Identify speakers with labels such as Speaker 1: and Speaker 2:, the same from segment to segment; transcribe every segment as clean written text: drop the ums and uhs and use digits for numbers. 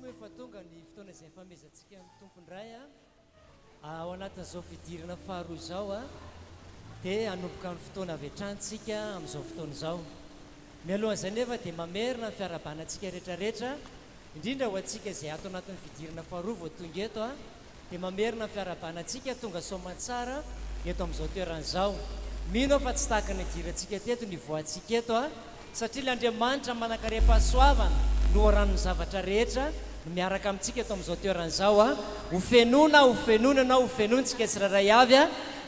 Speaker 1: tompo efa tonga ny fotoana izay famezatsika amin'ny tompondray ao anatin'izao fidirana faharoa izao dia hanomboka ny fotoana avy hatranytsika amin'izao fotoana izao. Mialohan'izay nefa dia mamerina ny fiarabanantsika rehetrarehetra indrindra ho antsika izay ato anatin'ny fidirana faharoa vao tonga eto dia mamerina ny fiarabanantsika tonga soamantsara eto amin'izao toeran'izao. Mino fa tsy tahaka ny idirantsika teto ny voantsika eto satria l'Andriamanitra manankaream-pahasoavana no ranon'ny zavatra rehetra no miaraka amintsika eto amin'izao toeran'izao ho fenonantsika tsirairay avy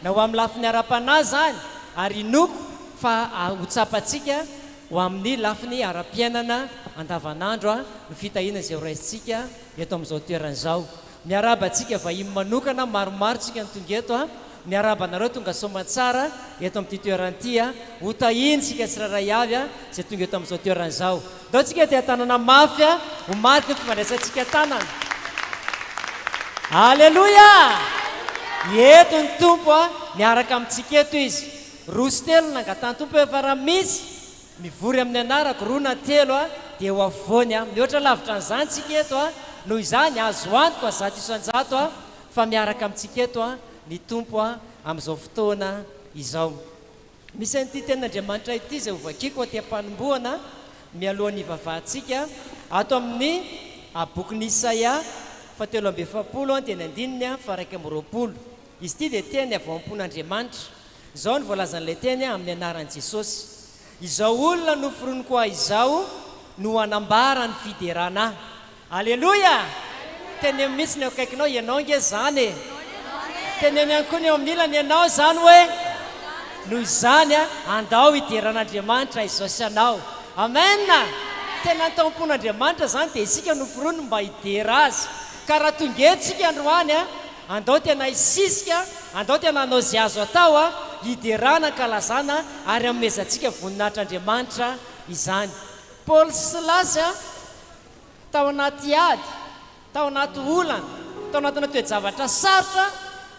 Speaker 1: na ho amin'ny lafiny ara-panahy zany ary inoko fa ho tsapatsika ho amin'ny lafiny ara-piainana andavanandro ny fitahiana izay ho raisitsika eto amin'izao toeran'izao. Miarabantsika vahiny manokana maromaro tsika ny tonga eto miarabanareo tonga soamantsara eto amin'ity toeran'ity ho tahinsika tsirairay avy izay tonga eto amin'izao toeran'izao. Ndao tsika dia tanana mafy ho maty ny fifandraisantsika tanana. Aleloia! Eto ny tompo miaraka amintsika eto izy. Roso telo nangatany tompo efa raha misy mivory amin'ny anarako roa na telo dia ho avoany mihoatra lavitra n'izany tsika eto noho izany azo antoko zato isan-jato fa miaraka amintsika eto ny tompo amin'izao fotoana izao. Misy an'ity tenin'Andriamanitra ity izay ho vakiako aty am-panombohana mialohan'ny ivavahantsika ato amin'ny bokin'ny Isaia 7:7 teny andininy faraiky amby roapolo. Izy ity dia teny avy ao am-pon'Andriamanitra. Izao ny voalazan'ilay teny amin'ny anaran'i Jesosy. Izao olona noforoniko ahy izao no anambara ny fiderana. Aleloia! Teny mihitsy ny akaikinao ianao nge zany teneny ihany koa ny eo amin'ny ilany ianao zany hoe noho izany andao hideran'Andriamanitra izao sy anao. Amen. Tena nataom-pon'Andriamanitra zany dia isika noforoniny mba hidera azy ka raha tonga eto tsika androany andao tena isisika andao tena hanao zay azo atao hiderana kalazana ary amezantsika voninahitr'Andriamanitra izany. Paoly sy Silasy tao anaty ady, tao anaty olana, tao anatina toe-javatra sarotra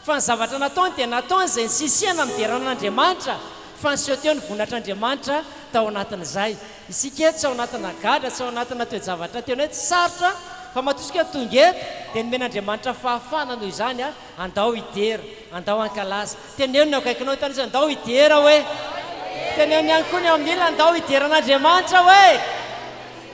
Speaker 1: fa ny zavatra nataony dia nataony izay nisisihana mideran'Andriamanitra fa niseho teo ny voninahitr'Andriamanitra tao anatin'izay. Isika eto tsy ao anatina gadra, tsy ao anatina toe-javatra teo anaty sarotra fa matosika tonga eto dia nomen'Andriamanitra fahafana noho izany andao hidera, andao ankalaza. Teneo ny akaikinao tany izy andao hidera hoe teneo ny ihany koa ny eo amin'ny ilana andao hideran'Andriamanitra hoe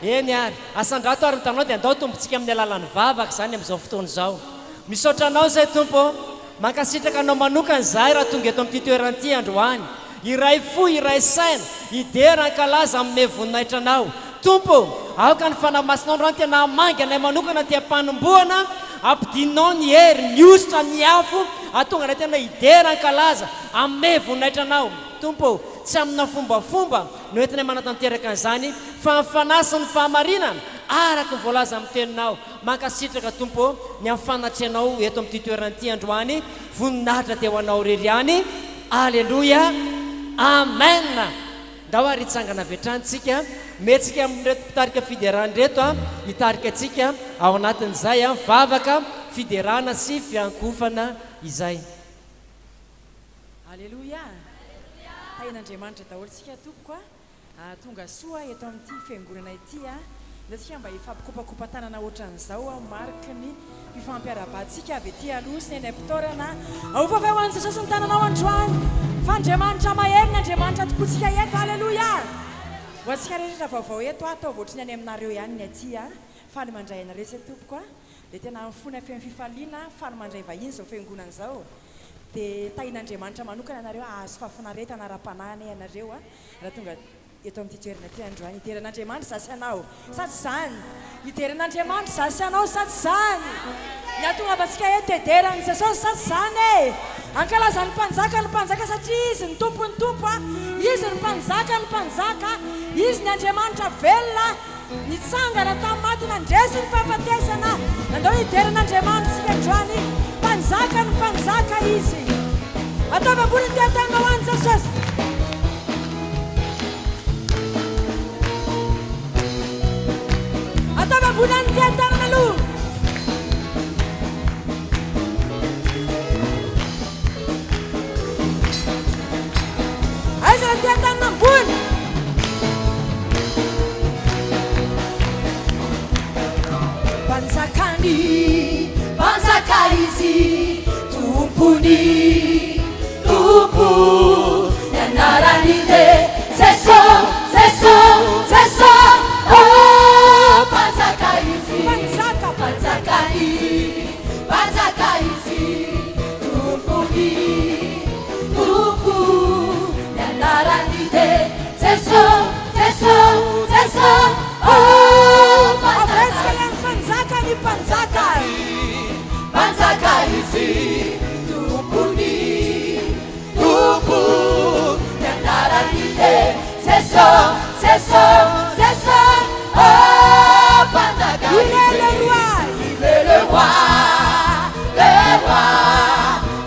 Speaker 1: eny ary asandrato ary nytanao dia andao tompontsika amin'ny alalan'ny vavaka zany amin'izao fotoana izao. Misaotra anao zay tompo, mankasitraka anao manokana zahay raha tonga eto amin'ity toeran'ity androany. Iray fo, iray saina, hidera ankalaza amin'ny voninahitra anao. Tompo, aoka ny fanamasinao androany tena hamangy anay manokana ty am-panombohana ampidinao ny hery, ny ositra, ny afo atonga anay tena hidera ankalaza amin'ny voninahitra anao. Tompo, tsy amina fombafomba no entinay manatanteraka an'izany fa mifanasa ny fahamarinana araka ny voalaza amin'ny teninao. Mankasitraka tompo ny amfanatrenao eto amin'ity toeran'ity androany voninahitra teo anao rery any. Aleloia, amen. Ndao ary hitsangana avy hatranytsika metsika amin'reto mpitarika fiderana reto hitarika antsika ao anatin'izay vavaka fiderana sy fiankofana izay.
Speaker 2: Aleluia. Tain'Andriamanitra daholo tsika tompoko tonga soa eto amin'ity fiangonana ity da tsika mba hifampikopakopa tanana ohatran'izao mariky ny ifampiarabantsika avy ety aloha sy ny am-pitorana ovavay ho an'i Jesosy ny tananao androany fa Andriamanitra maheriny, Andriamanitra tokontsika eto. Aleluia. Ho antsika rehetra vaovao eto atao voatriny any aminareo ihany ny aty faly mandray anareo sy tompoko dia tena mifona feno fifaliana faly mandray vahiny izao fiangonana izao dia tain'Andriamanitra manokana anareo azo fahafinaretana ara-panahy anareo raha tonga eto amin'ity toerana ty androany. Hideran'Andriamanitra zasy anao sa tsy zany? Hideran'Andriamanitra zasy anao sa tsy zany? Ny atonga avantsika eto hederan'i Jesosy sa tsy zany ankalazan'ny mpanjaka satria izy ny tompo izy ny mpanjaka izy ny Andriamanitra velona nitsangana tamin'ny maty nandresy ny fahafatesana andao hideran'Andriamanitra sika androany mpanjaka izy ataovambony ny tetanao any Jesosy. Ataovambony any tetanana aloha aiza na tetanana ambony panjaka
Speaker 3: izy tompony tompo nianarany de Jeso panjaka izy panjaka izy tompony tompo nianarany de Jeso panjaka izy tompony tompo nianarany de Jeso panjaka
Speaker 2: Il est le roi,
Speaker 3: il est le roi,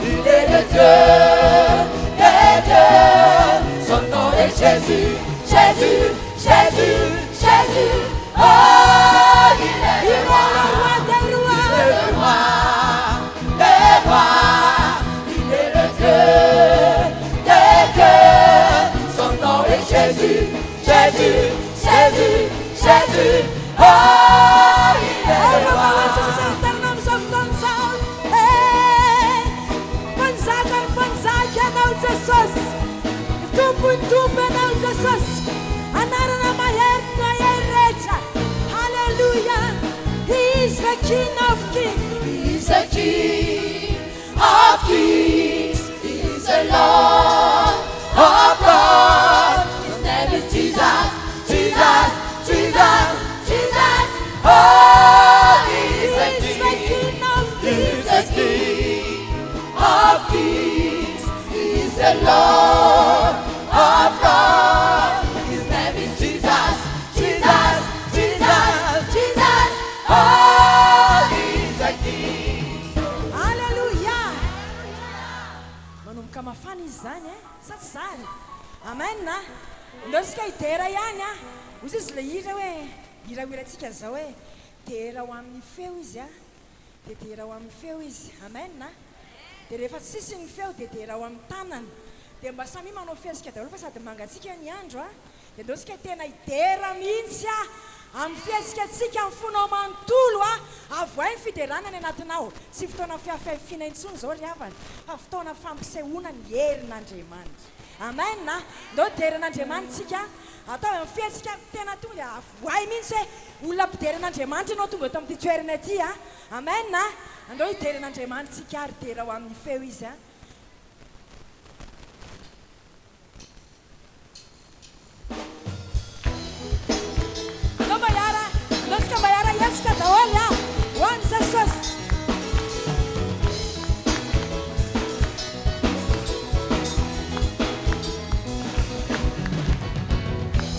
Speaker 3: il est le Dieu des dieux. Son nom est Jésus. Oh, il est le roi
Speaker 2: des rois.
Speaker 3: Il est le roi des rois. Il est le Dieu des dieux. Son nom est Jésus. Oh, il est le roi.
Speaker 2: Hallelujah. He is the King of Kings.
Speaker 3: He is the King of Kings. He is the Lord of Lords. His name is Jesus. Oh, He is the King of Kings. He is the King of Kings. He is the Lord of Lords. His name is Jesus. Oh, He is the King.
Speaker 2: Hallelujah. Manomboka mafana izy zany sady zany. Amen na. Ndosika itera ihany ozy izy le hira hoe hirahirantsika zao hoe tera ho amin'ny feo izy dia tera ho amin'ny feo izy. Amen na. Dia rehefa tsisy ny feo dia tera ho amin'ny tanana. Dia mba samy manao fihetsika daholo fa sady mangatsika ny andro dia ndosika tena idera mihitsy amin'ny fihetsikatsika amin'ny fonao manontolo avoay ny fiderana ny anatinao. Tsy fotoana fiafiafiana intsony zao ry havana fa fotoana fampisehoana ny herin'Andriamanitra. Amen na. Ndao derin'Andriamanitsika atao amin'ny fihetsika tena tonga dia avoay mihitsy hoe olona ampideran'Andriamanitra ianao tonga eto amin'ity toerana ity amen na. Andao hiderin'Andriamanitsika ary dera ho amin'ny feo izy Nós bayara yes ka daholo one Jesus.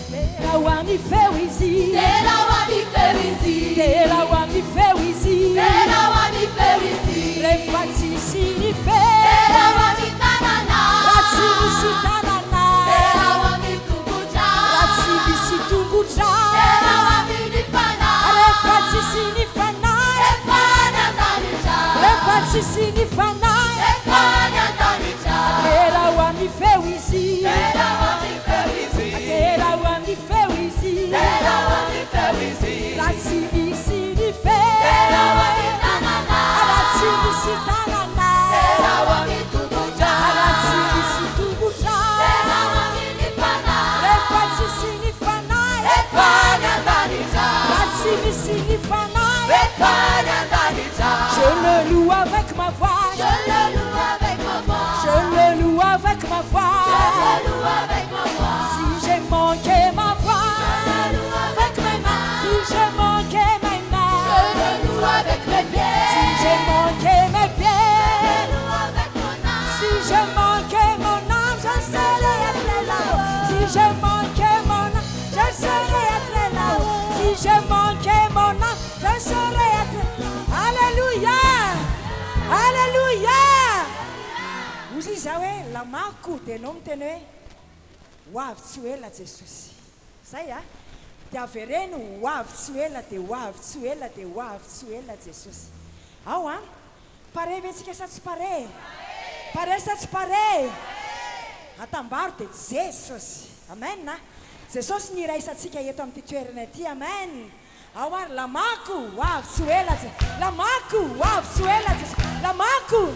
Speaker 2: Tera ho amin'ny feo izy.
Speaker 3: Tera ho amin'ny feo izy.
Speaker 2: Tera ho amin'ny feo izy.
Speaker 3: Tera ho amin'ny feo izy.
Speaker 2: Rehefa tsisy ny feo.
Speaker 3: Tera ho amin'ny tanana.
Speaker 2: Raha tsy misy tanana.
Speaker 3: Tera ho amin'ny tongotra.
Speaker 2: Raha tsy misy tongotra.
Speaker 3: Tera ho amin'ny fanahy.
Speaker 2: Rehefa tsisy ny fanahy.
Speaker 3: Efa nandanitra.
Speaker 2: Rehefa tsisy ny fanahy.
Speaker 3: Efa nandanitra.
Speaker 2: Tera ho amin'ny feo izy.
Speaker 3: Tera ho amin'ny feo izy.
Speaker 2: Tera ho amin'ny feo izy.
Speaker 3: Tera ho amin'ny feo izy.
Speaker 2: Raha tsy misy ny feo.
Speaker 3: Tera ho amin'ny tanana.
Speaker 2: Raha tsy misy tanana.
Speaker 3: Tera ho amin'ny tongotra.
Speaker 2: Raha tsy misy tongotra.
Speaker 3: Tera ho amin'ny fanahy.
Speaker 2: Rehefa tsisy ny fanahy.
Speaker 3: Efa nandanitra.
Speaker 2: Raha tsy misy ny fanahy.
Speaker 3: Efa nandanitra.
Speaker 2: Je le loue avec ma voix.
Speaker 3: Je le loue avec ma voix.
Speaker 2: Je le loue avec ma voix.
Speaker 3: Je le loue avec ma voix.
Speaker 2: Si j'ai manqué ma voix. Avec mes mains. Si j'ai manqué mes mains.
Speaker 3: Je le loue avec mes pieds.
Speaker 2: Si j'ai manqué mes pieds.
Speaker 3: Je le loue avec mon âme.
Speaker 2: Si j'ai manqué mon âme, je serai très là-haut. Si j'ai manqué mon âme, je serai très là-haut. Si j'ai manqué mon âme, je serai très. Alléluia! Alléluia! Ozy izy hoe lamako dia anao miteny hoe ho avy tsy ho ela Jesosy. Zay dia avereny ho avy tsy ho ela dia ho avy tsy ho ela dia ho avy tsy ho ela Jesosy. Ao pare ve tsika sa tsy pare? Pare sa tsy pare? Atambaro dia Jesosy. Amen na. Jesosy ny iraisantsika eto amin'ity toerana ity. Amen. Ao lamako ho avy tsy ho ela. Lamako ho avy tsy ho ela Jesosy. lamako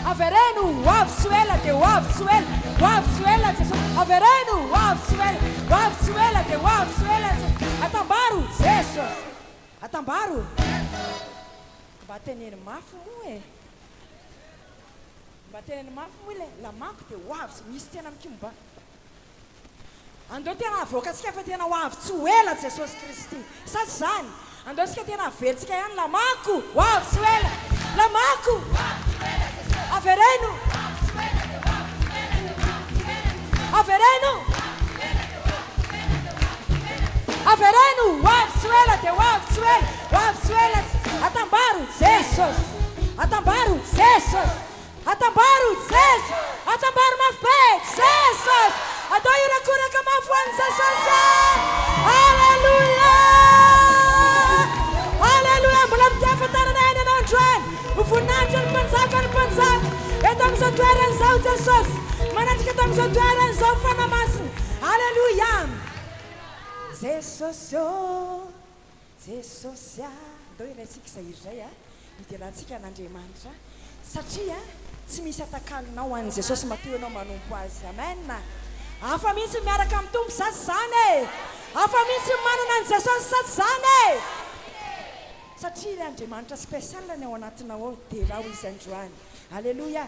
Speaker 2: avereno oavy tsy ela dia oavy tsy ela oavy tsy ela jesosy avereno oavy tsy ela oavy tsy ela dia oavy tsy ela atambaro jesosy atambaro mba teneny mafy moa e mba teneny mafy moa le lamako dia oavy tsy misy tena mikimba andeo tena avoaka antsika fa tena hoavy tsy ho ela jesosy kristy sady zany andeo antsika tena avelontsika ihany lamako hoavy tsy ho ela lamako avereno avereno avereno hoavy tsy ho ela dia hoavy tsy ho ela hoavy tsy ho ela atambaro jesosy atambaro jesosy atambaro jesosy atambaro mafy be jesosy atao irakoraka mafy hoan'ny jesosy alleluia alleluia mbola mitiafatarana eny ianao androany mivoninahitra ny mpanjaka eto amin'izao toeran'izao jesosy manatrika eto amin'izao toeran'izao fanamasiny alleluia jesosy o jesosy andao iraintsika izay irzay a hidirantsika an'andriamanitra satria tsy misy atakalonao an'i jesosy mateo ianao manompo azy amen afa mihitsy miaraka amin'ny tompo sasy zany e afa mihitsy manana an'i jesosy sasy zany e satria ilay andriamanitra spesiala ny ao anatinao ao dia raha ho izy androany alleluia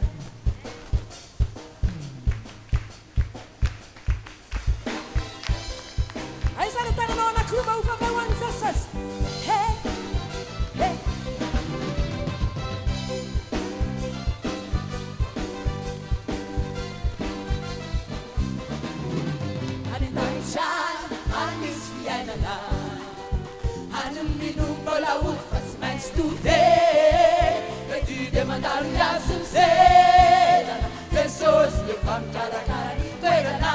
Speaker 2: aizany tananao anankiroa mba hofavy ho an'i jesosy he he
Speaker 3: Anis fiainana Hanuminu mbola ufa tsy maintsy today Mety dia mandalo miasiny selana Jesosy efa mikarakara ny toerana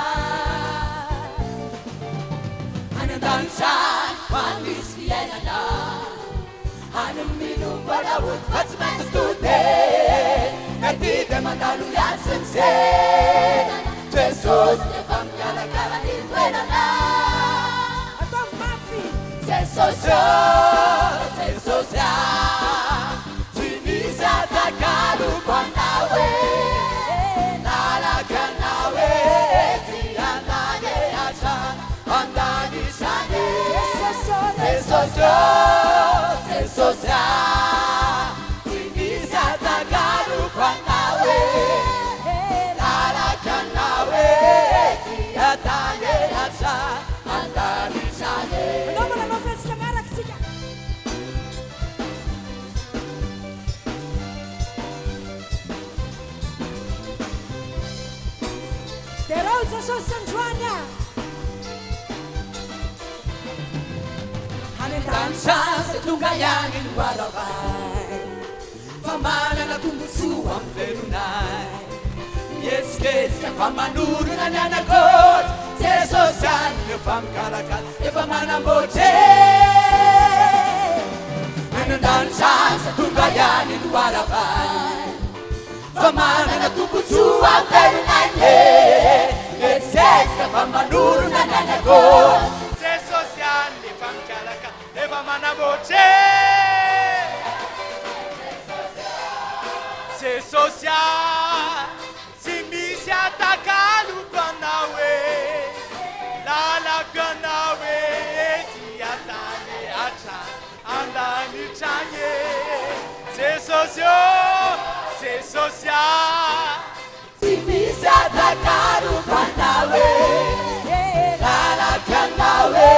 Speaker 3: Any an-danitrany anis fiainana Hanuminu mbola ufa tsy maintsy today Mety dia mandalo miasiny selana Jesosy efa mikarakara ny toerana Jesosy, tu misy atakalo kwanawe Nalaka nawe Eti andane acha Andani shane Jesosy, tu misy atakalo kwanawe Nalaka nawe Eti andane acha Andani shane
Speaker 2: jesosy androanya
Speaker 3: Hanentany chance tonga ihany ny hoaravay Fa manana tombontsoa amin'ny velonay Mihetsiketsika fa manorona ny anakôry Jesosy any efa mikarakara efa manamboatre Hanentany chance tonga ihany ny hoaravay Fa manana tombontsoa amin'ny velonay Jesosy fa manorona ny anakôry Jesosy any efa mikarakara efa manamboatre Jesosy tsy misy atakaloko anao e lalako anao e ety atany atrany andanitrany e Jesosy Jesosy tsy misy atakaloko anao e lalako anao e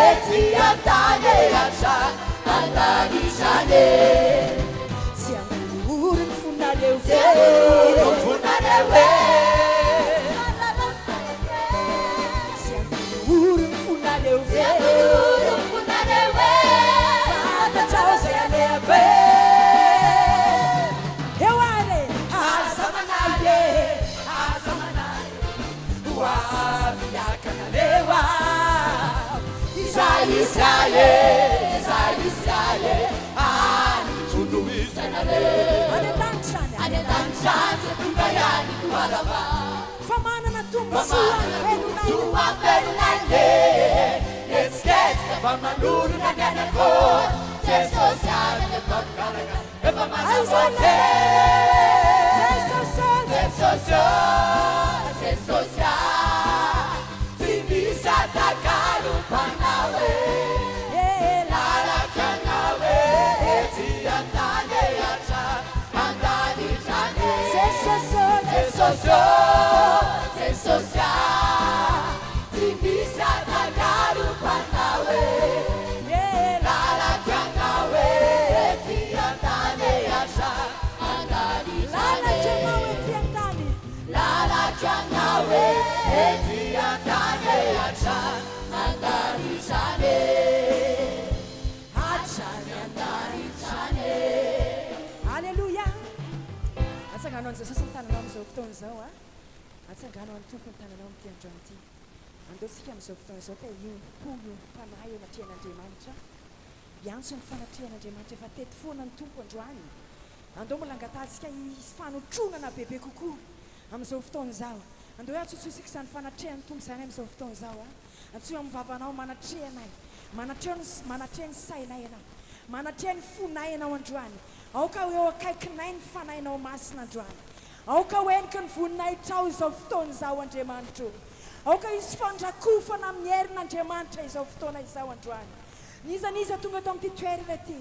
Speaker 3: ety atany atrany andanitrany e
Speaker 2: Famanana tumbusuwa
Speaker 3: velunande Esketska famanuru na nyanako Jesus yana efa mkaraka efa manambote
Speaker 2: atsangano an'izao sasany tananao amin'izao fotoan'izao a atsangano amin'ny tompony tananao amin'ny tiandro an'ity andeontsika amin'izao fotoan'izao ka io mpanahy eo anatrehan'Andriamanitra iantso ny fanatrehan'Andriamanitra efa teto foana ny tompo androany andeo molangatantsika fanotronana bebe kokoa amin'izao fotoan'izao andeo hoe atsotsosika izany fanatrehan'ny tompo izany amin'izao fotoan'izao a antsoa amin'ny vavanao manatrehanay manatreha ny sainay ianao manatreha ny fonay ianao androany aoka eo akaikinay ny fanainao masina androany aoka hoeniko ny voninahitra izao fotoan'izao Andriamanitra aoka isy fandrakofana amin'ny herin'Andriamanitra izao fotoana izao androany nizaniza tonga eto amin'ity toerana ity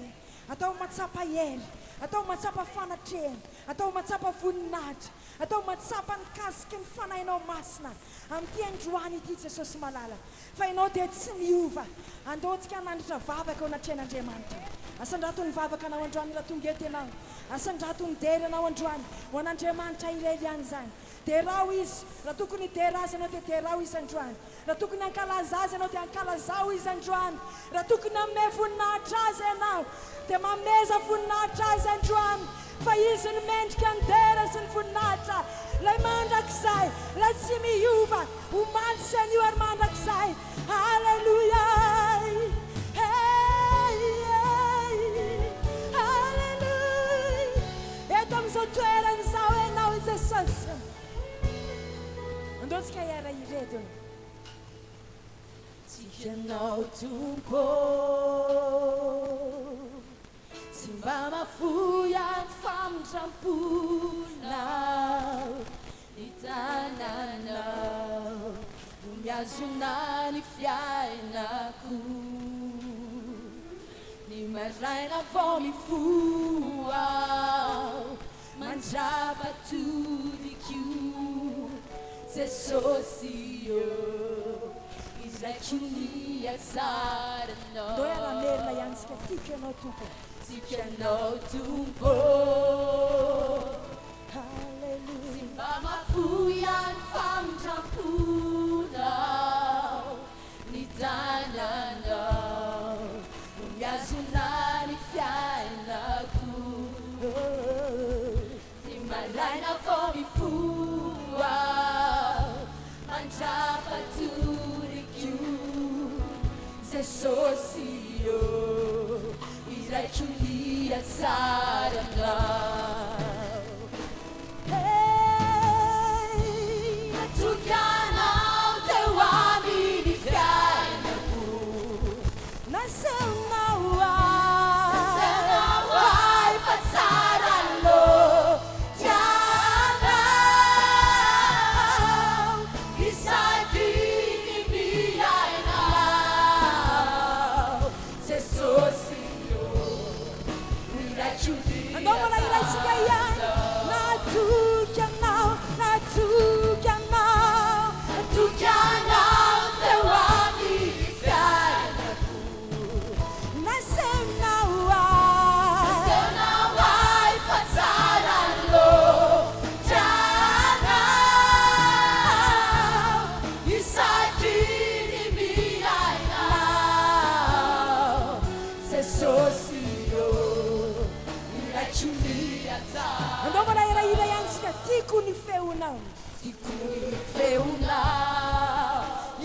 Speaker 2: atao matsapa hery atao matsapa fanatrehana atao matsapa voninahitra atao matsapa ny kasiky ny fanainao masina amin'ity androany ity Jesosy malala fa ianao dia tsy miova andeontsika nandritra vavaka ao anatrehan'Andriamanitra asandrato ny vavaka anao androany raha tonga eto ianao asandrato ny dery anao androany ho an'Andriamanitra irery ihany zany derao izy raha tokony derazy ianao dia derao izy androany raha tokony ankalaza azy ianao dia ankalazao izy androany raha tokony amme voninahitra azy ianao dia mameza voninahitra azy androany fa izy ny mendrika ny dera sy ny voninahitra lay mandrakizay lay tsy miova ho mantsy an'io ary mandrakizay halleluja eto amin'izao toeran'izao ianao Jesosy andeontsika hiara iredony
Speaker 3: tianao tompo tsy mba mafoya ny famindramponao ny tananao no miazona ny fiainako ny maraina vao mifoao mandrapa todikio Jesosy izraiko ny asaranao
Speaker 2: ndao iara-merina ihany tsika tiako ianao tompo
Speaker 3: tianao tompo
Speaker 2: halleluja
Speaker 3: tsy mba mafoya ny famindramponao ny tananao no miazona ny fiainako ny maraina vao mifoao mandrapa torikio Jesosy izraiko ny asaranao natukanao teo amin'ny fiainako
Speaker 2: naseunao
Speaker 3: ai fa tsara lotianao isaky ny miainao Jesosy
Speaker 2: andao malairaitsika ihany natukanao
Speaker 3: natukanao teo amin'ny fiainako
Speaker 2: naseunao
Speaker 3: ai fa tsara lotianao isaky ny miainao Jesosy
Speaker 2: andao malairahira ihany tsika tiako ny feonao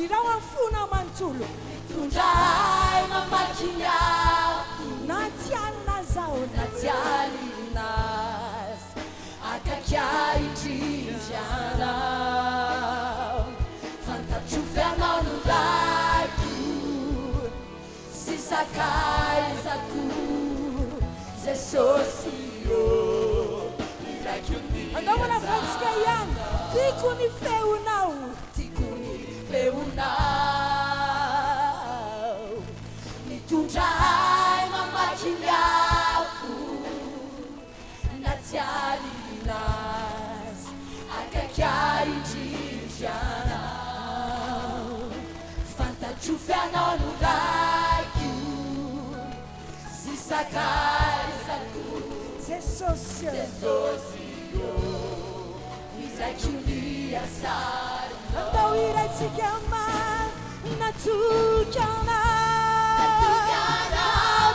Speaker 2: irao amin'ny fona manontolo
Speaker 3: tondray mamakiako
Speaker 2: na tianina zao
Speaker 3: na tialinazy akakaitrianao fantatrofyanao no raiko sy sakaizako Jesosy
Speaker 2: andao manavatsika ihany tiako ny feonao
Speaker 3: mitondray mamakiako na tialinazy akakaitrianao fantatrofyanao no raiko sy sakaizako
Speaker 2: Jesosy
Speaker 3: izraiko ny asaranao
Speaker 2: andao iraitsika man natukanao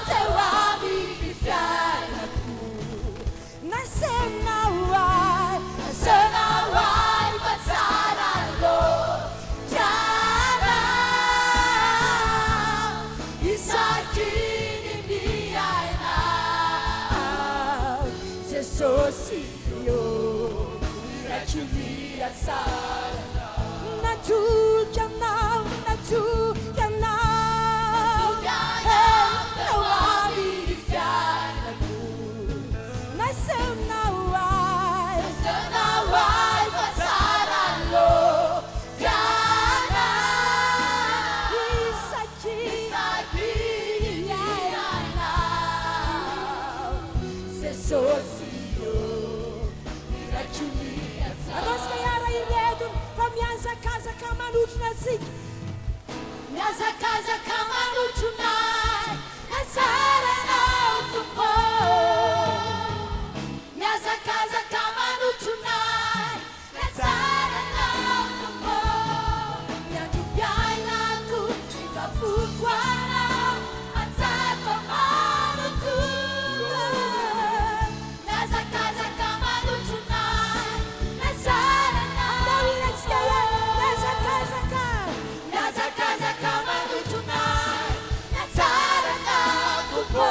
Speaker 3: teo amin'ny fiainako
Speaker 2: naseunao
Speaker 3: Sosio, Rachulia Sara,
Speaker 2: Natu Yanao, Natu Yanao,
Speaker 3: Nawami Fianaku,
Speaker 2: Nasem Nawai,
Speaker 3: Nawai Vasara Lo, Jana,
Speaker 2: Isaki,
Speaker 3: Yana, Sosio, Rachulia Sara.
Speaker 2: Nós ganhar aí redo, vamos a casa Kamanuch Nasik.
Speaker 3: Nasa casa Kamaru tonight, Nasara now to po. Nasa casa Kamaru tonight, Nasara now to po. Nyandu piana tu, ika fukwana, atako manu tu. Nasa casa Kamaru tonight, Nasara now to po. Nasa casa Kamaru tonight, Nasara now to po.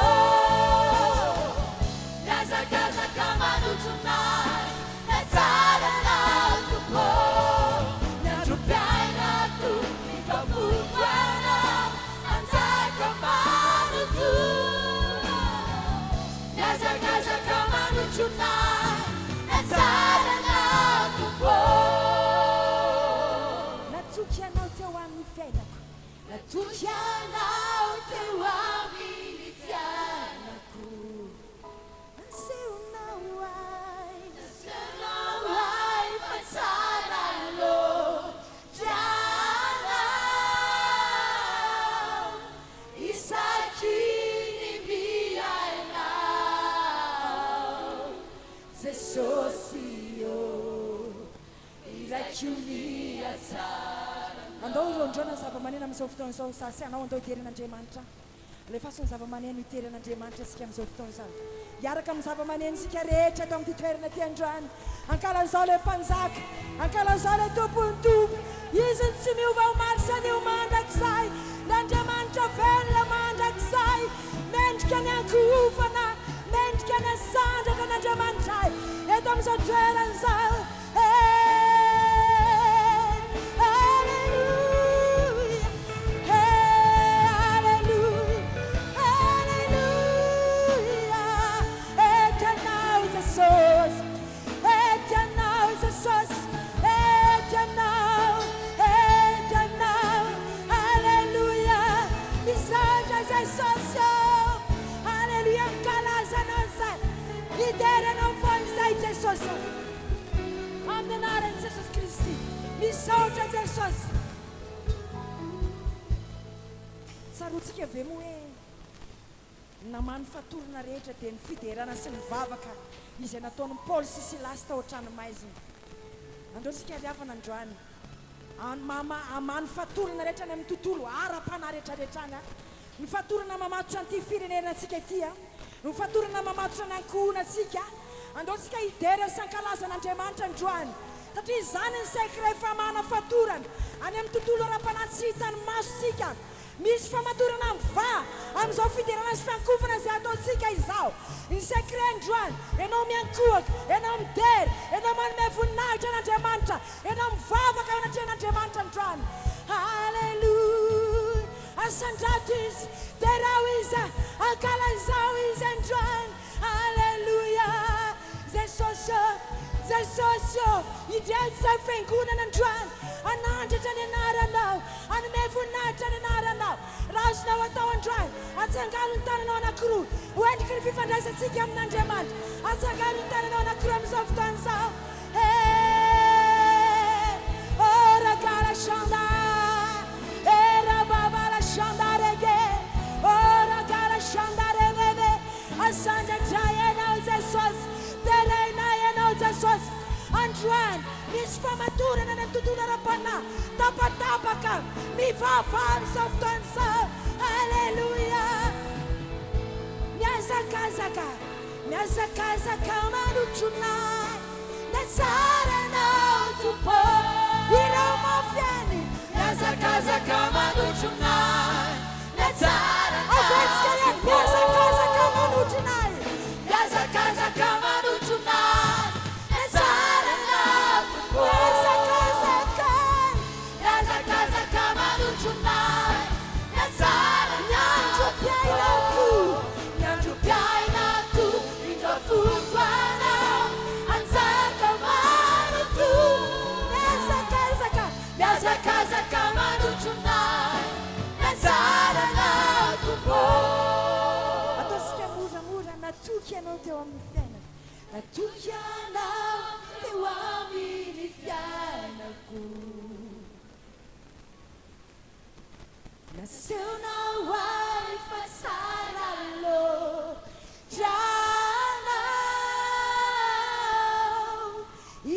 Speaker 3: Nasa casa Kamaru tonight, Nasara now to po. Nyandu piana tu, ika fukwana, atako manu tu. Nasa casa Kamaru tonight, Nasara now to po.
Speaker 2: Natukia na te wami fena.
Speaker 3: Tukiana ute wami fianaku,
Speaker 2: Nasem Nawai,
Speaker 3: Sena wai pasara lo jana, Isaki biana, Sesosio, Irachulia sara.
Speaker 2: andao rondrona zava-maneno amin'izao fotoana izao sasy anao andao iteren'Andriamanitra le façon zava-maneno iteren'Andriamanitra sika amin'izao fotoana izao hiaraka amin'ny zava-maneno sika rehetra atao amin'ity toerana ty androany ankalan'izao le mpanjaka ankalan'izao le tompony tompo izy ny tsy miova ho marisa ny ho mandrakizay n'Andriamanitra velona mandrakizay mendrika ny ankohofana mendrika ny asandraka n'Andriamanitra eto amin'izao toerana izao Amdenaren Jesus Christi, misaotra Jesus. Sarotsika ve moa hoe namany fatorana rehetra dia ny fiderana sy ny vavaka izay nataon'ny Paul sy Silas tao an-tranomaizina. Andreo sika riavana androany amany fatorana rehetra ny amin'ny tontolo ara-panahy rehetrarehetrany ny fatorana mamatotra an'ity firenena antsika ity ny fatorana mamatotra ny ankohona antsika andao sika idera sy ankalazan'Andriamanitra androany satria izany ny secret famana fatorana any amin'ny tontolo ara-panahy tsy hitany maso sika misy famatorana va amin'izao fiderana sy fiankofana izay ataontsika izao ny secret androany ianao miankohaka ianao midery ianao manome voninahitra an'Andriamanitra ianao mivavaka ao anatrehan'Andriamanitra androany halleluja asandrato izy terao izy ankala izao izy androany halleluja Jesosio idreto izay fiangonana androany anandratra ny anaranao anome voninahitra ny anaranao raha azonao atao androany atsangalo ny tananao anankiroa hoendriky ny fifandraisantsika amin'Andriamanitra atsangalo ny tananao anankiroa amin'izao fotoana izao ora gara shanda era baba la shanda rege ora gara shanda rege asandra ianao Jesus terena ianao Jesus androany misy famatorana ny tontolo ara-panahy tapatapaka mivavah amin'izao fotoana izao halleluja miazakazaka manotronay nasaranao tompo ireo mafiany miazakazaka manotronay nasaranao miazakazaka manotronay miazakazaka manotronay amin'ny fiainako atokianao teo amin'ny fiainako nasehonao ay fa tsara lotranao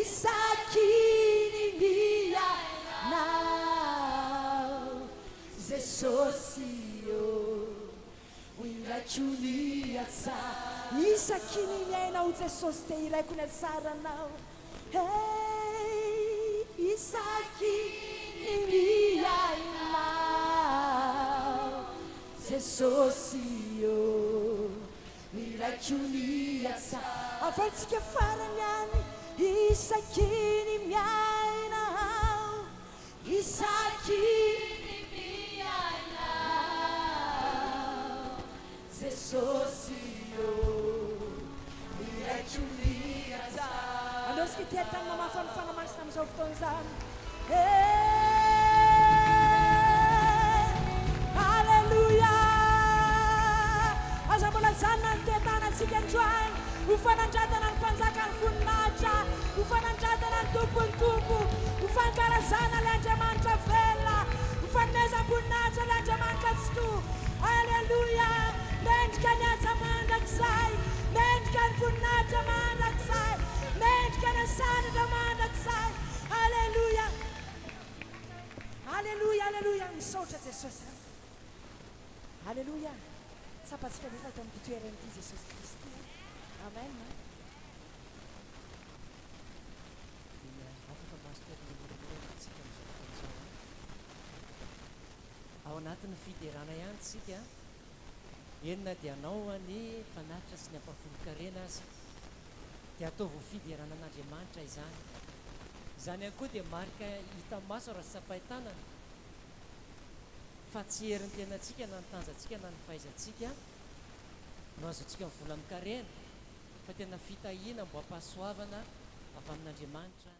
Speaker 2: isaky ny miainao Jesosy Irakuni asa isakini miainao Jesosy te ilaiko ny atsaranao hey isakini miainao Jesosy irakuni asa afatsika farany any isakini miainao isakini Andao ska titta när man får fana massa med softonsan. Halleluja. Asa bola sana tetana sikan juan. Ufananjata ng pansakan funnacha. Ufananjata ng tupun-tupu. Ufankara sana lanjaman sa fella. Ufanesa funnacha lanjaman kastu. Halleluja. Människan är samandagsaj. Människan funnacha mandagsaj. Människan är sanna mandagsaj. Halleluja. Halleluja, halleluja. Vi såg att Jesus. Halleluja. Sapat ska vi prata om betydelsen till Jesus Kristus. Amen.
Speaker 1: Ao anatin'ny fiderana ihany tsika enina dia anao ny fanatitra sy ny ampafolo-karena azy dia ataovy fiderana an'Andriamanitra izany. Izany ihany koa dia marika hita maso raha tsy sapahitana fa tsy herin'ny tenantsika na ny tanjantsika na ny fahaizantsika no azotsika mivola amin'ny karena fa tena fitahiana mbo hampahasoavana avy amin'Andriamanitra.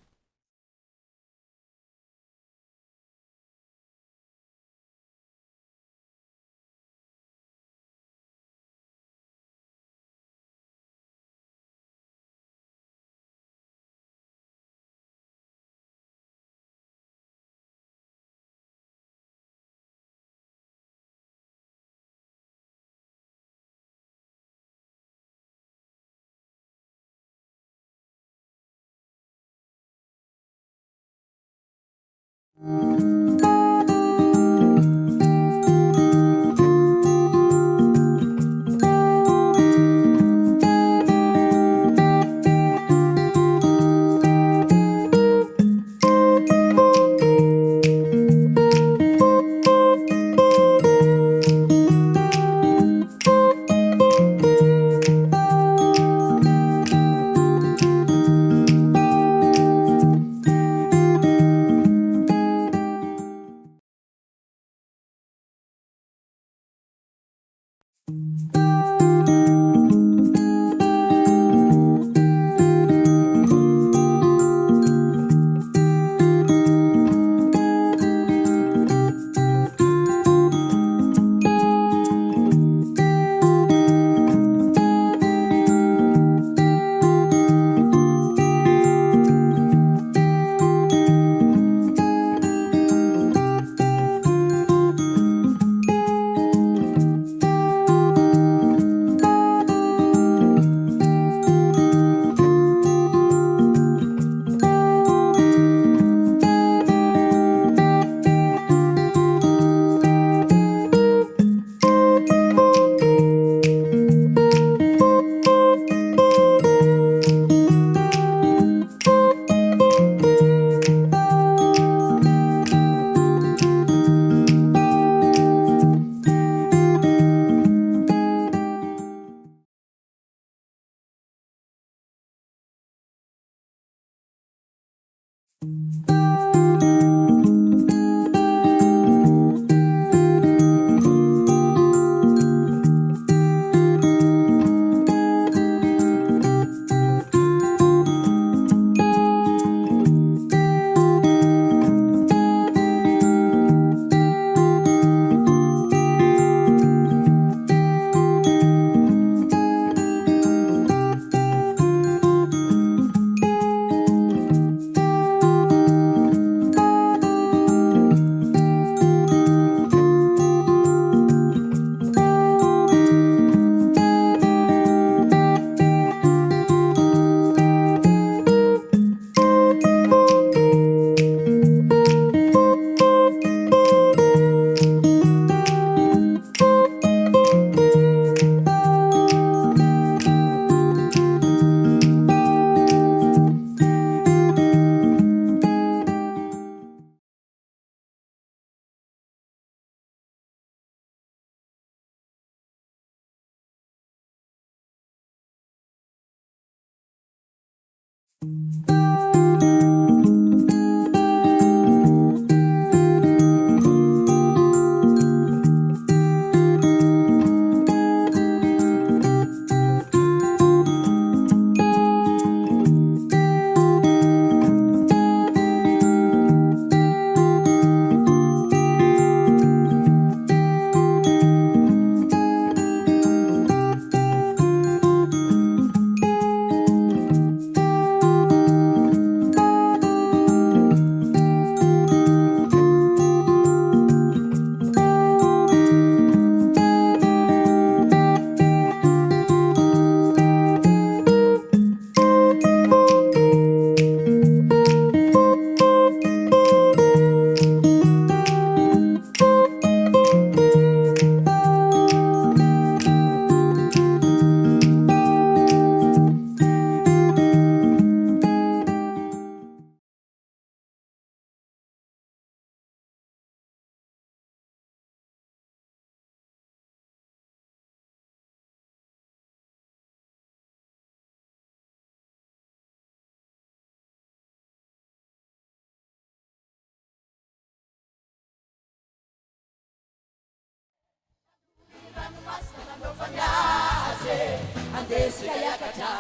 Speaker 3: andesika yakatra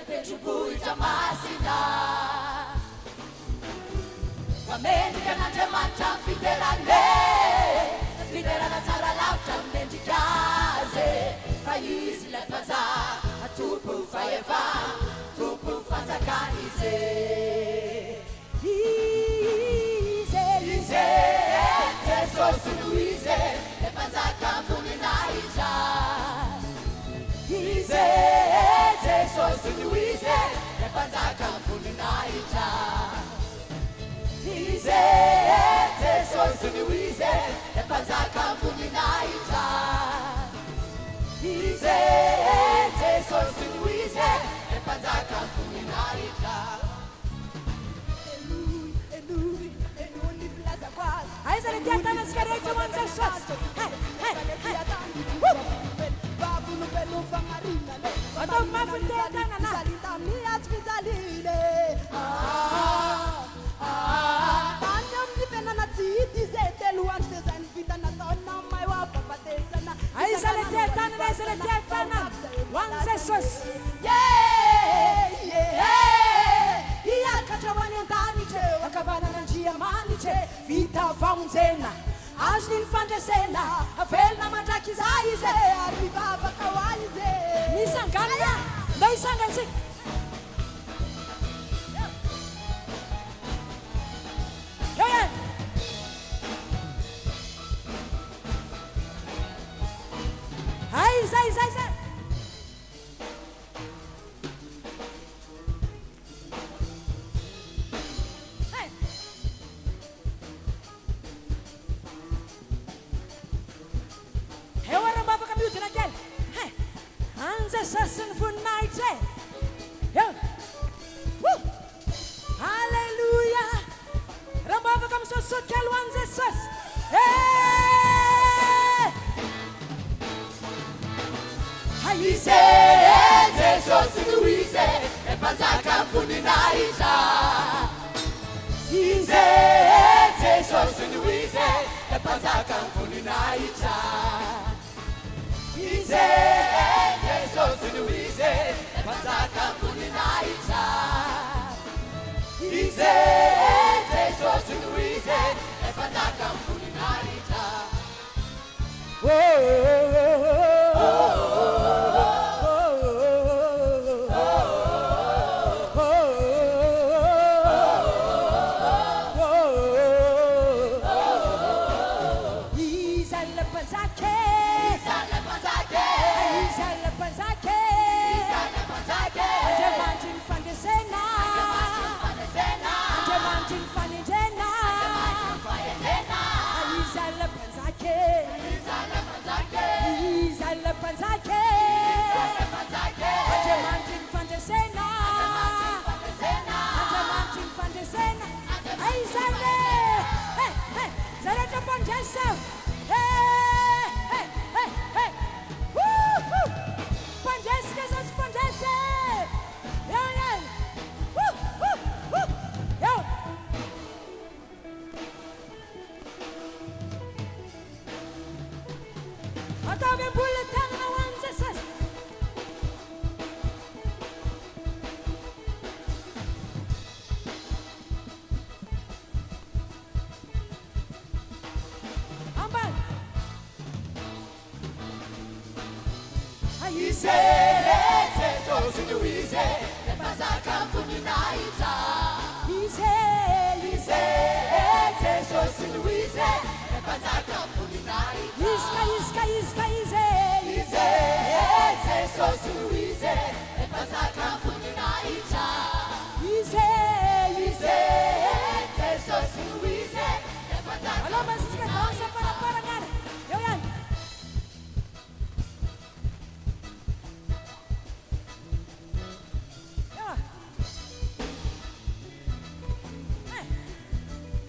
Speaker 3: tentrobohitra masina famendrika n'Andriamanitra fiderana tsara lavitra mendrika azy fa izy ilay mpanjaka tompo fahefa tompo fanjakana izy Jesosy no izy ilay mpanjaka voninahitra Jesosy no izy ilay mpanjaka voninahitra Jesosy no izy ilay mpanjaka voninahitra Jesosy no izy ilay mpanjaka voninahitra
Speaker 2: Aiza le tiatana scarecchio mangia sasso. Adon ma funtetana na. Aiza le tiatana. Wanze sos. Akavana na njia maniche vita vaunzena asni fantasena avelna mandrakizaize aribaba kawaize misangana ndaisanganse yeah aiza Sassen for night. Yeah. Woo. Hallelujah. Rambava kam so kelwanze sas. Hey.
Speaker 3: Haise Jesosy no izy ilay mpanjaka voninahitra Jesosy no izy ilay mpanjaka voninahitra Jesosy no izy ilay mpanjaka voninahitra Jesosy no izy ilay mpanjaka voninahitra Jesosy no izy ilay mpanjaka voninahitra Jesosy no izy ilay mpanjaka voninahitra Jesosy no izy ilay mpanjaka voninahitra Jesosy no izy ilay mpanjaka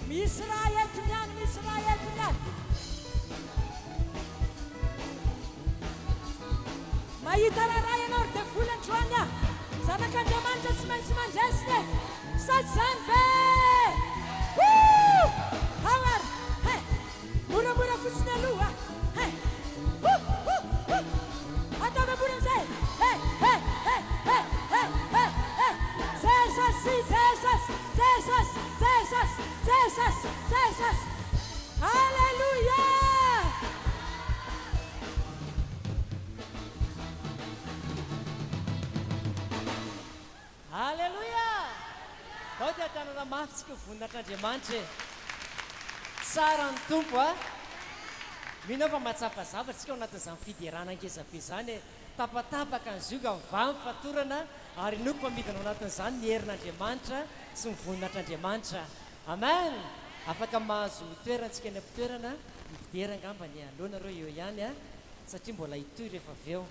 Speaker 2: Misrael Maitara raya norte fulan chuanya sana kan jamanta siman jesne satsanbe hawar hey mura fusna lua hey ata be buran sai
Speaker 1: ao dia tanana mafy tsika voninatr'andriamanitra e tsara ny tompo a mino fa matsapazava tsika ao anatin'izany fiderana ankezabe zany e tapatapaka ny zioka vamy fatorana ary noko fa midina ao anatin'izany ny herin'andriamanitra sy nyvoninatr'andriamanitra amen afaka mahazo toerantsika ny ampitoerana mipidery angamba ny aloana reo eo ihany a satria mbola hitoy rehefa avy eo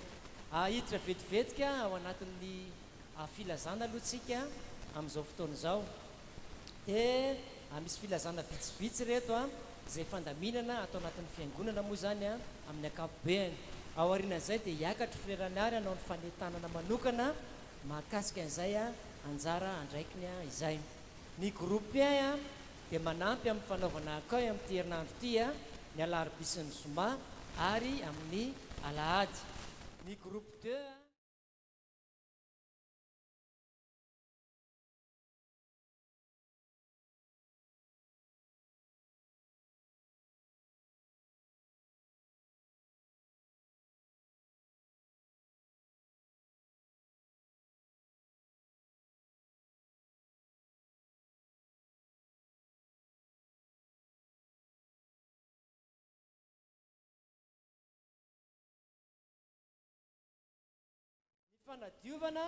Speaker 1: hiditra vetivetika ao anatin'ny filazana alohatsika amin'izao fotoana izao dia misy filazana vitsivitsy reto a izay fandaminana atao anatin'ny fiangonana moa zany a amin'ny akapobeany ao arinan'izay dia hiakatry frerany ary anao ny fanetanana manokana mahakasika an'izay a anjara andraikiny a izay ny groupe a dia manampy amin'ny fanaovana akao amin'ny herinandro ity a ny alarobisy ny zoma ary amin'ny alahady ny groupe 2fanadiovana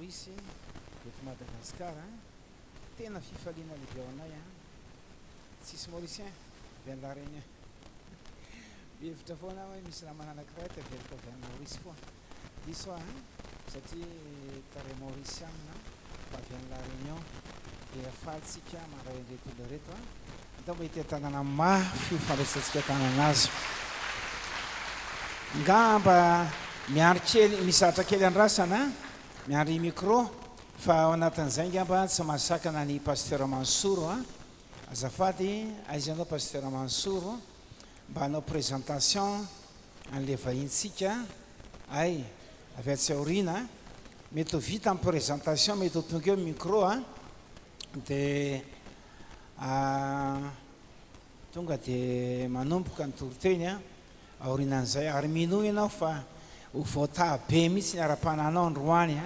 Speaker 4: Maurice eto Madagasikara tena fifaliana lehibe ao anay tsisy Mauricien Benlareny bevitra foana hoe misy namana anankiray taveloko avy any Maurice foa diso satria tare Mauriciana fa avy any La Réunion dia afatsika maray reto olona reto atao mba hita tanàna mafy fandraisantsika tanàna azy ngamba miandry kely misatra kely andrasana miandry micro fa ao anatin'izay ngamba tsy masakana ny pasteur Mansour azafady aizanao pasteur Mansour mba hanao présentation an'le vahintsika ay avy atsy aorina mety ho vita amin'ny présentation mety ho tonga eo micro dia tonga dia manomboka ny toriteny aorinan'izay ary mino ianao fa ho voata be mihitsy ny ara-pananao androany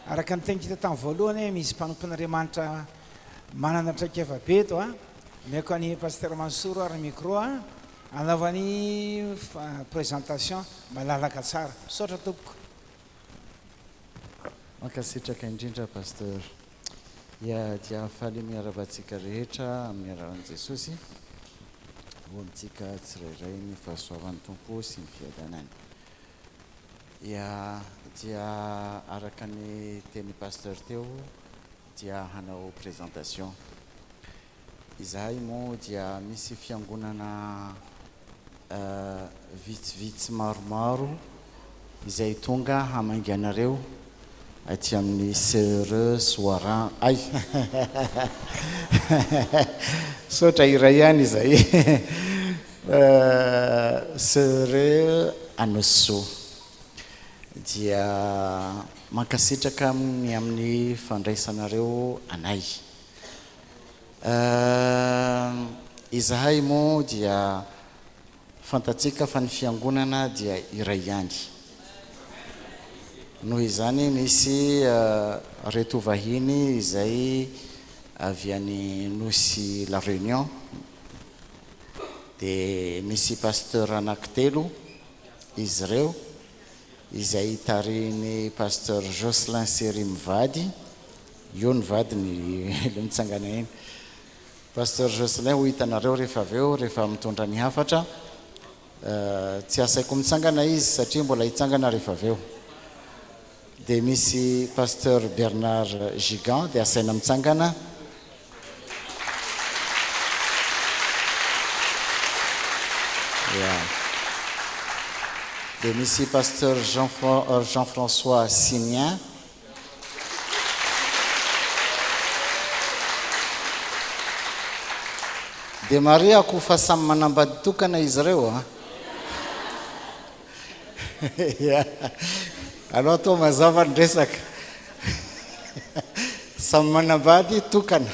Speaker 4: araka ny tenikita tamin'ny voalohany misy mpanompon'Andriamanitra manana traikefa be eto meko any pasteur Mansour ary micro anaovany présentation malalaka tsara misaotra tompoko
Speaker 5: mankasitraka indrindra pasteur ia dia faly miaravantsika rehetra amin'ny araran'i Jesosy ho amintsika tsirairay ny fahasoavan'ny tompo sy ny fiadanany ia dia araka ny teny pasteur teo dia hanao présentation izahay moa dia misy fiangonana vitsivitsy maromaro izay tonga hamaingy anareo aty amin'ny Sœur Soaran ay sotra iray ihany izay Sœur Anoso dia mankasitraka amin'ny fandraisanareo anay izahay moa dia fantatsika fa ny fiangonana dia iray ihany noho izany misy reto vahiny izay avy any Nosy La Réunion dia misy pasteur anankitelo izy ireo izay tariny pasteur Jocelyn Sery mivady io ny vadiny le mitsangana iny pasteur Jocelyn ho hitanareo rehefa avy eo rehefa mitondra ny hafatra tsy asaiko mitsangana izy satria mbola hitsangana rehefa avy eo dia misy pasteur Bernard Gigant dia asaina mitsangana dia misy pasteur Jean-François Signin dia mariako fa samy manambady tokana izy ireo aloha atao mazava ny resaka samy manambady tokana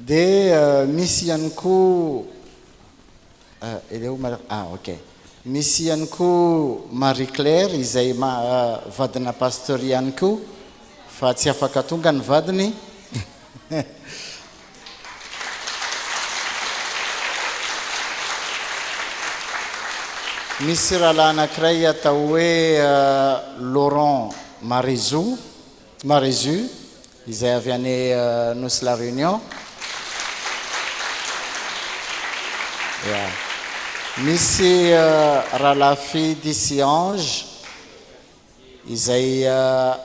Speaker 5: dia misy ihany koa ok misy ihany koa Marie Claire izay vadina pasteur ihany koa fa tsy afaka tonga ny vadiny misy rahalahy anankiray atao hoe Laurent Marézu izay avy any Nosy La Réunion misy rahalahy Fidisy Ange izay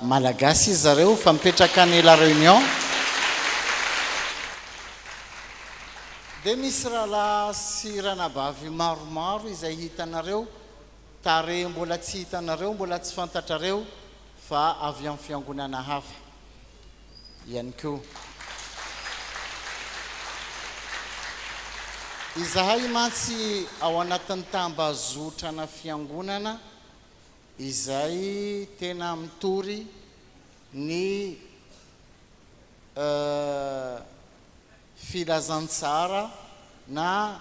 Speaker 5: malagasy izy zareo fa mipetraka any La Réunion dia misy rahalahy sy ranabavy maromaro izay hitanareo tare mbola tsy hitanareo mbola tsy fantatrareo fa avy amin'ny fiangonana hafa ihany koa izahay mantsy ao anatin'ny tambazotrana fiangonana izay tena mitory ny filazantsara na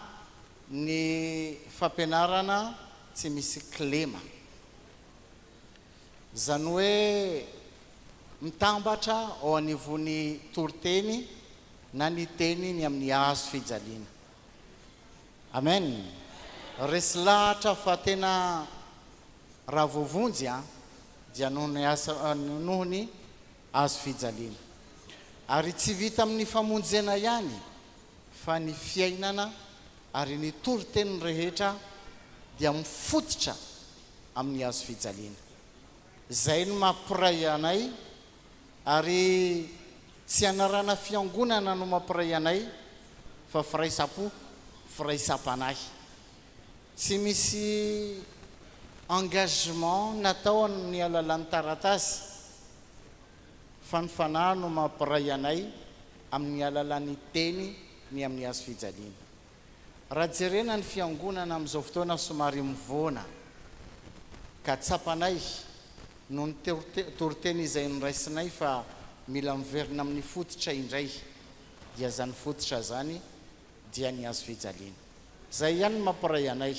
Speaker 5: ny fampianarana tsy misy klema zany hoe mitambatra ao anivony toriteny na ny teny ny amin'ny hazo fijaliana amen resy lahatra fa tena raha voavonjy dia noho ny azo fijaliana ary tsy vita amin'ny famonjena ihany fa ny fiainana ary ny toroteny rehetra dia mifototra amin'ny azo fijaliana zay no mampiray anay ary tsy anarana fiangonana no mampiray anay fa firaisampanay tsy misy engagement natao ny alalan'ny taratasy fa ny fanahy no mampiray anay amin'ny alalan'ny teny ny amin'ny azo fijaliana raha jerena ny fiangonana amin'izao fotoana somary mivoana ka tsapanay no ny toroteny izay nyraisinay fa mila miverina amin'ny fototra indray dia zany fototra zany dia ny azo fijaliana zay ihany no mampiray anay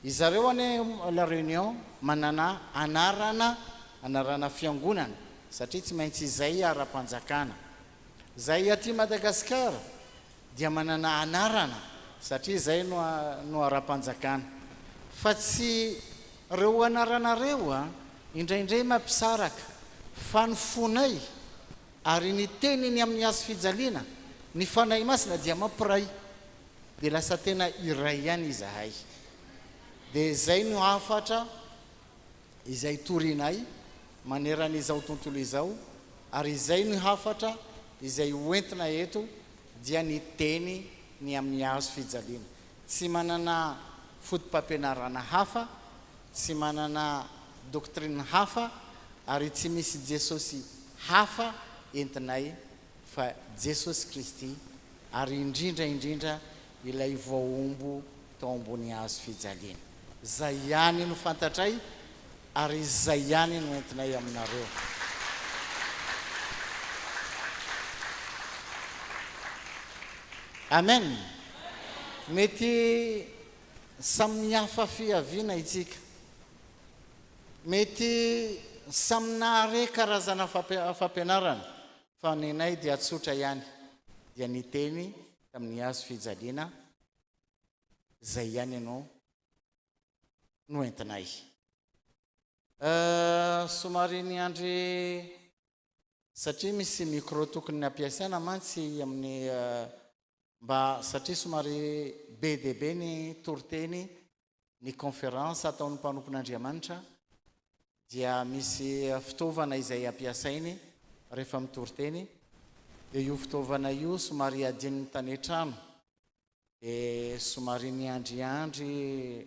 Speaker 5: izareo ane la réunion manana anarana fiangonana satria tsy maintsy izay ara-panjakana zay aty Madagasikara dia manana anarana satria zay no ara-panjakana fa tsy reo anarana reo indraindray mampisaraka fa ny fonay ary ny teniny amin'ny azo fijaliana ny fanay masina dia mampiray dia lasa tena iray ihany izahay dia zay no hafatra izay torinay maneran'izao tontolo izao ary izay no hafatra izay hoentina eto dia ny teny ny amin'ny azo fijaliana tsy manana fotom-pampianarana hafa tsy manana doktrine hafa ary tsy misy Jesosy hafa entinay fa Jesosy Kristy ary indrindra ilay voaombo tao ambony azo fijaliana zay ihany no fantatray ary zay ihany no entinay aminareo amen mety samy hafa fiaviana itsika mety samy nahare karazana fampianarana fa ninay dia tsotra ihany dia ny teny amin'ny azo fijaliana zay ihany no entinay somary ny andry satria misy micro tokony ny ampiasaina mantsy amin'ny mba satria somary be dia be ny toroteny ny conférence ataon'ny mpanompon'Andriamanitra dia misy fitaovana izay ampiasainy rehefa mitoroteny dia io fitaovana io somary adin'ny tanetrano dia somary ny andriandry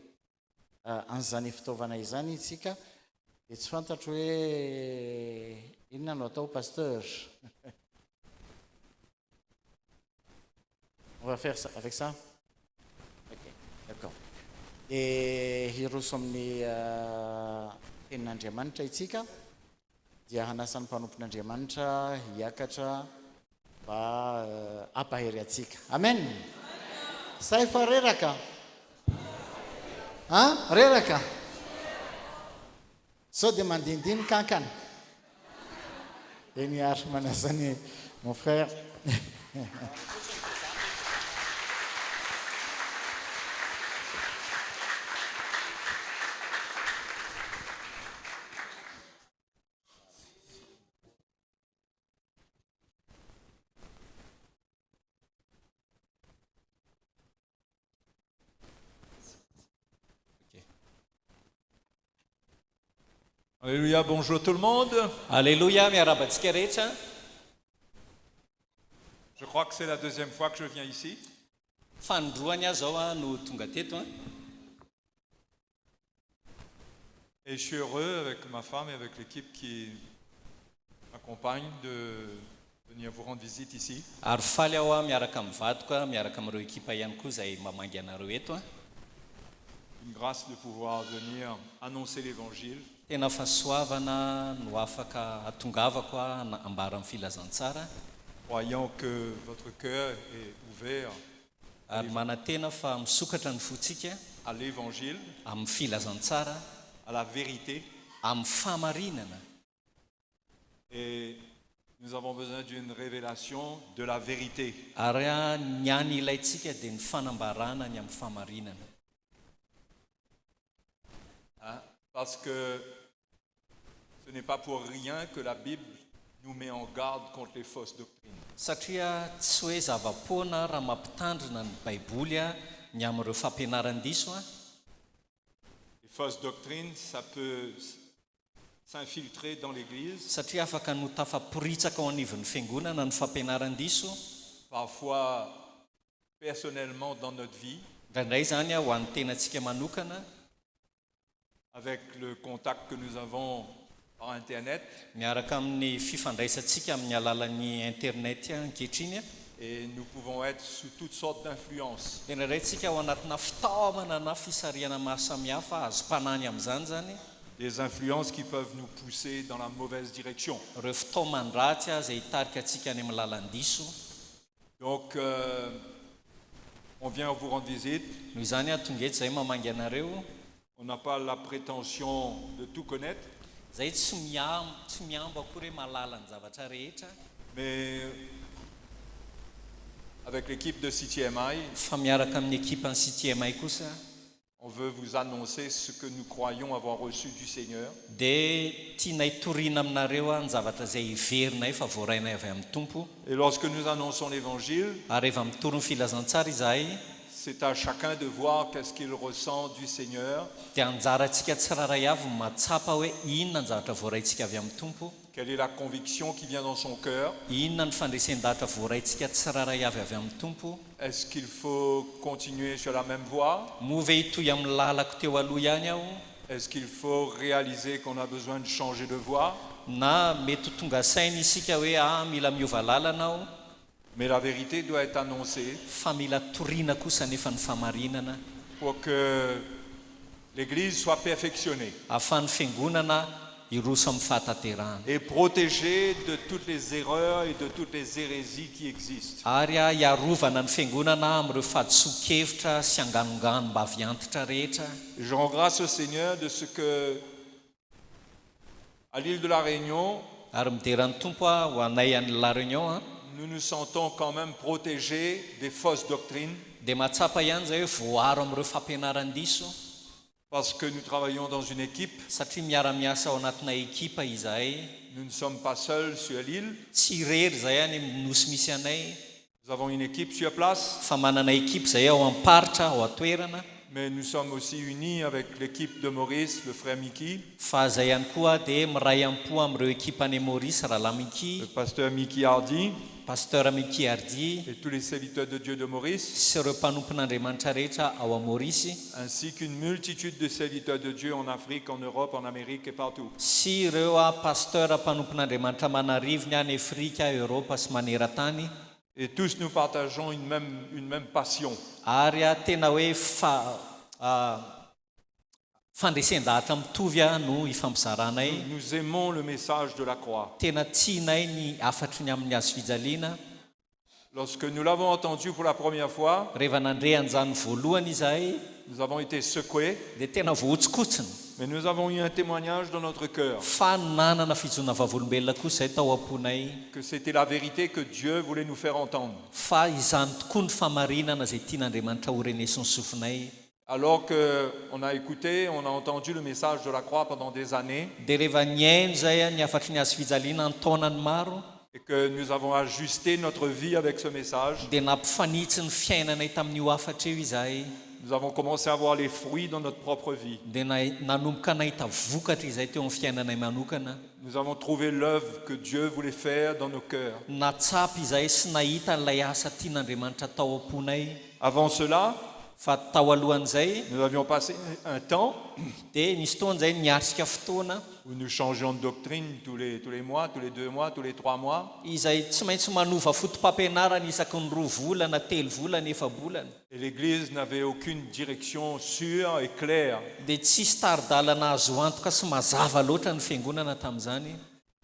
Speaker 5: an'izany fitaovana izany itsika dia tsy fantatro hoe inona no atao pasteur on va faire ça avec ça ok d'accord dia hiroso amin'ny tenin'Andriamanitra itsika dia hanasan'ny mpanompon'Andriamanitra hiakatra mba ampahery atsika amen say fa reraka reraka sao dia mandindiny kankana eny ary manasany mon frère
Speaker 6: Alléluia, bonjour tout le monde.
Speaker 7: Alléluia, miarabatsika rehetra.
Speaker 6: Je crois que c'est la deuxième fois que je viens ici.
Speaker 7: Fandroany aho zao no tonga teto.
Speaker 6: Et je suis heureux avec ma femme et avec l'équipe qui m'accompagne de venir vous rendre visite ici.
Speaker 7: Ary faly aho miaraka amin'ny vadiko, miaraka amin'ireo ekipa ihany koa izay mamangy anareo eto.
Speaker 6: Une grâce de pouvoir venir annoncer l'évangile.
Speaker 7: Tena fahasoavana no afaka atongavako ambara amin'ny filazantsara.
Speaker 6: Croyant que votre cœur est ouvert
Speaker 7: Ary manatena fa misokatra ny fotsika
Speaker 6: à l'évangile,
Speaker 7: amin'ny filazantsara,
Speaker 6: à la vérité.
Speaker 7: amin'ny fahamarinana.
Speaker 6: Et nous avons besoin d'une révélation de la vérité.
Speaker 7: Ary ny any ilayntsika dia ny fanambarana ny amin'ny fahamarinana.
Speaker 6: Parce que Ce n'est pas pour rien que la Bible nous met en garde contre les fausses doctrines.
Speaker 7: Satria tsy hoe zava-poana raha mampitandrina ny baiboly ny amin'ireo fampianaran-diso
Speaker 6: Les fausses doctrines, ça peut s'infiltrer dans l'Église.
Speaker 7: Satria afaka no tafaporitsaka ao anivon'ny fiangonana ny fampianaran-diso.
Speaker 6: Parfois, personnellement, dans notre vie,
Speaker 7: Indraindray zany ho an'ny tenantsika manokana,
Speaker 6: avec le contact que nous avons par Internet,
Speaker 7: miaraka amin'ny fifandraisantsika amin'ny alalan'ny internet ankehitriny
Speaker 6: et nous pouvons être sous toutes sortes d'influences.
Speaker 7: dia indraindray tsika ao anatina fitaovana na fisariana maro samihafa azo mpanany amin'izany zany,
Speaker 6: Des influences qui peuvent nous pousser dans la mauvaise direction.
Speaker 7: ireo fitaoman-dratsy izay hitarika antsika any amin'ny lalan-diso.
Speaker 6: Donc, on vient vous rendre visite.
Speaker 7: Noho izany tonga eto izay mamangy anareo.
Speaker 6: On n'a pas la prétention de tout connaître,
Speaker 7: Zay tsy miambo akory hoe mahalala ny zavatra rehetra,
Speaker 6: mais avec l'équipe de CTMI,
Speaker 7: fa miaraka amin'ny ekipa ny CTMI kosa
Speaker 6: on veut vous annoncer ce que nous croyons avoir reçu du Seigneur.
Speaker 7: dia tianay toriana aminareo ny zavatra izay iverinay fa voarainay avy amin'ny tompo.
Speaker 6: Et lorsque nous annonçons l'Évangile,
Speaker 7: Ary rehefa mitoro ny filazantsara izahay
Speaker 6: c'est à chacun de voir qu'est-ce qu'il ressent du Seigneur,
Speaker 7: dia anjarantsika tsiraray avy matsapa hoe inona ny zavatra voaraintsika avy amin'ny tompo,
Speaker 6: quelle est la conviction qui vient dans son cœur.
Speaker 7: inona ny fandresen-dahatra voaraintsika tsiraray avy amin'ny tompo.
Speaker 6: Est-ce qu'il faut continuer sur la même voie?
Speaker 7: Moa ve hitoy amin'ny lalako teo aloha ihany aho,
Speaker 6: Est-ce qu'il faut réaliser qu'on a besoin de changer de voie?
Speaker 7: na mety ho tonga saina isika hoe mila miova lalana aho,
Speaker 6: Mais la vérité doit être annoncée
Speaker 7: fa mila toriana kosa nefa ny famarinana
Speaker 6: pour que l'Église soit perfectionnée
Speaker 7: ahafahan'ny fiangonana iroso amin'ny fahataterahana,
Speaker 6: et protégée de toutes les erreurs et de toutes les hérésies qui existent.
Speaker 7: ary iarovana ny fiangonana amin'ireo fahadiso-kevitra sy anganongano mba avy antitra rehetra.
Speaker 6: Je rends grâce au Seigneur de ce que, à l'île de la Réunion,
Speaker 7: Ary mideran'ny tompo ho anay any La Réunion
Speaker 6: nous nous sentons quand même protégés des fausses doctrines
Speaker 7: dia matsapa ihany zay hoe voaro amin'ireo fampianaran-diso,
Speaker 6: parce que nous travaillons dans une équipe.
Speaker 7: satria miara-miasa ao anatina ekipa izahay,
Speaker 6: Nous ne sommes pas seuls sur l'île.
Speaker 7: tsy irery zay any nosy misy anay,
Speaker 6: Nous avons une équipe sur place,
Speaker 7: fa manana ekipa zay ao am-paritra ao atoerana,
Speaker 6: mais nous sommes aussi unis avec l'équipe de Maurice, le frère Mickey,
Speaker 7: fa zay ihany koa dia miray am-po amin'ireo ekipany Maurice Rahalamiki,
Speaker 6: le pasteur Mickey Hardy
Speaker 7: pasteur Miki Ardi
Speaker 6: et tous les serviteurs de Dieu de Maurice,
Speaker 7: sy ireo mpanompon'Andriamanitra rehetra ao a Maurice,
Speaker 6: ainsi qu'une multitude de serviteurs de Dieu en Afrique, en Europe, en Amérique et partout.
Speaker 7: sy ireo pasteur mpanompon'Andriamanitra manarivony any Afrika, Europa sy maneran-tany.
Speaker 6: Et tous nous partageons une même passion.
Speaker 7: Ary tena hoe fandresen-dahatra mitovy no ifampizaranay.
Speaker 6: Nous aimons le message de la croix.
Speaker 7: Tena tianay ny afatry ny amin'ny azo fijaliana.
Speaker 6: Lorsque nous l'avons entendu pour la première fois,
Speaker 7: Rehefa nandre an'izany voalohany izahay
Speaker 6: nous avons été secoués,
Speaker 7: dia tena vohotsokotsiny,
Speaker 6: mais nous avons eu un témoignage dans notre cœur
Speaker 7: fa nanana fijona vavolombelona kosa izay tao am-ponay,
Speaker 6: que c'était la vérité que Dieu voulait nous faire entendre.
Speaker 7: fa izany tokoa ny famarinana izay tian'Andriamanitra ho renesy ny sofinay.
Speaker 6: Alors qu'on a écouté, on a entendu le message de la croix pendant des années
Speaker 7: Dia rehefa niaino izay ny afatry ny azo fijaliana ny taonany maro,
Speaker 6: et que nous avons ajusté notre vie avec ce message,
Speaker 7: dia nampifanitsy ny fiainanay tamin'io afatra eo izahay,
Speaker 6: nous avons commencé à voir les fruits dans notre propre vie.
Speaker 7: dia nanomboka nahita vokatra izay teo amin'ny fiainanay manokana.
Speaker 6: Nous avons trouvé l'œuvre que Dieu voulait faire dans nos cœurs.
Speaker 7: Natsapy izay sy nahita n'ilay asa tian'Andriamanitra tao am-ponay.
Speaker 6: Avant cela,
Speaker 7: Fa tao alohan'izay
Speaker 6: nous avions passé un temps
Speaker 7: dia nisy fotoana izay niatrika fotoana
Speaker 6: où nous changions de doctrine tous les mois, tous les 2 mois, tous les 3 mois.
Speaker 7: izay tsy maintsy manova fotom-pampianarana isaky ny 2 volana, 3 volana, 4 volana.
Speaker 6: Et l'Église n'avait aucune direction sûre et claire.
Speaker 7: Dia tsisy taridalana azo antoka sy mazava loatra ny fiangonana tamin'izany.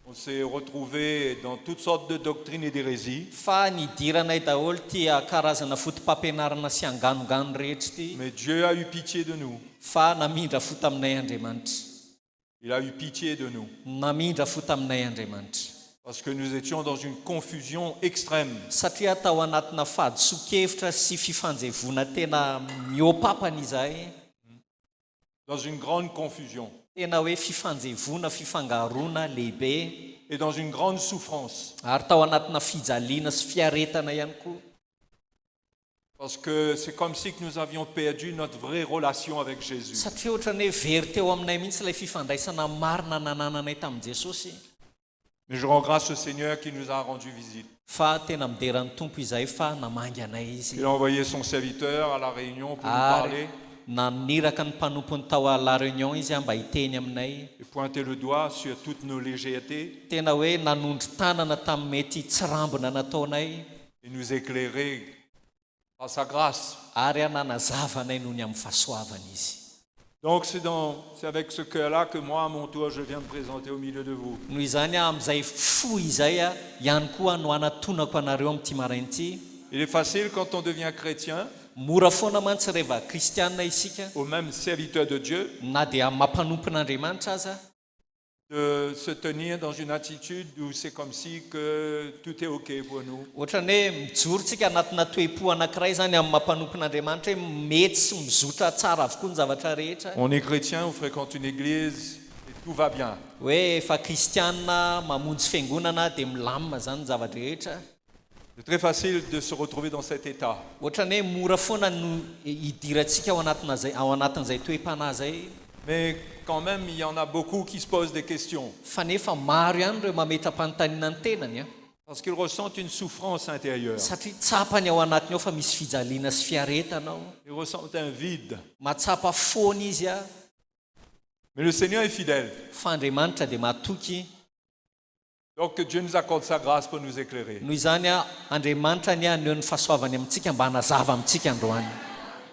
Speaker 6: On s'est retrouvés dans toutes sortes de doctrines et d'hérésies.
Speaker 7: Fa nidiranay daholo tia karazana fotom-pampianarana sy anganongano rehetra ity.
Speaker 6: Mais Dieu a eu pitié de nous.
Speaker 7: Fa namindra fo taminay Andriamanitra.
Speaker 6: Il a eu pitié de nous.
Speaker 7: Namindra fo taminay Andriamanitra.
Speaker 6: Parce que nous étions dans une confusion extrême.
Speaker 7: Satria tao anatina fahadiso-kevitra sy fifanjevona tena miopapana izahay.
Speaker 6: dans une grande confusion
Speaker 7: tena hoe fifanjevona fifangaroana lehibe
Speaker 6: et dans une grande souffrance.
Speaker 7: ary tao anatina fijaliana sy fiaretana ihany koa.
Speaker 6: Parce que c'est comme si que nous avions perdu notre vraie relation avec Jésus.
Speaker 7: Satria ohatrany hoe very teo aminay mihitsy ilay fifandraisana marina nanananay tamin'i Jesosy.
Speaker 6: Mais je rends grâce au Seigneur qui nous a rendu visite.
Speaker 7: Fa tena mideran'ny tompo izay fa namangy anay izy.
Speaker 6: Il a envoyé son serviteur à la réunion pour nous parler
Speaker 7: naniraka ny mpanompony tao à la réunion izy mba hiteny aminay.
Speaker 6: et pointer le doigt sur toutes nos légèretés
Speaker 7: Tena hoe nanondry tanana tamin'ny mety tsy rambona nataonay
Speaker 6: et nous éclairer par sa grâce.
Speaker 7: ary nanazava anay noho ny amin'ny fahasoavana izy.
Speaker 6: Donc c'est avec ce cœur-là que moi, à mon tour, je viens me présenter au milieu de vous.
Speaker 7: Noho izany amin'izay fo izay ihany koa no anatonako anareo amin'ity maraina ity.
Speaker 6: Il est facile quand on devient chrétien,
Speaker 7: Mora foana mantsy rehefa kristianina isika
Speaker 6: ou même serviteur de Dieu,
Speaker 7: na dia mampanompon'Andriamanitra aza
Speaker 6: de se tenir dans une attitude où c'est comme si que tout est OK pour nous.
Speaker 7: ohatrany hoe mijorontsika anatina toe-po anankiray zany amin'ny mampanompon'Andriamanitra hoe mety sy mizotra tsara avokoa ny zavatra rehetra.
Speaker 6: On est chrétien, on fréquente une église et tout va bien.
Speaker 7: Hoe efa kristianina mamonjy fiangonana dia milamina zany ny zavatra rehetra.
Speaker 6: C'est très facile de se retrouver dans cet état.
Speaker 7: Ohatrany hoe mora foana no hidirantsika ao anatin'izay toe-panahy zay.
Speaker 6: Mais quand même, il y en a beaucoup qui se posent des questions.
Speaker 7: Fa nefa maro ihany ireo mametra-panontaniana ny tenany
Speaker 6: Parce qu'ils ressentent une souffrance intérieure.
Speaker 7: satria tsapany ao anatiny ao fa misy fijaliana sy fiaretana ao.
Speaker 6: Ils ressentent un vide.
Speaker 7: Matsapa foana izy
Speaker 6: Mais le Seigneur est fidèle.
Speaker 7: fa Andriamanitra dia matoky.
Speaker 6: Donc que Dieu nous accorde sa grâce pour nous éclairer.
Speaker 7: Noho izany Andriamanitra ny aneo ny fahasoavany amintsika mba hanazava amintsika androany.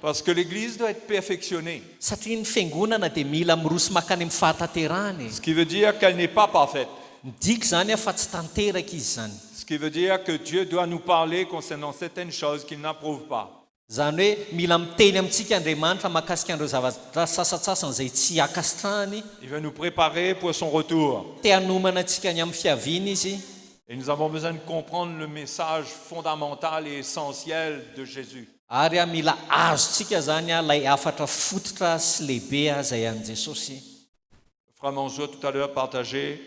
Speaker 6: Parce que l'Église doit être perfectionnée.
Speaker 7: Satria ny fiangonana dia mila miroso makany amin'ny fahatanterahany.
Speaker 6: Ce qui veut dire qu'elle n'est pas parfaite.
Speaker 7: Midika zany fa tsy tanteraka izy zany.
Speaker 6: Ce qui veut dire que Dieu doit nous parler concernant certaines choses qu'il n'approuve pas.
Speaker 7: Zany hoe mila miteny amintsika Andriamanitra mahakasika an'ireo zavatra sasatsasany izay tsy akasitrahany.
Speaker 6: Il veut nous préparer pour son retour.
Speaker 7: Te hanomana antsika ny amin'ny fiaviana izy.
Speaker 6: Et nous avons besoin de comprendre le message fondamental et essentiel de Jésus.
Speaker 7: Ary mila azontsika zany lay afatra fototra sy lehibe zay an Jesosy.
Speaker 6: Frère Manzo tout à l'heure partageait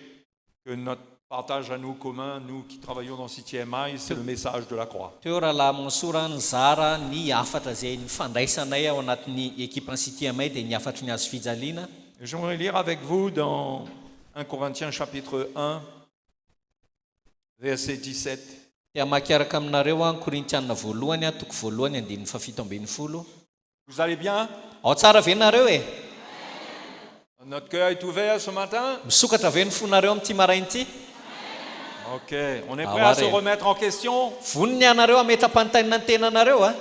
Speaker 6: que notre partage à nous commun, nous qui travaillons dans 6e maille, c'est le message de la croix.
Speaker 7: Teo raha Mansora nizara ny afatra zay nifandraisanay ao anatin'ny équipe CTMA dia ny afatry ny azo fijaliana.
Speaker 6: J'aimerais lire avec vous dans 1 Corinthiens chapitre 1, verset 17.
Speaker 7: Dia makiaraka aminareo an Korintiana voalohany toko voalohany andininy fafito ambin'ny folo.
Speaker 6: Vous allez bien?
Speaker 7: Ao tsara ve nareo e?
Speaker 6: Notre cœur est ouvert ce matin?
Speaker 7: Misokatra ve ny fonareo amin'ity maraina ity?
Speaker 6: Ok, on est prêt à se remettre en question?
Speaker 7: Voniny anareo ametra-panontaniana ny tenanareo a?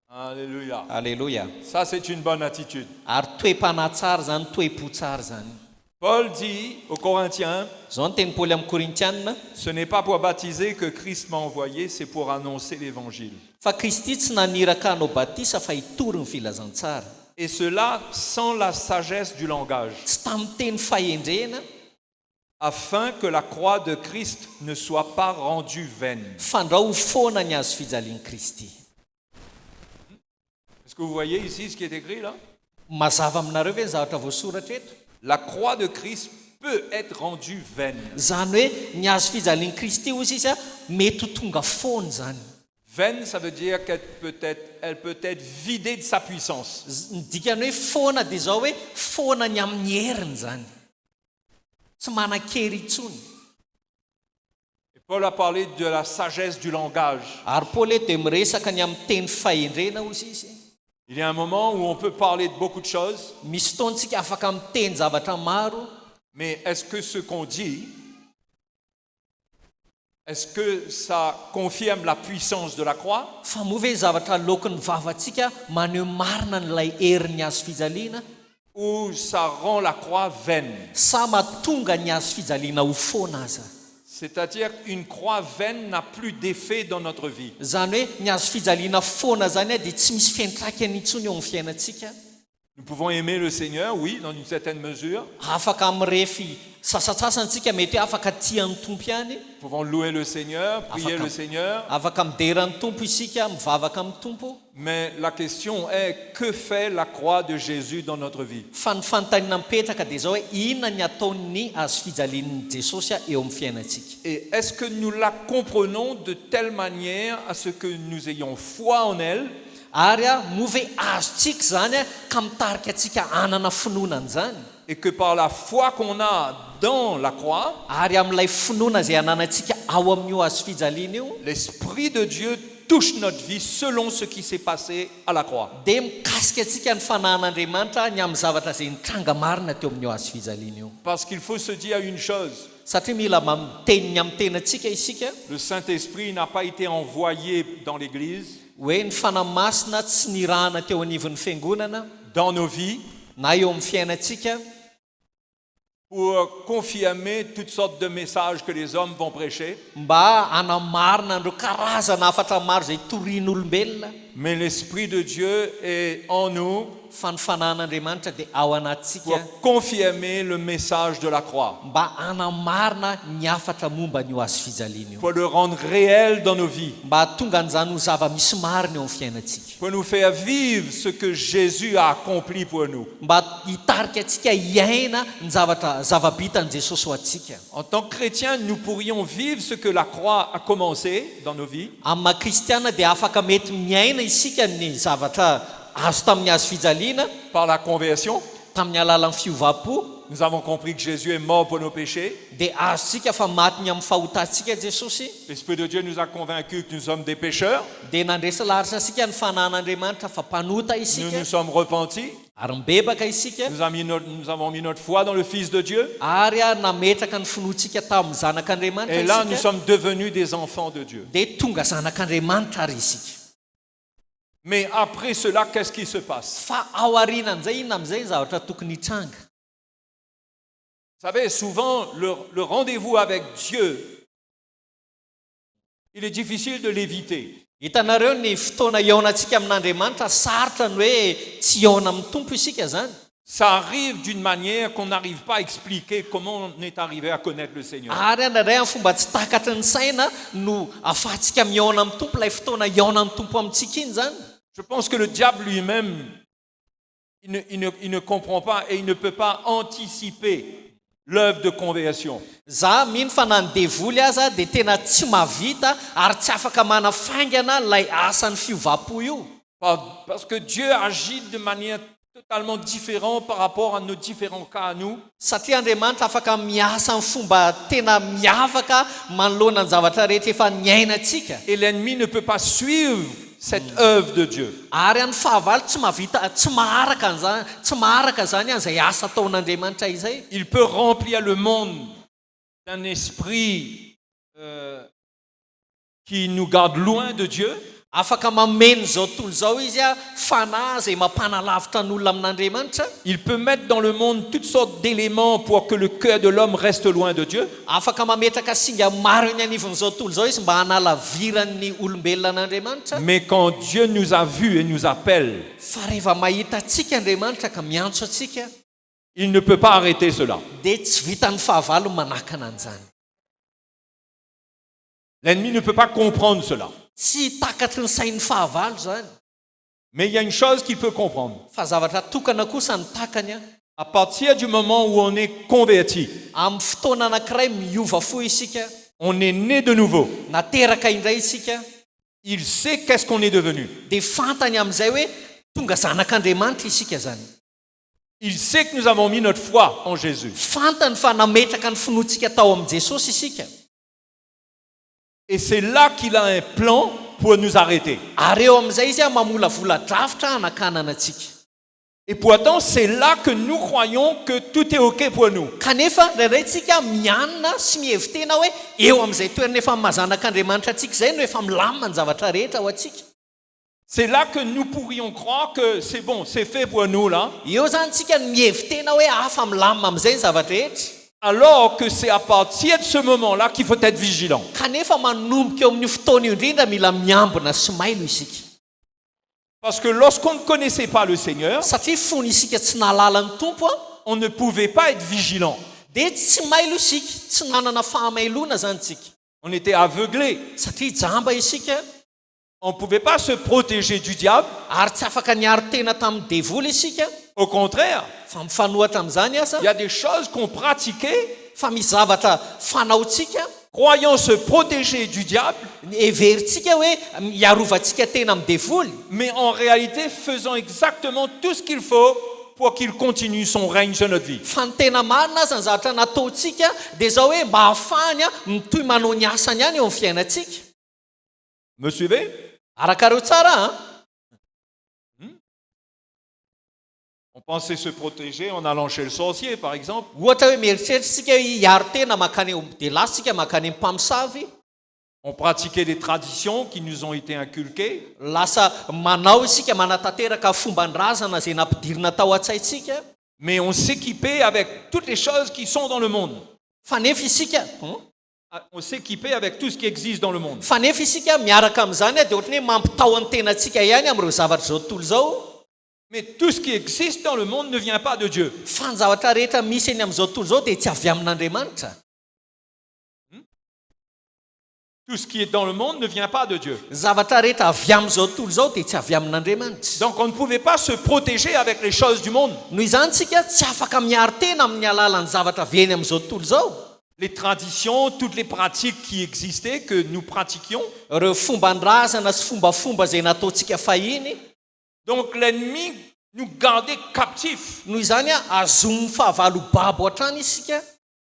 Speaker 6: Alléluia.
Speaker 7: Alléluia.
Speaker 6: Ça c'est une bonne attitude.
Speaker 7: Ary toe-panahy tsara zany, toe-po tsara zany.
Speaker 6: Paul dit aux Corinthiens,
Speaker 7: Zao ny teny Paoly amin'ny Korintiana,
Speaker 6: ce n'est pas pour baptiser que Christ m'a envoyé, c'est pour annoncer l'évangile.
Speaker 7: fa Kristy tsy naniraka hanao batisa fa hitory ny filazantsara.
Speaker 6: Et cela sans la sagesse du langage,
Speaker 7: Tsy tamin'ny teny fahendrena,
Speaker 6: afin que la croix de Christ ne soit pas rendue vaine.
Speaker 7: fandrao foana ny azo fijalian'i Kristy.
Speaker 6: Est-ce que vous voyez ici ce qui est écrit là?
Speaker 7: Mazava aminareo ve ny zavatra voasoratra eto?
Speaker 6: La croix de Christ peut être rendue vaine.
Speaker 7: Zany hoe ny azo fijalian'i Kristy ozy izy mety ho tonga foana zany.
Speaker 6: Vaine, ça veut dire qu'elle peut être vidée de sa puissance.
Speaker 7: Ny dikany hoe foana dia zao hoe foana ny amin'ny heriny zany. Tsy manan-kery intsony.
Speaker 6: Et Paul a parlé de la sagesse du langage.
Speaker 7: Ary Paoly dia miresaka ny amin'ny teny fahendrena ozy izy.
Speaker 6: Il y a un moment où on peut parler de beaucoup de choses,
Speaker 7: Misy fotoantsika afaka miteny zavatra maro,
Speaker 6: mais est-ce que ce qu'on dit, est-ce que ça confirme la puissance de la croix?
Speaker 7: fa moa ve zavatra lokon'ny vavantsika maneho marina n'ilay herin'ny azo fijaliana,
Speaker 6: Ou ça rend la croix vaine?
Speaker 7: sa mahatonga ny azo fijaliana ho foana aza?
Speaker 6: C'est-à-dire qu'une croix vaine n'a plus d'effet dans notre vie.
Speaker 7: Zany hoe ny azo fijaliana foana zany dia tsy misy fiantraikany intsony eo amin'ny fiainantsika.
Speaker 6: Nous pouvons aimer le Seigneur, oui, dans une certaine mesure.
Speaker 7: afaka mirefy sasatsasanytsika mety hoe afaka tian'ny tompo ihany
Speaker 6: Nous pouvons louer le Seigneur, prier le Seigneur.
Speaker 7: afaka mideran'ny tompo isika mivavaka amin'ny tompo
Speaker 6: Mais la question est, que fait la croix de Jésus dans notre vie?
Speaker 7: fa ny fanontaniana mipetraka dia zao hoe inona ny ataony azo fijalian'ny jesosy eo amin'ny fiainantsika
Speaker 6: Et est-ce que nous la comprenons de telle manière à ce que nous ayons foi en elle,
Speaker 7: ary move azotsika zany ka mitarika atsika anana finoana zany
Speaker 6: et que par la foi qu'on a dans la croix,
Speaker 7: ary amin'ilay finoana zay ananantsika ao amin'io azo fijaliana io
Speaker 6: l'Esprit de Dieu touche notre vie selon ce qui s'est passé à la croix.
Speaker 7: dia mikasika atsika ny fanahin'andriamanitra ny amin'ny zavatra zay nitranga marina teo amin'io azo fijaliana io
Speaker 6: Parce qu'il faut se dire une chose,
Speaker 7: satria mila miteniny amin'ny tenantsika isika
Speaker 6: le Saint-Esprit n'a pas été envoyé dans l'Église,
Speaker 7: hoe ny fanahy masina tsy nirahana teo anivon'ny fiangonana
Speaker 6: dans nos vies,
Speaker 7: na eo amin'ny fiainantsika
Speaker 6: pour confirmer toutes sortes de messages que les hommes vont prêcher,
Speaker 7: mba hanamarina andreo karazana hafatra maro zay torian'olombelona
Speaker 6: mais l'Esprit de Dieu est en nous
Speaker 7: fa ny fanahin'andriamanitra dia ao anatsika
Speaker 6: pour confirmer le message de la croix,
Speaker 7: mba hanamarina ny hafatra momba n'io azo fijaliana io
Speaker 6: pour le rendre réel dans nos vies,
Speaker 7: mba tonga an'izany ho zava-misy marina eo amin'ny fiainantsika
Speaker 6: pour nous faire vivre ce que Jésus a accompli pour nous.
Speaker 7: mba hitarika atsika hiaina ny zava-bitan'i jesosy ho atsika
Speaker 6: En tant que chrétiens, nous pourrions vivre ce que la croix a commencé dans nos vies,
Speaker 7: amin'ny maha-kristiana dia afaka mety miaina isika ny zavatra azo tamin'ny azo fijaliana
Speaker 6: par la conversion.
Speaker 7: tamin'ny alalan'ny fiovapo
Speaker 6: Nous avons compris que Jésus est mort pour nos péchés.
Speaker 7: dia azotsika fa matiny amin'ny fahotantsika jesosy
Speaker 6: L'Esprit de Dieu nous a convaincus que nous sommes des pécheurs.
Speaker 7: dia nandresa laritra asika ny fanahin'andriamanitra fa mpanota
Speaker 6: Nous
Speaker 7: isika
Speaker 6: nous sommes repentis.
Speaker 7: ary mibebaka isika
Speaker 6: Nous avons mis notre foi dans le Fils de Dieu.
Speaker 7: ary nametraka ny finoantsika tamin'ny zanak'andriamanitra
Speaker 6: Et là, nous
Speaker 7: isika
Speaker 6: sommes devenus des enfants de Dieu.
Speaker 7: dia tonga zanak'andriamanitra ary isika
Speaker 6: Mais après cela, qu'est-ce qui se passe?
Speaker 7: fa ao arinan'izay inona amin'izay ny zavatra tokony hitranga
Speaker 6: Vous savez, souvent, le rendez-vous avec Dieu, il est difficile de l'éviter.
Speaker 7: hitanareo ny fotoana iaonantsika amin'andriamanitra sarotra ny hoe tsy iaona amin'ny tompo isika zany
Speaker 6: Ça arrive d'une manière qu'on n'arrive pas à expliquer comment on est arrivé à connaître le Seigneur.
Speaker 7: ary anadray amin'ny fomba tsy takatry ny saina no ahafahantsika miaona amin'ny tompo ilay fotoana iaona amin'ny tompo amintsika iny zany
Speaker 6: Je pense que le diable lui-même, il ne comprend pas et il ne peut pas anticiper l'œuvre de conversion.
Speaker 7: za mino fa na ny devoly aza dia tena tsy mahavita ary tsy afaka manafaingana ilay asan'ny fiovapo io
Speaker 6: Parce que Dieu agit de manière totalement différente par rapport à nos différents cas à nous.
Speaker 7: satria andriamanitra afaka miasa amin'ny fomba tena miavaka manoloana ny zavatra rehetra efa niainantsika
Speaker 6: Et l'ennemi ne peut pas suivre cette œuvre de Dieu.
Speaker 7: ary any fahavalo tsy mahavita tsy maharaka zany an'izay asa ataon'andriamanitra izay
Speaker 6: Il peut remplir le monde d'un esprit qui nous garde loin de Dieu.
Speaker 7: afaka mameno zao tontolo zao izy fanahy zay mampanalavitra ny olona amin'andriamanitra
Speaker 6: Il peut mettre dans le monde toutes sortes d'éléments pour que le cœur de l'homme reste loin de Dieu.
Speaker 7: afaka mametraka singa maro ny anivon'izao tontolo zao izy mba hanalaviran'ny olombelona an'andriamanitra
Speaker 6: Mais quand Dieu nous a vus et nous appelle,
Speaker 7: fa rehefa mahita atsika andriamanitra ka miantso atsika
Speaker 6: il ne peut pas arrêter cela.
Speaker 7: dia tsy vitan'ny fahavalo manakana an'izany
Speaker 6: L'ennemi ne peut pas comprendre cela.
Speaker 7: tsy takatry ny sain'ny fahavalo zany
Speaker 6: Mais il y a une chose qu'il peut comprendre.
Speaker 7: fa zavatra tokana kosa ny takany a
Speaker 6: À partir du moment où on est converti,
Speaker 7: amin'ny fotoana anankiray miova fo isika
Speaker 6: on est né de nouveau.
Speaker 7: nateraka indray isika
Speaker 6: Il sait qu'est-ce qu'on est devenu.
Speaker 7: dia fantany amin'izay hoe tonga zanak'andriamanitra isika zany
Speaker 6: Il sait que nous avons mis notre foi en Jésus.
Speaker 7: fantany fa nametraka ny finoantsika tao amin'ny jesosy isika
Speaker 6: Et c'est là qu'il a un plan pour nous arrêter.
Speaker 7: ary eo amin'izay izy mamolavola-drafitra hanakanana atsika
Speaker 6: Et pourtant, c'est là que nous croyons que tout est OK pour nous.
Speaker 7: kanefa ndraindrayntsika mianina sy mihevitena hoe eo amin'izay toerana efa mahazanak'andriamanitra atsika zay no efa milamina ny zavatra rehetra ho atsika
Speaker 6: C'est là que nous pourrions croire que c'est bon, c'est fait pour nous là.
Speaker 7: eo zany tsika ny mihevitena hoe afa milamina amin'izay ny zavatra rehetra
Speaker 6: Alors que c'est à partir de ce moment-là qu'il faut être vigilant.
Speaker 7: kanefa manomboka eo amin'ny fotoana io indrindra mila miambina sy mailo isika
Speaker 6: Parce que lorsqu'on ne connaissait pas le Seigneur,
Speaker 7: satria fony isika tsy nahalala ny tompo a
Speaker 6: on ne pouvait pas être vigilant.
Speaker 7: dia tsy mailo isika tsy nanana fahamailona zany tsika
Speaker 6: On était aveuglés.
Speaker 7: satria jamba isika
Speaker 6: On ne pouvait pas se protéger du diable.
Speaker 7: ary tsy afaka niary tena tamin'ny devoly isika
Speaker 6: Au contraire,
Speaker 7: fa mifanohatra amin'izany asa
Speaker 6: il y a des choses qu'on pratiquait,
Speaker 7: fa misy zavatra fanaontsika
Speaker 6: croyant se protéger du diable,
Speaker 7: everitsika hoe hiarovantsika tena amin'ny devoly
Speaker 6: mais en réalité faisant exactement tout ce qu'il faut pour qu'il continue son règne sur notre vie.
Speaker 7: fa ny tena marina aza ny zavatra nataontsika dia zao hoe mba hahafahany a mitoy manao ny asany ihany eo amin'ny fiainantsika
Speaker 6: Me suivez?
Speaker 7: arakareo tsara
Speaker 6: On pensait se protéger en allant chez le sorcier, par exemple.
Speaker 7: ohatra hoe mieritreritrysika hoe hiaro tena makany dia lasitsika makany amin'ny mpamosavy
Speaker 6: On pratiquait des traditions qui nous ont été inculquées.
Speaker 7: lasa manao isika manatanteraka fomban-drazana zay nampidirina tao an-tsaintsika
Speaker 6: Mais on s'équipait avec toutes les choses qui sont dans le monde.
Speaker 7: fa nefa isika
Speaker 6: On s'équipait avec tout ce qui existe dans le monde.
Speaker 7: fa nefa isika miaraka amin'izany a dia ohatrany hoe mampitao ny tenantsika ihany amin'ireo zavatra zao tontolo zao
Speaker 6: Mais tout ce qui existe dans le monde ne vient pas de Dieu.
Speaker 7: fa ny zavatra rehetra misy eny amin'izao tontolo zao dia tsy avy amin'Andriamanitra
Speaker 6: Tout ce qui est dans le monde ne vient pas de Dieu.
Speaker 7: zavatra rehetra avy amin'izao tontolo zao dia tsy avy amin'Andriamanitra
Speaker 6: Donc on ne pouvait pas se protéger avec les choses du monde.
Speaker 7: noho izany tsika tsy afaka miary tena amin'ny alalan'ny zavatra veny amin'izao tontolo zao
Speaker 6: Les traditions, toutes les pratiques qui existaient, que nous pratiquions.
Speaker 7: ireo fomban-drazana sy fombafomba zay nataontsika fahiny
Speaker 6: Donc l'ennemi nous gardait captifs.
Speaker 7: noho izany a azon'ny fahavalo babo hatrany isika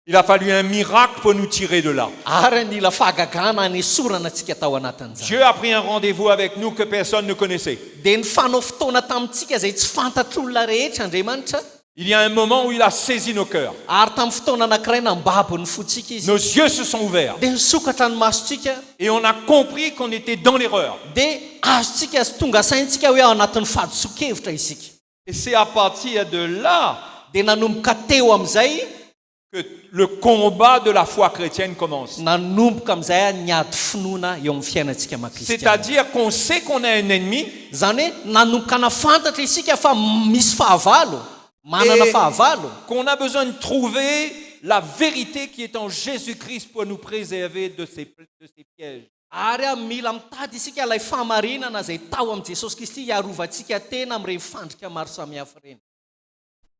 Speaker 6: Il a fallu un miracle pour nous tirer de là.
Speaker 7: ary nila fahagagana hanesorana antsika tao anatin'izany
Speaker 6: Dieu a pris un rendez-vous avec nous que personne ne connaissait.
Speaker 7: dia nifanao fotoana tamintsika zay tsy fantatr'olona rehetra Andriamanitra
Speaker 6: Il y a un moment où il a saisi nos cœurs.
Speaker 7: ary tamin'ny fotoana anankiray nambabo ny fotsika izy
Speaker 6: Nos yeux se sont ouverts.
Speaker 7: dia nisokatra ny masontsika
Speaker 6: Et on a compris qu'on était dans l'erreur.
Speaker 7: dia azontsika sy tonga saintsika hoe ao anatin'ny fahadisokevitra isika
Speaker 6: Et c'est à partir de là
Speaker 7: dia nanomboka teo amin'izay
Speaker 6: que le combat de la foi chrétienne commence.
Speaker 7: nanomboka amin'izay ny ady finoana eo amin'ny fiainantsika makristiana
Speaker 6: C'est-à-dire qu'on sait qu'on a un ennemi
Speaker 7: zany hoe nanomboka nafantatra isika fa misy fahavalo manana
Speaker 6: Et-
Speaker 7: fahavalo
Speaker 6: qu'on a besoin de trouver la vérité qui est en Jésus-Christ pour nous préserver de ces pièges.
Speaker 7: ary a mila mitady isika ilay famarinana zay tao amin'i Jesosy Kristy hiarovantsika tena amin'ireny fandrika maro samihafa ireny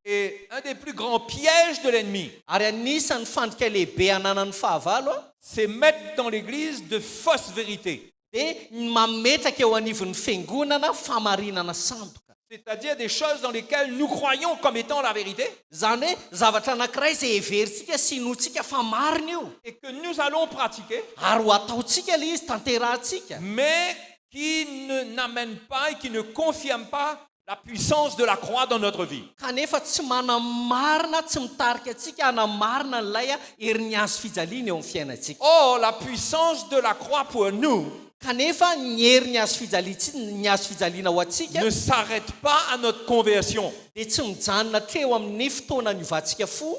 Speaker 6: Et un des plus grands pièges de l'ennemi,
Speaker 7: ary anisan'ny fandrika lehibe ananan'ny fahavalo a
Speaker 6: c'est mettre dans l'Église de fausses vérités.
Speaker 7: dia mametraka eo anivon'ny fiangonana famarinana sandoka
Speaker 6: C'est-à-dire des choses dans lesquelles nous croyons comme étant la vérité
Speaker 7: zany hoe zavatra anankiray zay everitsika sy notsika fa marina io
Speaker 6: et que nous allons pratiquer,
Speaker 7: ary ho ataontsika le izy tanterahantsika
Speaker 6: mais qui n'amènent pas et qui ne confirment pas la puissance de la croix dans notre vie.
Speaker 7: kanefa tsy manamarina tsy mitarika antsika anamarina n'ilay a herin'ny azo fijaliana eo amin'ny fiainantsika
Speaker 6: Or, la puissance de la croix pour nous
Speaker 7: kanefa ny herin'ny azo ny azo fijaliana ho antsika
Speaker 6: ne s'arrête pas à notre conversion.
Speaker 7: dia tsy mijanona treo amin'ny fotoana niovantsika fo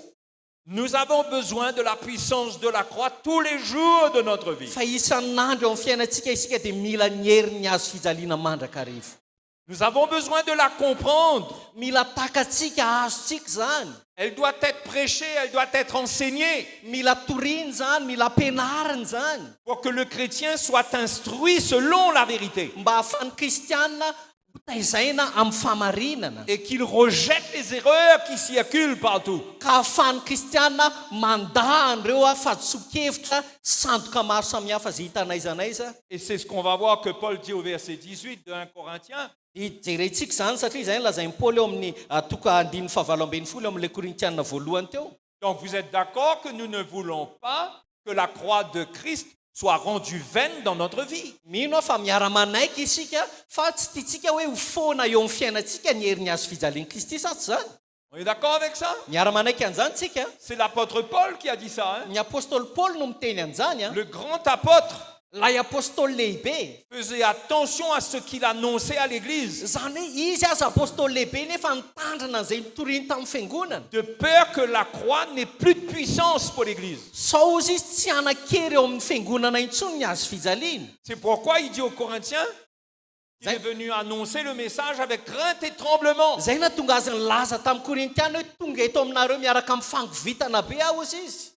Speaker 6: Nous avons besoin de la puissance de la croix tous les jours de notre vie.
Speaker 7: fa isan'andro eo amin'ny fiainantsika isika dia mila ny herin'ny azo fijaliana mandrakarivo
Speaker 6: Nous avons besoin de la comprendre.
Speaker 7: mila takatsika azontsika zany
Speaker 6: Elle doit être prêchée, elle doit être enseignée
Speaker 7: mila toriny zany mila ampianarina zany
Speaker 6: pour que le chrétien soit instruit selon la vérité
Speaker 7: mba hahafahan'ny kristianina taizaina amin'ny famarinana
Speaker 6: et qu'il rejette les erreurs qui circulent partout.
Speaker 7: ka hahafahan'ny kristianina mandahan'ireo a fahadisokevitra sandoka maro samihafa zay hitanaiza
Speaker 6: Et c'est ce qu'on va voir que Paul dit au verset 18 de 1 Corinthiens.
Speaker 7: jerentsika zany satria zay lazain'ny paoly eo amin'ny toka andin'ny fahavalo ambin'ny folo amin'ilay korintianina voalohany teo
Speaker 6: Donc vous êtes d'accord que nous ne voulons pas que la croix de Christ soit rendue vaine dans notre vie.
Speaker 7: mino a fa miara-manaiky isika fa tsy tiatsika hoe ho foana eo amin'ny fiainantsika ny herin'ny azo fijalian'i Kristy sa tsy zany
Speaker 6: On est d'accord avec ça?
Speaker 7: miara-manaiky an'izany tsika
Speaker 6: C'est l'apôtre Paul qui a dit ça.
Speaker 7: ny apôstôly paoly no miteny an'izany a
Speaker 6: Le grand apôtre
Speaker 7: lay apôstôly lehibe
Speaker 6: faisait attention à ce qu'il annonçait à l'église,
Speaker 7: zany hoe izy aza apôstôly lehibe nefa nitandrana an'izay nitoriny tamin'ny fiangonana
Speaker 6: de peur que la croix n'ait plus de puissance pour l'église.
Speaker 7: sao izy tsy anakery eo amin'ny fiangonana intsony ny azo fijaliana
Speaker 6: C'est pourquoi il dit aux Corinthiens, Il est venu annoncer le message avec crainte et tremblement.
Speaker 7: zay na tonga azy nilaza tamin'ny korintiana hoe tonga eto aminareo miaraka amin'ny fangovitana be aho izy izy.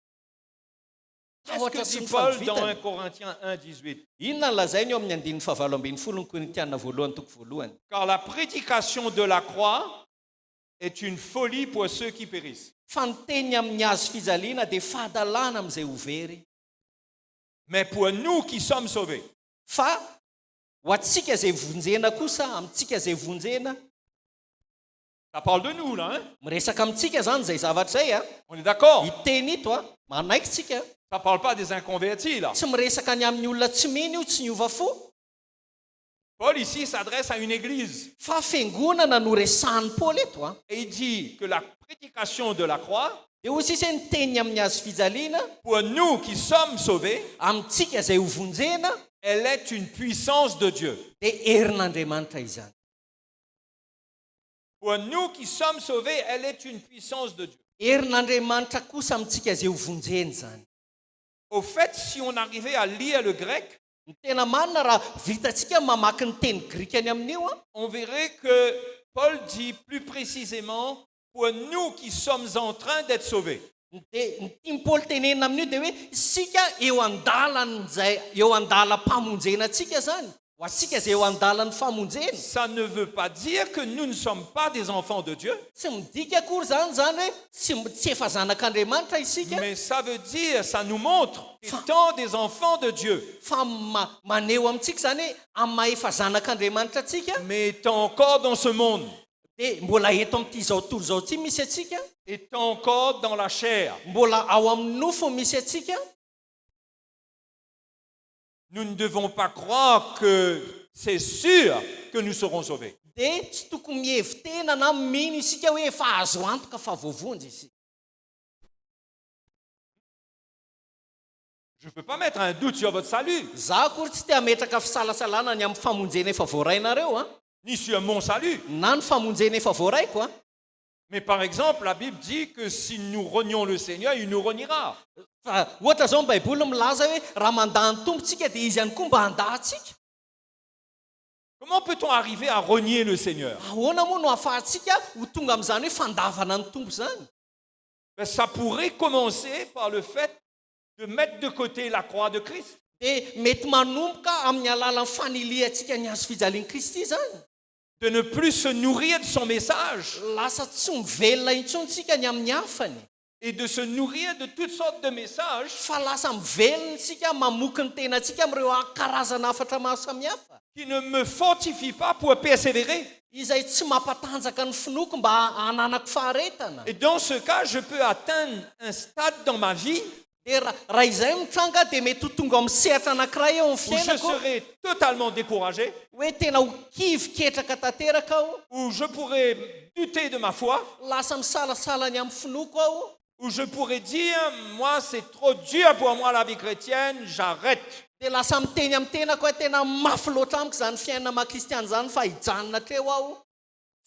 Speaker 6: Qu'est-ce que dit Paul dans 1 Corinthiens 1, 18?
Speaker 7: Inona no lazainy eo amin'ny andininy fahavalo ambin'ny folo ny korintiana voalohany toko voalohany.
Speaker 6: Car la prédication de la croix est une folie pour ceux qui périssent.
Speaker 7: Fa ny teny amin'ny azo fijaliana dia fahadalàna amin'izay ho very.
Speaker 6: Mais pour nous qui sommes sauvés,
Speaker 7: Fa ho antsika izay vonjena kosa, amintsika izay vonjena,
Speaker 6: ça parle de nous là, hein?
Speaker 7: miresaka amintsika zany izay zavatra zay a.
Speaker 6: On est d'accord?
Speaker 7: Iteny ito a, manaiky tsika.
Speaker 6: Ça ne parle pas des inconvertis là.
Speaker 7: Tsy miresaka ny amin'ny olona tsy miny io, tsy niova fo.
Speaker 6: Paul ici s'adresse à une église
Speaker 7: Fa fiangonana no resahan'ny Paoly eto a.
Speaker 6: et il dit que la prédication de la croix,
Speaker 7: Dia hoy sisa ny teny amin'ny azo fijaliana,
Speaker 6: pour nous qui sommes sauvés,
Speaker 7: amintsika izay ho vonjena,
Speaker 6: elle est une puissance de Dieu.
Speaker 7: dia herin'Andriamanitra izany.
Speaker 6: Pour nous qui sommes sauvés, elle est une puissance de Dieu.
Speaker 7: Herin'Andriamanitra kosa amintsika izay ho vonjeny zany.
Speaker 6: Au fait, si on arrivait à lire le grec,
Speaker 7: Ny tena marina raha vitantsika mamaky ny teny grikany amin'io a,
Speaker 6: on verrait que Paul dit plus précisément pour nous qui sommes en train d'être sauvés.
Speaker 7: dia ny tiany Paoly tenenina amin'io dia hoe isika eo an-dalam-pamonjenantsika zany. Ho antsika izay eo an-dalan'ny famonjena.
Speaker 6: Ça ne veut pas dire que nous ne sommes pas des enfants de Dieu,
Speaker 7: Tsy midika akory zany hoe tsy efa zanak'Andriamanitra isika,
Speaker 6: mais ça veut dire, ça nous montre étant des enfants de Dieu,
Speaker 7: fa maneho amintsika zany hoe amin'ny maha efa zanak'Andriamanitra atsika,
Speaker 6: mais étant encore dans ce monde,
Speaker 7: dia mbola eto amin'ity zao tontolo zao ty misy atsika,
Speaker 6: étant encore dans la chair,
Speaker 7: mbola ao amin'ny nofo misy atsika.
Speaker 6: nous ne devons pas croire que c'est sûr que nous serons sauvés.
Speaker 7: Dia tsy tokony mihevy tena na mino isika hoe efa azo antoka fa voavonjy isika.
Speaker 6: Je ne peux pas mettre un doute sur votre salut,
Speaker 7: Za akory tsy te hametraka fisalasalana ny amin'ny famonjena efa voarainareo a,
Speaker 6: ni sur mon salut.
Speaker 7: na ny famonjena efa voaraiko a.
Speaker 6: Mais par exemple, la Bible dit que si nous renions le Seigneur, il nous reniera.
Speaker 7: Fa ohatra zao ny baiboly milaza hoe raha mandany tompontsika dia izy ihany koa mba handahantsika.
Speaker 6: Comment peut-on arriver à renier le Seigneur?
Speaker 7: Ahoana moa no ahafahantsika ho tonga amin'izany hoe fandavana ny tompo zany?
Speaker 6: Ben, ça pourrait commencer par le fait de mettre de côté la croix de Christ.
Speaker 7: Dia mety manomboka amin'ny alalan'ny faniliantsika ny azo fijalian'i Kristy zany.
Speaker 6: De ne plus se nourrir de son message
Speaker 7: Lasa tsy mivelona intsontsika ny amin'ny hafany,
Speaker 6: et de se nourrir de toutes sortes de messages
Speaker 7: fa lasa mivelona isika mamoky ny tenantsika amin'ireo karazana hafatra maro samihafa,
Speaker 6: qui ne me fortifient pas pour persévérer.
Speaker 7: izay tsy mampatanjaka ny finoko mba hananako faharetana.
Speaker 6: Et dans ce cas, je peux atteindre un stade dans ma vie
Speaker 7: Dia raha izay mitranga dia mety ho tonga amin'ny sehatra anankiray eo amin'ny
Speaker 6: où je
Speaker 7: fiainako
Speaker 6: serai totalement découragé,
Speaker 7: hoe tena ho kivy-ketraka tanteraka aho,
Speaker 6: où je pourrais douter de ma foi,
Speaker 7: lasa misalasala ny amin'ny finoko aho,
Speaker 6: où je pourrais dire, moi c'est trop dur pour moi la vie chrétienne, j'arrête.
Speaker 7: dia lasa miteny amin'ny tenako hoe tena mafy loatra amiko zany fiainana maha-kristiana zany fa hijanona treo aho.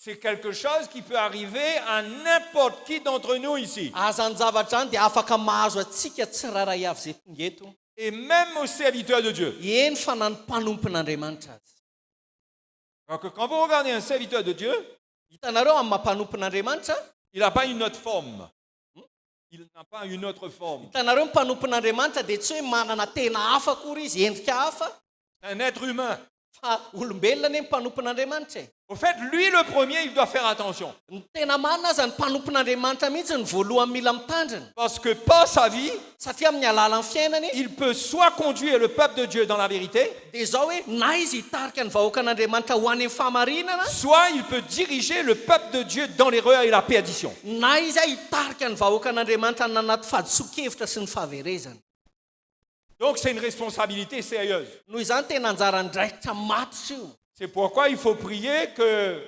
Speaker 6: C'est quelque chose qui peut arriver à n'importe qui d'entre nous ici.
Speaker 7: Azany zavatra zany dia afaka mahazo atsika tsiraray avy zay tonga eto,
Speaker 6: Et même aux serviteurs de Dieu.
Speaker 7: eny fa na ny mpanompon'Andriamanitra azy.
Speaker 6: Alors que quand vous regardez un serviteur de Dieu,
Speaker 7: Hitanareo amin'ny mampanompon'Andriamanitra,
Speaker 6: il n'a pas une autre forme. Il n'a pas une autre forme.
Speaker 7: hitanareo mpanompon'Andriamanitra dia tsy hoe manana tena hafa akory izy, endrika hafa,
Speaker 6: C'est un être humain.
Speaker 7: fa olombelona anie mpanompon'Andriamanitra.
Speaker 6: Au fait, lui le premier, il doit faire attention.
Speaker 7: Ny tena marina aza ny mpanompon'Andriamanitra mihitsy ny voalohany mila mitandrina,
Speaker 6: Parce que par sa vie,
Speaker 7: satria amin'ny alalan'ny fiainany
Speaker 6: il peut soit conduire le peuple de Dieu dans la vérité,
Speaker 7: dia zao hoe na izy hitarika ny vahoakan'Andriamanitra ho any amin'ny fahamarinana,
Speaker 6: soit il peut diriger le peuple de Dieu dans l'erreur et la perdition.
Speaker 7: na izy hitarika ny vahoakan'Andriamanitra ny anaty fahadisokevitra sy ny fahaverezana.
Speaker 6: Donc c'est une responsabilité sérieuse.
Speaker 7: Noho izany tena anjara ndraikitra matotra io.
Speaker 6: C'est pourquoi il faut prier que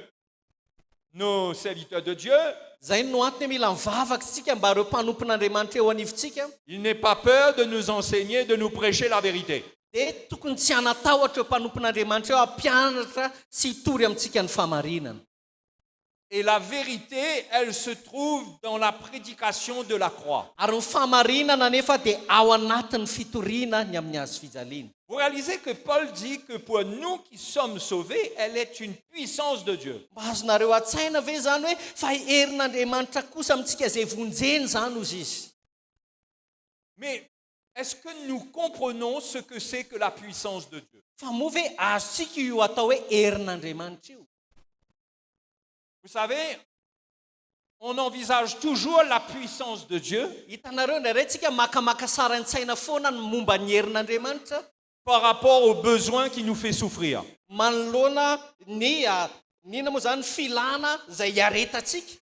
Speaker 6: nos serviteurs de Dieu,
Speaker 7: Zay no antony mila mivavaka isika mba ireo mpanompon'Andriamanitra eo anivontsika,
Speaker 6: ils n'aient pas peur de nous enseigner, de nous prêcher la vérité.
Speaker 7: dia tokony tsy hanatahotra eo mpanompon'Andriamanitra eo hampianatra sy hitory amintsika ny fahamarinana.
Speaker 8: Et la vérité, elle se trouve dans la prédication de la croix.
Speaker 7: Ary ny famarinana nefa dia ao anatin'ny fitoriana ny amin'ny hazo fijaliana.
Speaker 8: Vous réalisez que Paul dit que pour nous qui sommes sauvés, elle est une puissance de Dieu.
Speaker 7: Mba azonareo an-tsaina ve zany hoe fa herin'Andriamanitra kosa amintsika izay vonjeny zany ozy izy.
Speaker 8: Mais est-ce que nous comprenons ce que c'est que la puissance de Dieu?
Speaker 7: Fa moa ve azontsika io atao hoe herin'Andriamanitra io?
Speaker 8: Vous savez, on envisage toujours la puissance de Dieu
Speaker 7: hitanareo ndraindray tsika makamaka sara an-tsaina foana ny momba ny herin'Andriamanitra
Speaker 8: par rapport aux besoins qui nous fait souffrir.
Speaker 7: manoloana ny nina moa zany filana izay hiaretatsika.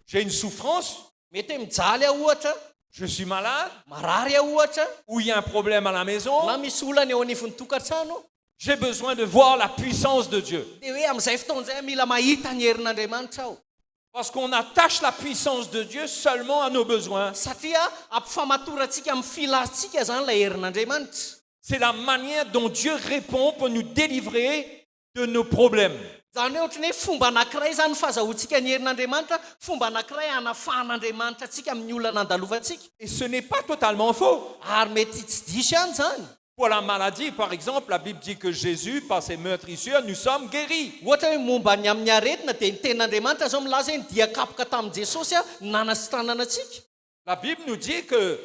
Speaker 8: J'ai une souffrance,
Speaker 7: mety hoe mijaly aho ohatra,
Speaker 8: je suis malade,
Speaker 7: marary aho ohatra,
Speaker 8: ou il y a un problème à la maison,
Speaker 7: na misy olana eo anivon'ny tokantrano,
Speaker 8: j'ai besoin de voir la puissance de Dieu.
Speaker 7: dia hoe amin'izay fotoan'izay mila mahita ny herin'Andriamanitra aho.
Speaker 8: Parce qu'on attache la puissance de Dieu seulement à nos besoins.
Speaker 7: Satria ampifamatorantsika amin'ny filatsika zany ilay herin'Andriamanitra.
Speaker 8: C'est la manière dont Dieu répond pour nous délivrer de nos problèmes.
Speaker 7: Zany hoe ohatrany hoe fomba anankiray zany fahazahoantsika ny herin'Andriamanitra, fomba anankiray anafahan'Andriamanitra antsika amin'ny olana andalovantsika.
Speaker 8: Et ce n'est pas totalement faux.
Speaker 7: Ary mety tsy diso ihany zany.
Speaker 8: Pour la maladie, par exemple, la Bible dit que Jésus, par ses meurtrissures, nous sommes guéris.
Speaker 7: Ohatra hoe momba ny amin'ny aretina dia ny ten'Andriamanitra zao milaza hoe dia kapoka tamin'i Jesosy nanasitranana antsika.
Speaker 8: La Bible nous dit que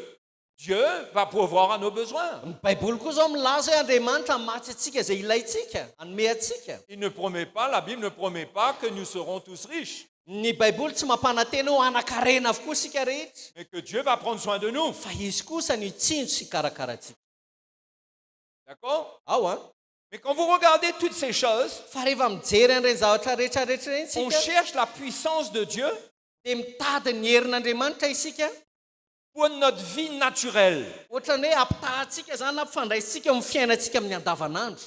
Speaker 8: Dieu va pourvoir à nos besoins.
Speaker 7: Ny Baiboly koa zao milaza hoe Andriamanitra matsy atsika izay ilayntsika, hanome atsika.
Speaker 8: Il ne promet pas, la Bible ne promet pas que nous serons tous riches,
Speaker 7: Ny Baiboly tsy mampanantena ho anakarena avokoa sika rehetra,
Speaker 8: mais que Dieu va prendre soin de nous.
Speaker 7: fa izy kosa ny tsindro sy karakaratsika.
Speaker 8: D'accord?
Speaker 7: Ao a.
Speaker 8: Mais quand vous regardez toutes ces choses,
Speaker 7: Fa rehefa mijery an'ireny zavatra rehetrarehetra reny
Speaker 8: on
Speaker 7: sika,
Speaker 8: cherche la puissance de Dieu
Speaker 7: dia mitady ny herin'Andriamanitra isika.
Speaker 8: pour notre vie naturelle.
Speaker 7: Ohatrany hoe ampitahantsika zany na ampifandraisitsika amin'ny fiainantsika amin'ny andavanandro.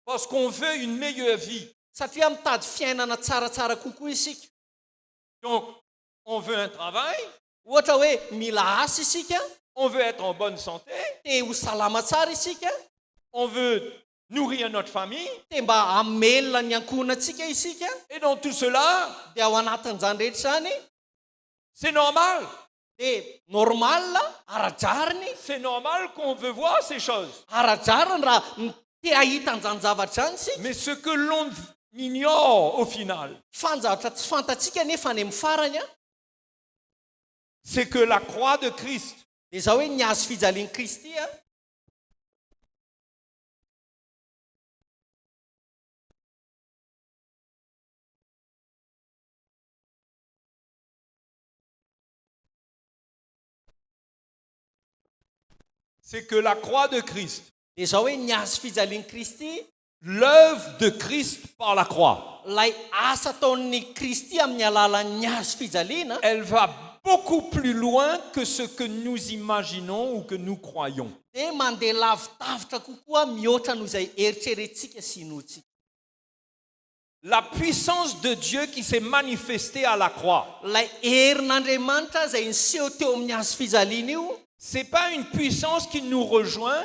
Speaker 8: Parce qu'on veut une meilleure vie.
Speaker 7: Satria mitady fiainana tsaratsara kokoa isika.
Speaker 8: Donc, on veut un travail,
Speaker 7: Ohatra hoe mila asa isika,
Speaker 8: on veut être en bonne santé,
Speaker 7: dia ho salama tsara isika,
Speaker 8: on veut nourrir notre famille.
Speaker 7: dia mba hamelona ny ankonantsika isika.
Speaker 8: Et dans tout cela,
Speaker 7: Dia ao anatin'izany rehetra zany,
Speaker 8: c'est normal.
Speaker 7: dia normal, aradrariny,
Speaker 8: C'est normal qu'on veut voir ces choses.
Speaker 7: aradrariny raha te ahita an'izany zavatra zany sika.
Speaker 8: Mais ce que l'on ignore au final,
Speaker 7: Fa ny zavatra tsy fantatsika nefa ny amin'ny farany a,
Speaker 8: c'est que la croix de Christ,
Speaker 7: dia izao hoe ny hazo fijalian'i Kristy a,
Speaker 8: c'est que la croix de Christ,
Speaker 7: dia izao hoe ny hazo fijalian'i Kristy,
Speaker 8: l'œuvre de Christ par la croix,
Speaker 7: ilay asa ataon'ny Kristy amin'ny alalan'ny hazo fijaliana,
Speaker 8: elle va beaucoup plus loin que ce que nous imaginons ou que nous croyons.
Speaker 7: dia mandeha lavidavitra kokoa mihoatra noho izay eritreretintsika sy notsika.
Speaker 8: La puissance de Dieu qui s'est manifestée à la croix,
Speaker 7: Ilay herin'Andriamanitra izay niseho teo amin'ny hazo fijaliana io,
Speaker 8: c'est pas une puissance qui nous rejoint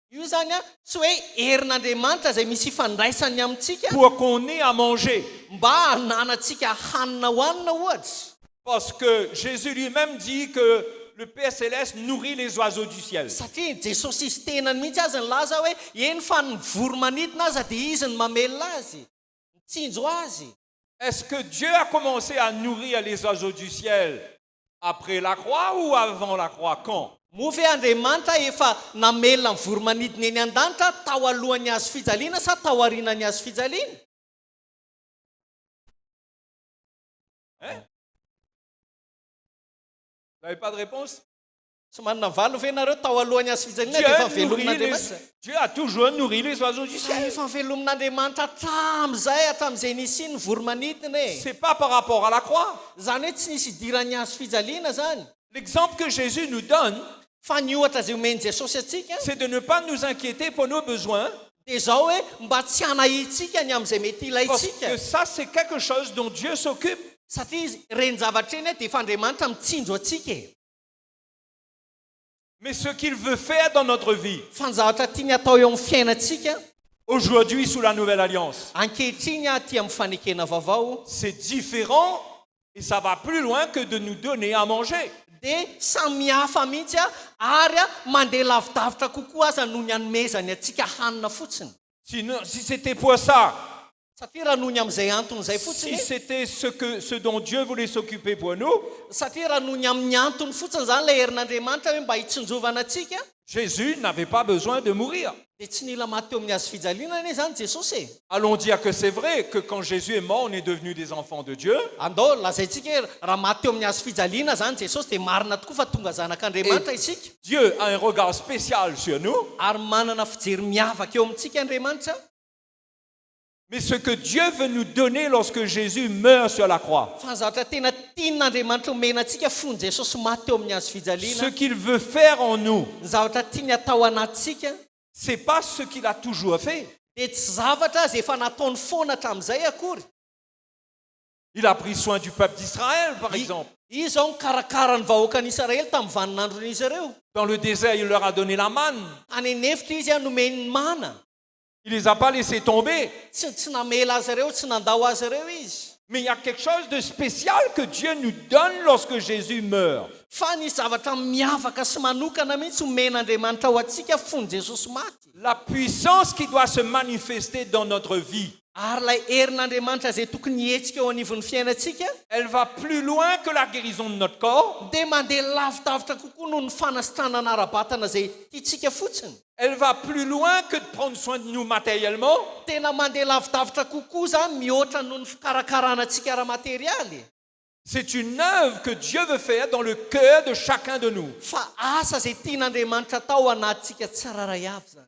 Speaker 7: io zany a tsy hoe herin'Andriamanitra izay misy ifandraisany amintsika
Speaker 8: pour qu'on ait à manger.
Speaker 7: mba hananantsika hanina hohanina ohatra.
Speaker 8: Parce que Jésus lui-même dit que le Père Céleste nourrit les oiseaux du ciel.
Speaker 7: Satria Jesosy izy tenany mihitsy azy ny laza hoe eny fa ny voromanidina aza dia izy ny mamelona azy, mitsinjo azy.
Speaker 8: Est-ce que Dieu a commencé à nourrir les oiseaux du ciel après la croix ou avant la croix? Quand?
Speaker 7: Moa ve Andriamanitra efa namelona ny voromanidina eny an-danitra tao alohan'ny hazo fijaliana sa tao aorianan'ny hazo fijaliana?
Speaker 8: Hein? Vous n'avez pas de réponse?
Speaker 7: Tsy manana valo ve nareo tao alohan'ny hazo fijaliana dia efa velomin'Andriamanitra?
Speaker 8: Dieu a toujours nourri les oiseaux du
Speaker 7: Fa
Speaker 8: ciel.
Speaker 7: efa velomin'Andriamanitra hatramin'izay nisy ny voromanidina e.
Speaker 8: C'est pas par rapport à la croix.
Speaker 7: Zany hoe tsy nisy idiran'ny hazo fijaliana zany.
Speaker 8: L'exemple que Jésus nous donne,
Speaker 7: Fa ny ohatra izay omeny Jesosy atsika
Speaker 8: c'est de ne pas nous inquiéter pour nos besoins,
Speaker 7: dia izao hoe mba tsy hanahitsika ny amin'izay mety
Speaker 8: parce
Speaker 7: ilayntsika.
Speaker 8: que ça, c'est quelque chose dont Dieu s'occupe.
Speaker 7: Satria reny zavatra eny dia efa Andriamanitra mitsinjo atsika e.
Speaker 8: Mais ce qu'il veut faire dans notre vie,
Speaker 7: Fa ny zavatra tiany atao eo amin'ny fiainantsika
Speaker 8: Aujourd'hui, sous la nouvelle alliance,
Speaker 7: ankehitriny aty amin'ny fanekena vaovao
Speaker 8: c'est différent et ça va plus loin que de nous donner à manger.
Speaker 7: dia samihafa mihitsy ary mandeha lavidavitra kokoa aza noho ny anomezany atsika hanina fotsiny.
Speaker 8: Si c'était pour ça,
Speaker 7: satria raha noho ny amin'izay antony izay
Speaker 8: si
Speaker 7: fotsiny
Speaker 8: c'était ce dont Dieu voulait s'occuper pour nous,
Speaker 7: satria raha noho ny amin'ny antony fotsiny zany ilay herin'Andriamanitra hoe mba hitsinjovana atsika
Speaker 8: Jésus n'avait pas besoin de mourir.
Speaker 7: dia tsy nila maty teo amin'ny hazo fijaliana zany Jesosy e.
Speaker 8: Allons dire que c'est vrai que quand Jésus est mort, on est devenus des enfants de Dieu.
Speaker 7: andao lazaintsika hoe raha maty teo amin'ny hazo fijaliana zany Jesosy dia marina tokoa fa tonga zanak'Andriamanitra isika.
Speaker 8: Dieu a un regard spécial sur nous.
Speaker 7: Ary manana fijery miavaka eo amintsika Andriamanitra.
Speaker 8: Mais ce que Dieu veut nous donner lorsque Jésus meurt sur la croix,
Speaker 7: fa zavatra tena tian'Andriamanitra omena antsika fony Jesosy maty teo amin'ny hazo
Speaker 8: ce
Speaker 7: fijaliana,
Speaker 8: qu'il veut faire en nous,
Speaker 7: ny zavatra tiany atao anatsika
Speaker 8: c'est pas ce qu'il a toujours fait.
Speaker 7: dia tsy zavatra zay efa nataony foana hatramin'izay akory.
Speaker 8: Il a pris soin du peuple d'Israël, par exemple.
Speaker 7: Izy zao nikarakara ny vahoakan'Israely tamin'ny vaninandron'izy ireo.
Speaker 8: Dans le désert, il leur a donné la manne.
Speaker 7: Any anefitra izy nomeny ny mana.
Speaker 8: Il les a pas laissés tomber.
Speaker 7: Tsy namela azy ireo, tsy nandao azy ireo izy.
Speaker 8: Mais il y a quelque chose de spécial que Dieu nous donne lorsque Jésus meurt.
Speaker 7: Fa nisy zavatra miavaka sy manokana mihitsy omen'Andriamanitra ho antsika fony Jesosy maty.
Speaker 8: La puissance qui doit se manifester dans notre vie,
Speaker 7: Ary ilay herin'Andriamanitra zay tokony hihetsika eo anivon'ny fiainantsika
Speaker 8: elle va plus loin que la guérison de notre corps.
Speaker 7: dia mandeha lavidavitra kokoa noho ny fanasitranana ara-batana zay tiantsika fotsiny.
Speaker 8: Elle va plus loin que de prendre soin de nous matériellement.
Speaker 7: Tena mandeha lavidavitra kokoa zany mihoatra noho ny fikarakarana antsika ara-materialy.
Speaker 8: C'est une œuvre que Dieu veut faire dans le cœur de chacun de nous.
Speaker 7: Fa asa zay tian'Andriamanitra tao anatsika tsiraray avy zany.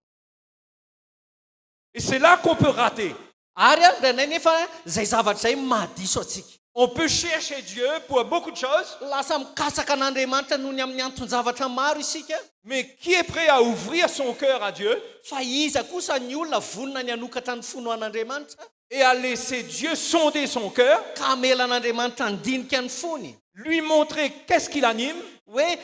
Speaker 8: Et c'est là qu'on peut rater.
Speaker 7: Ary ndray nefa zay zavatra zay mahadiso atsika.
Speaker 8: On peut chercher Dieu pour beaucoup de choses,
Speaker 7: Lasa mikasaka an'Andriamanitra noho ny amin'ny antony zavatra maro isika.
Speaker 8: mais qui est prêt à ouvrir son cœur à Dieu
Speaker 7: Fa iza kosa ny olona vonona ny hanokatra ny fono an'Andriamanitra
Speaker 8: et à laisser Dieu sonder son cœur,
Speaker 7: ka amela an'Andriamanitra handinika ny fony.
Speaker 8: lui montrer qu'est-ce qui l'anime,
Speaker 7: Hoe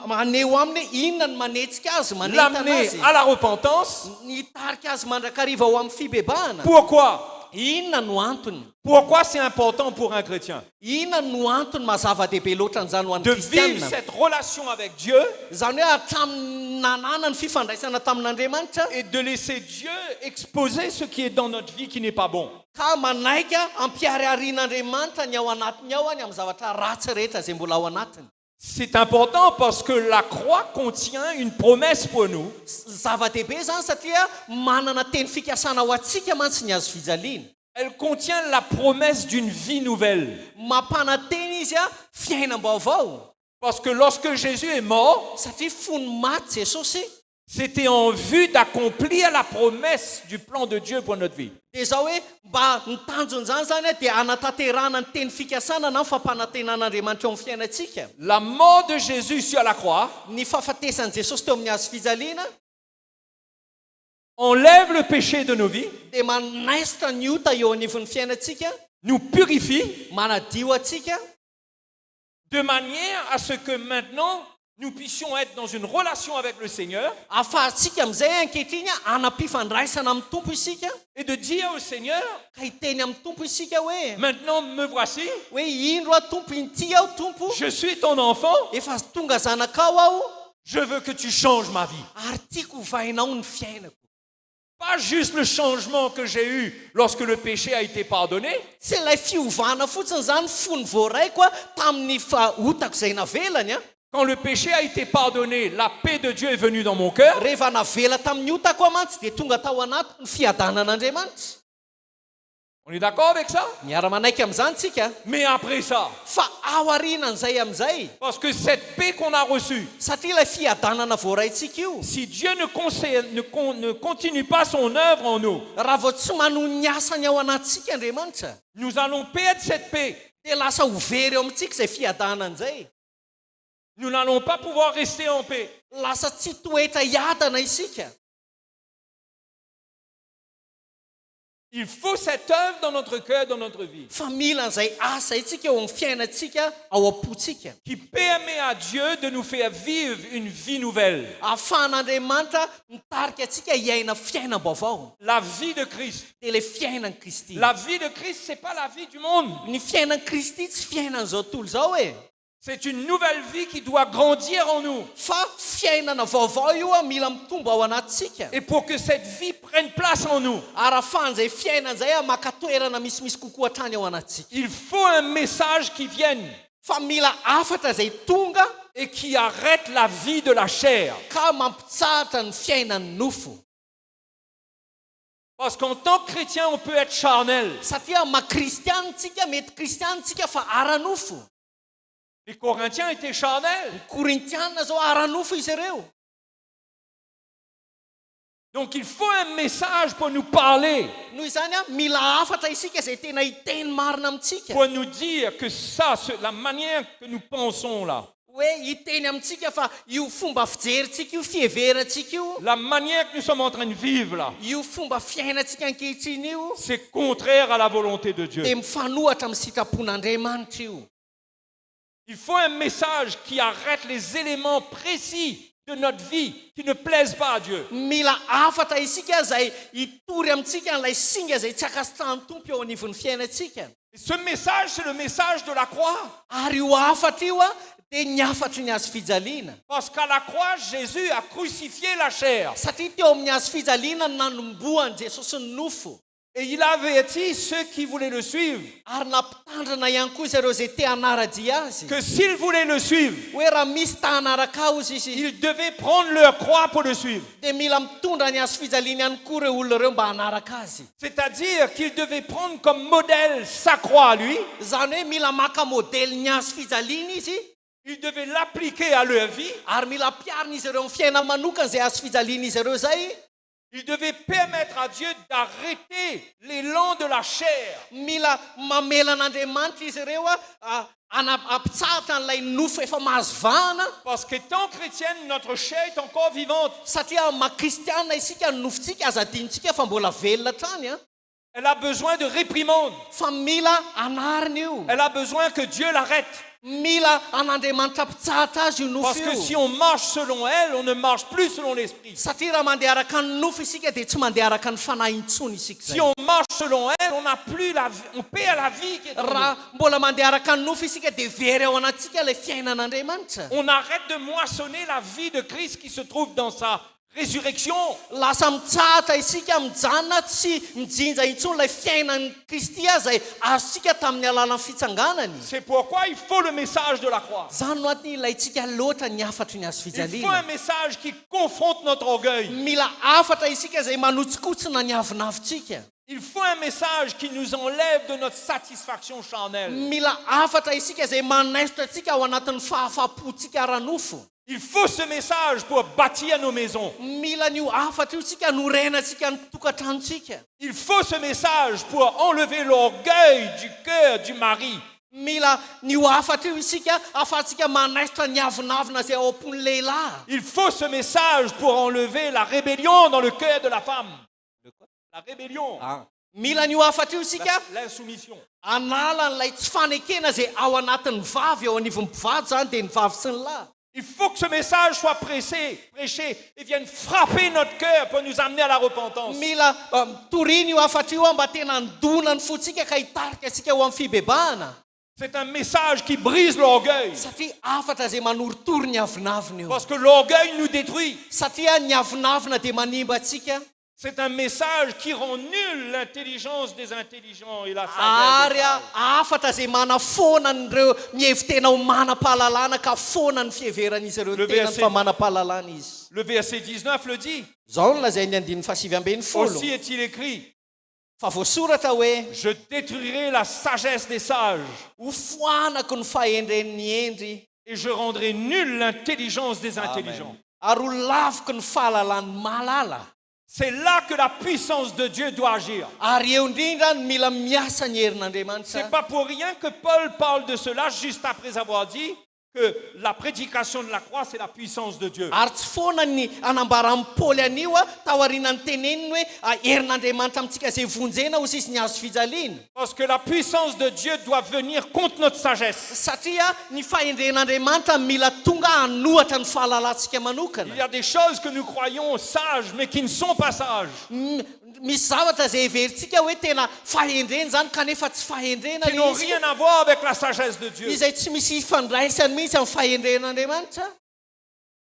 Speaker 7: maneho aminy hoe inona ny manetsika azy, manentana
Speaker 8: l'amener
Speaker 7: azy,
Speaker 8: à la repentance.
Speaker 7: nitarika azy mandrakariva ho amin'ny fibebahana.
Speaker 8: Pourquoi?
Speaker 7: Inona no antony?
Speaker 8: Pourquoi c'est important pour un chrétien
Speaker 7: Inona no antony mazava-dehibe loatra n'izany ho an'ny
Speaker 8: de vivre
Speaker 7: kristianina?
Speaker 8: cette relation avec Dieu
Speaker 7: Zany hoe hatramin'ny nanana ny fifandraisana tamin'Andriamanitra
Speaker 8: et de laisser Dieu exposer ce qui est dans notre vie qui n'est pas bon.
Speaker 7: ka manaika ampiariarian'Andriamanitra ny ao anatiny ao any amin'ny zavatra ratsy rehetra zay mbola ao anatiny.
Speaker 8: C'est important parce que la croix contient une promesse pour nous.
Speaker 7: Zava-dehibe zany satria manana teny fikasana ho antsika mantsy ny hazo fijaliana.
Speaker 8: Elle contient la promesse d'une vie nouvelle.
Speaker 7: Mampana teny izy fiainam-baovao.
Speaker 8: Parce que lorsque Jésus est mort,
Speaker 7: Satria fony maty Jesosy
Speaker 8: c'était en vue d'accomplir la promesse du plan de Dieu pour notre vie.
Speaker 7: dia zao hoe mba nitanjony zany dia anatanterana ny teny fikasana na ny fampanantenan'Andriamanitra eo amin'ny fiainantsika.
Speaker 8: La mort de Jésus sur la croix
Speaker 7: Ny fahafatesan'i Jesosy teo amin'ny hazo fijaliana
Speaker 8: enlève le péché de nos vies,
Speaker 7: dia manaisitra ny ota eo anivon'ny fiainantsika,
Speaker 8: nous purifie,
Speaker 7: manadio atsika
Speaker 8: de manière à ce que maintenant nous puissions être dans une relation avec le Seigneur
Speaker 7: ahafahantsika amin'izay ankehitriny anam-pifandraisana amin'ny tompo isika,
Speaker 8: et de dire au Seigneur,
Speaker 7: ka hiteny amin'ny tompo isika hoe
Speaker 8: maintenant me voici,
Speaker 7: indro aho tompo inty aho tompo,
Speaker 8: je suis ton enfant,
Speaker 7: efa tonga zanakao aho
Speaker 8: je veux que tu changes ma vie.
Speaker 7: ary tiako hovahinao ny fiainako.
Speaker 8: Pas juste le changement que j'ai eu lorsque le péché a été pardonné,
Speaker 7: Tsy ilay fiovana fotsiny zany fony voaraiko tamin'ny fahotako zay navelany a.
Speaker 8: quand le péché a été pardonné, la paix de Dieu est venue dans mon cœur.
Speaker 7: Rehefa navela tamin'ny otako mantsy dia tonga tao anaty ny fiadanan'Andriamanitra.
Speaker 8: On est d'accord avec ça?
Speaker 7: Miara-manaiky amin'izany tsika.
Speaker 8: Mais après ça,
Speaker 7: Fa ao aorianan'izay amin'izay,
Speaker 8: parce que cette paix qu'on a reçue,
Speaker 7: satria ilay fiadanana voaraitsika io,
Speaker 8: si Dieu ne continue pas son œuvre en nous,
Speaker 7: raha vao tsy manohy ny asany ao anatsika Andriamanitra,
Speaker 8: nous allons perdre cette paix.
Speaker 7: dia lasa overy eo amintsika izay fiadanan'izay.
Speaker 8: Nous n'allons pas pouvoir rester en paix.
Speaker 7: Lasa tsy toetra hiadana isika.
Speaker 8: Il faut cette œuvre dans notre cœur, dans notre vie,
Speaker 7: fa mila an'izay asa itsika eo amin'ny fiainantsika ao am-pontsika
Speaker 8: qui permet à Dieu de nous faire vivre une vie nouvelle.
Speaker 7: ahafahan'andriamanitra mitarika atsika hiaina fiainam-baovao
Speaker 8: La vie de Christ.
Speaker 7: dia le fiainan' kristy
Speaker 8: La vie de Christ, ce n'est pas la vie du monde.
Speaker 7: ny fiainan' kristy tsy fiainan'izao tontolo zao e
Speaker 8: C'est une nouvelle vie qui doit grandir en nous.
Speaker 7: fa fiainana vaovao io a mila mitombo ao anatsika
Speaker 8: Et pour que cette vie prenne place en nous,
Speaker 7: ary ahafahan'izay fiainan'izay a maka toerana misimisy kokoa hatrany ao anatsika
Speaker 8: il faut un message qui vienne
Speaker 7: fa mila afatra izay tonga
Speaker 8: et qui arrête la vie de la chair.
Speaker 7: ka mampitsahatra ny fiainan'ny nofo
Speaker 8: Parce qu'en tant que chrétien, on peut être charnel.
Speaker 7: satria makristianitsika mety kristianitsika fa ara-nofo
Speaker 8: Les Corinthiens étaient charnels.
Speaker 7: korintianina zao ara-nofo izy ireo
Speaker 8: Donc il faut un message pour nous parler,
Speaker 7: noho izany a mila afatra isika izay tena hiteny marina amintsika
Speaker 8: pour nous dire que ça, la manière que nous pensons là,
Speaker 7: hoe hiteny amintsika fa io fomba fijerintsika io fieverantsika io
Speaker 8: la manière que nous sommes en train de vivre là,
Speaker 7: io fomba fiainantsika ankehitriny io
Speaker 8: c'est contraire à la volonté de Dieu.
Speaker 7: dia mifanohatra amin'ny sitrapon'andriamanitra io
Speaker 8: Il faut un message qui arrête les éléments précis de notre vie qui ne plaisent pas à Dieu.
Speaker 7: mila afatra isika izay hitory amintsika n'ilay singa izay tsy akasitrahan'ny tompo eo anivon'ny fiainantsika
Speaker 8: Et ce message, c'est le message de la croix.
Speaker 7: ary io afatra io a dia ny afatry ny azo fijaliana
Speaker 8: Parce qu'à la croix, Jésus a crucifié la chair.
Speaker 7: satria teo amin'ny azo fijaliana ny nanomboany jesosy ny nofo
Speaker 8: Et il a averti ceux qui voulaient le suivre
Speaker 7: ary nampitandrana ihany koa izy ireo izay te hanaradia azy
Speaker 8: que s'ils voulaient le suivre,
Speaker 7: hoe raha misy ta hanaraka ao izy izy
Speaker 8: ils devaient prendre leur croix pour le suivre.
Speaker 7: dia mila mitondra ny azo fijaliana ihany koa ireo olona ireo mba hanaraka azy
Speaker 8: C'est-à-dire qu'ils devaient prendre comme modèle sa croix à lui.
Speaker 7: zany hoe mila maka modely ny azo fijaliana izy
Speaker 8: Ils devaient l'appliquer à leur vie.
Speaker 7: ary mila ampiarina izy ireo amin'ny fiaina manokana izay azo fijaliana izy ireo zay
Speaker 8: Ils devaient permettre à Dieu d'arrêter l'élan de la chair.
Speaker 7: mila mamelan'andriamanitra izy ireo a ampitsahatra n'ilay nofo efa mahazo vahana
Speaker 8: Parce qu'étant chrétienne, notre chair est encore vivante.
Speaker 7: satria makristianina isika ny nofontsika aza adinitsika fa mbola velona trany a
Speaker 8: Elle a besoin de réprimande.
Speaker 7: fa mila anarina io
Speaker 8: Elle a besoin que Dieu l'arrête.
Speaker 7: mila an'andriamanitra ampitsahatra azy io nofo
Speaker 8: Parce que
Speaker 7: io
Speaker 8: si on marche selon elle, on ne marche plus selon l'esprit.
Speaker 7: satria raha mandeha araka ny nofo isika dia tsy mandeha araka ny fanahintsony isika
Speaker 8: Si
Speaker 7: zay
Speaker 8: on marche selon elle, on n'a plus la vie, on perd la vie qui est en nous.
Speaker 7: raha mbola mandeha araka ny nofo isika dia very ao anatsika ilay fiainan'andriamanitra
Speaker 8: On arrête de moissonner la vie de Christ qui se trouve dans sa résurrection.
Speaker 7: lasa mitsahatra isika mijanona tsy mijinja intsony ilay fiainan'ny kristy a zay azosika tamin'ny alalan'ny fitsanganany
Speaker 8: C'est pourquoi il faut le message de la croix.
Speaker 7: zany no atiny ilayntsika loatra ny afatry ny azo
Speaker 8: Il faut un
Speaker 7: fijaliana
Speaker 8: message qui confronte notre orgueil.
Speaker 7: mila afatra isika izay manotsikotsina ny avinavitsika
Speaker 8: Il faut un message qui nous enlève de notre satisfaction charnelle.
Speaker 7: mila afatra isika izay manaisitra atsika ao anatin'ny fahafapotsika ara-nofo
Speaker 8: Il faut ce message pour bâtir nos maisons.
Speaker 7: mila nio afatra io tsika norenatsika ny tokantranontsika
Speaker 8: Il faut ce message pour enlever l'orgueil du cœur du mari.
Speaker 7: mila nio afatra io isika ahafahantsika manaisitra ny avinavina zay ao am-pony lehilahy
Speaker 8: Il faut ce message pour enlever la rébellion dans le cœur de la femme. La rébellion,
Speaker 7: mila nio afatra io isika
Speaker 8: l'insoumission.
Speaker 7: anala n'ilay tsy fanekena zay ao anatin'ny vavy ao anivon'ny mpivady zany dia ny vavy sy ny lahy
Speaker 8: Il faut que ce message soit prêché et vienne frapper notre cœur pour nous amener à la repentance.
Speaker 7: mila torina io afatra io a mba tena ndona ny fotsika ka hitarika atsika eo amin'ny fibebahana
Speaker 8: C'est un message qui brise l'orgueil.
Speaker 7: satria afatra zay manoritory ny avinavina io
Speaker 8: Parce que l'orgueil nous détruit.
Speaker 7: satria ny avinavina dia manimba atsika
Speaker 8: C'est un message qui rend nulle l'intelligence des intelligents et la sagesse
Speaker 7: ary
Speaker 8: des
Speaker 7: a
Speaker 8: sages.
Speaker 7: afatra zay manafona n'ireo mihevy tena ho manam-pahalalana ka fona ny fieveran'izy ireo
Speaker 8: Le
Speaker 7: tena ny
Speaker 8: verset-
Speaker 7: fa manam-pahalalana izy
Speaker 8: Le verset 19 le dit.
Speaker 7: zao no lazay ny andin'ny fahasivy ambeny folo
Speaker 8: Aussi est-il écrit,
Speaker 7: fa voasoratra hoe
Speaker 8: je détruirai la sagesse des sages
Speaker 7: ho foanako ny fahendren'ny endry
Speaker 8: et je rendrai nulle l'intelligence des intelligents.
Speaker 7: ary ho laviko ny fahalalan'ny mahalala
Speaker 8: C'est là que la puissance de Dieu doit agir.
Speaker 7: ary eo indrindra ny mila miasa ny herin'andriamanitra
Speaker 8: C'est pas pour rien que Paul parle de cela juste après avoir dit que la prédication de la croix, c'est la puissance de Dieu.
Speaker 7: Ary tsy foana ny anambara amin'ny Paoly anio taorianany teneniny hoe herin'Andriamanitra amintsika izay vonjena ho sisy ny azo fijaliana.
Speaker 8: Parce que la puissance de Dieu doit venir contre notre sagesse.
Speaker 7: Satria ny fahendren'Andriamanitra mila tonga hanohatra ny fahalalantsika
Speaker 8: Il
Speaker 7: manokana.
Speaker 8: y a des choses que nous croyons sages, mais qui ne sont pas sages.
Speaker 7: Misy zavatra izay heverintsika hoe tena fahendrena zany kanefa tsy fahendrena
Speaker 8: Qui n'ont
Speaker 7: izy.
Speaker 8: rien à voir avec la sagesse de Dieu.
Speaker 7: Izay tsy misy fandraisany mihitsy amin'ny fahendren'Andriamanitra.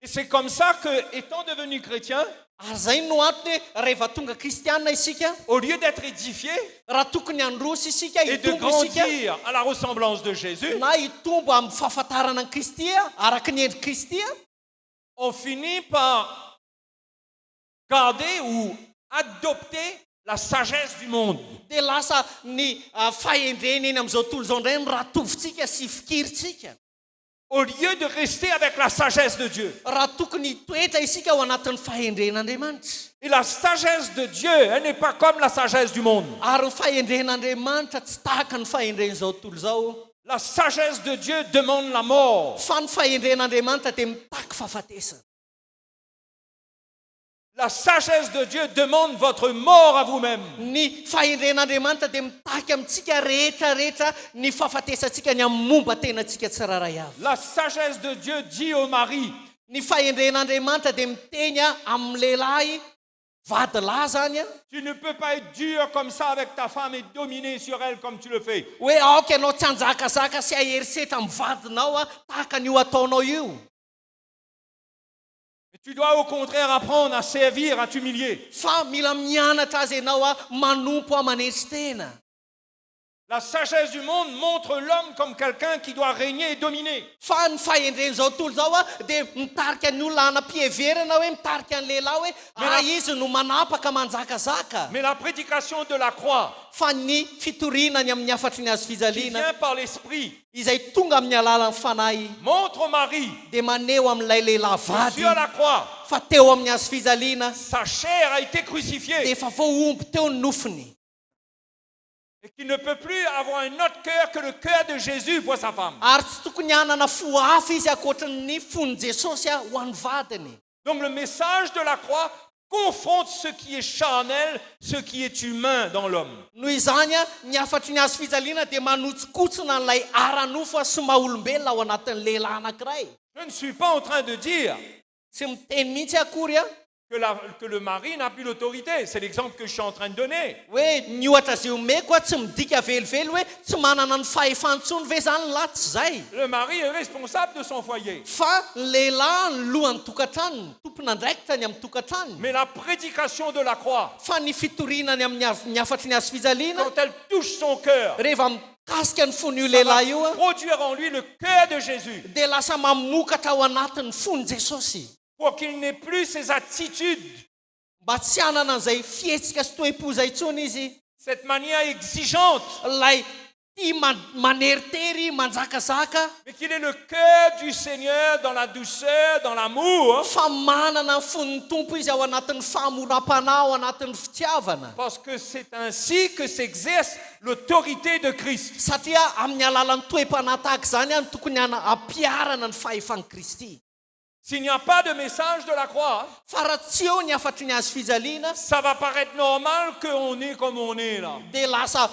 Speaker 8: Et c'est comme ça que, étant devenus chrétiens,
Speaker 7: Ary zay no antony hoe rehefa tonga kristianina isika,
Speaker 8: au lieu d'être édifiés
Speaker 7: raha tokony handroso isika,
Speaker 8: et de
Speaker 7: hitombo isika,
Speaker 8: grandir à la ressemblance de Jésus,
Speaker 7: na hitombo amin'ny fahafantarana ny Kristy araka ny endri Kristy,
Speaker 8: on finit par garder ou adopter la sagesse du monde.
Speaker 7: dia lasa ny fahendrena eny amin'izao tontolo izao indray ny ratovintsika sy fikiritsika.
Speaker 8: Au lieu de rester avec la sagesse de Dieu.
Speaker 7: Raha tokony toetra isika ao anatin'ny fahendren'Andriamanitra.
Speaker 8: Et la sagesse de Dieu, elle n'est pas comme la sagesse du monde.
Speaker 7: Ary ny fahendren'Andriamanitra tsy tahaka ny fahendren'izao tontolo izao.
Speaker 8: La sagesse de Dieu demande la mort.
Speaker 7: Fa ny fahendren'Andriamanitra dia mitaky fahafatesana.
Speaker 8: La sagesse de Dieu demande votre mort à vous-même.
Speaker 7: Ny fahendren'Andriamanitra dia mitaky amintsika rehetrarehetra ny fahafatesantsika ny amin'ny momba tenantsika tsiraray avy.
Speaker 8: La sagesse de Dieu dit au mari,
Speaker 7: Ny fahendren'Andriamanitra dia miteny amin'ny lehilahy vadilahy zany
Speaker 8: tu ne peux pas être dur comme ça avec ta femme et dominer sur elle comme tu le fais.
Speaker 7: hoe aoka ianao tsy hanjakazaka sy aheriseta amin'ny vadinao tahaka an'io ataonao io.
Speaker 8: Mais tu dois au contraire apprendre à servir, à t'humilier.
Speaker 7: Fa mila mianatra azy ianao manompo manetsy tena.
Speaker 8: La sagesse du monde montre l'homme comme quelqu'un qui doit régner et dominer.
Speaker 7: Fa ny fahendren'izao tontolo zao dia mitarika ny olona hanam-piheverana hoe mitarika ny lehilahy hoe izy no manapaka manjakazaka.
Speaker 8: Mais la prédication de la croix
Speaker 7: Fa ny fitorinany amin'ny afatry ny azo
Speaker 8: qui
Speaker 7: fijaliana
Speaker 8: vient par l'esprit
Speaker 7: izay tonga amin'ny alalan'ny fanahy
Speaker 8: montre au mari
Speaker 7: dia maneho amin'ilay lehilahy
Speaker 8: que
Speaker 7: vady
Speaker 8: sur la croix,
Speaker 7: fa teo amin'ny azo fijaliana
Speaker 8: sa chair a été
Speaker 7: dia
Speaker 8: crucifiée
Speaker 7: efa voaomby teo ny nofiny.
Speaker 8: et qu'il ne peut plus avoir un autre cœur que le cœur de Jésus pour sa femme.
Speaker 7: Ary tsy tokony hanana fo hafa izy akoatran'ny fon'ny Jesosy ho an'ny vadiny.
Speaker 8: Donc le message de la croix confronte ce qui est charnel, ce qui est humain dans l'homme.
Speaker 7: Noho izany ny afatry ny azo fijaliana dia manotsokotsona n'ilay ara-nofo sy maha-olombelona ao anatin'ny lehilahy anankiray.
Speaker 8: Je ne suis pas en train de dire
Speaker 7: Tsy miteny mihitsy akory
Speaker 8: que le mari n'a plus l'autorité. C'est l'exemple que je suis en train de donner.
Speaker 7: hoe ny ohatra zay omeko tsy midika velively hoe tsy manana ny fahefantsony ve zany lahy tsy zay.
Speaker 8: Le mari est responsable de son foyer.
Speaker 7: Fa ny lehilahy ny lohan'ny tokantranony, tompon'andraikitra ny amin'ny tokantranony.
Speaker 8: Mais la prédication de la croix,
Speaker 7: Fa ny fitorinany amin'ny afatry ny azo fijaliana
Speaker 8: quand elle touche son cœur,
Speaker 7: rehefa mikasika ny fon'io
Speaker 8: ça va
Speaker 7: lehilahy io
Speaker 8: produire en lui le cœur de Jésus.
Speaker 7: dia lasa mamokatra ao anatin'ny fon'ny Jesosy.
Speaker 8: Pour qu'il n'ait plus ces attitudes,
Speaker 7: Mba tsy hanana an'izay fihetsika sy toe-po zay intsony izy.
Speaker 8: cette manière exigeante,
Speaker 7: Lay tia maneritery manjakazaka.
Speaker 8: mais qu'il ait le cœur du Seigneur dans la douceur, dans l'amour,
Speaker 7: Fa manana ny fon'ny tompo izy ao anatin'ny fahamoram-panahy, ao anatin'ny fitiavana.
Speaker 8: parce que c'est ainsi que s'exerce l'autorité de Christ.
Speaker 7: Satria amin'ny alalan'ny toe-panahy tahaka zany any tokony ampiarana ny fahefan'i Kristy.
Speaker 8: S'il n'y a pas de message de la croix,
Speaker 7: Fa raha tsy eo ny afatry ny azo fijaliana
Speaker 8: ça va paraître normal qu'on est comme on est là.
Speaker 7: dia lasa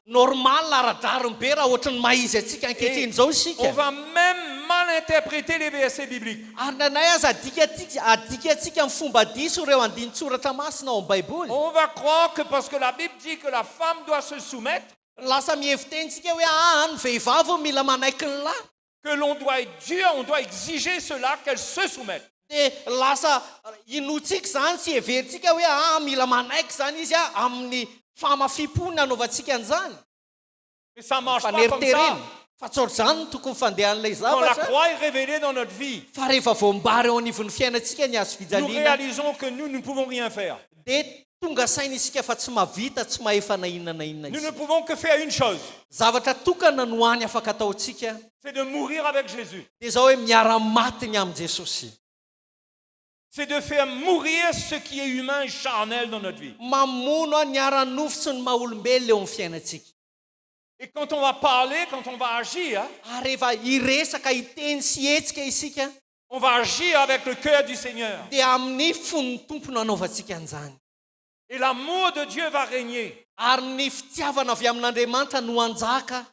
Speaker 7: normal ara-drariny be raha ohatrany maizy atsika ankehitriny zao
Speaker 8: On
Speaker 7: isika.
Speaker 8: va même mal interpréter les versets bibliques.
Speaker 7: Ary nanay aza adika atsika amin'ny fomba diso ireo andinin-tsoratra masina ao amin'ny Baiboly.
Speaker 8: On va croire que parce que la Bible dit que la femme doit se soumettre,
Speaker 7: Lasa mihevitentsika hoe ny vehivavy mila manaiky ny lahy.
Speaker 8: que l'on doit être dur, on doit exiger cela, qu'elle se soumette.
Speaker 7: Dia lasa inotsika zany sy heverintsika hoe mila manaiky zany izy amin'ny famafipony anaovantsika an'izany.
Speaker 8: Mais ça ne marche pas comme ça.
Speaker 7: Faneritereny. Fa tsy ohatr'izany no tokony fandehan'ilay
Speaker 8: Quand la
Speaker 7: zavatra.
Speaker 8: croix est révélée dans notre vie,
Speaker 7: Fa rehefa voambary eo anivon'ny fiainantsika ny azo
Speaker 8: nous
Speaker 7: fijaliana
Speaker 8: réalisons que nous ne pouvons rien faire.
Speaker 7: dia tonga saina isika fa tsy mahavita, tsy mahefa na inona na inona
Speaker 8: Nous ne
Speaker 7: izy.
Speaker 8: pouvons que faire une chose,
Speaker 7: Zavatra tokana no hany afaka ataontsika
Speaker 8: c'est de mourir avec Jésus.
Speaker 7: dia zao hoe miara-maty ny amin'i Jesosy.
Speaker 8: C'est de faire mourir ce qui est humain et charnel dans notre vie.
Speaker 7: Mamono ny ara-nofo sy ny maha-olombelona eo amin'ny fiainantsika.
Speaker 8: Et quand on va parler, quand on va agir,
Speaker 7: ary rehefa iresaka iteny sy hetsika isika
Speaker 8: on va agir avec le cœur du Seigneur.
Speaker 7: dia amin'ny fon'ny tompo no anaovantsika an'izany.
Speaker 8: Et l'amour de Dieu va régner.
Speaker 7: Ary ny fitiavana avy amin'Andriamanitra no anjaka.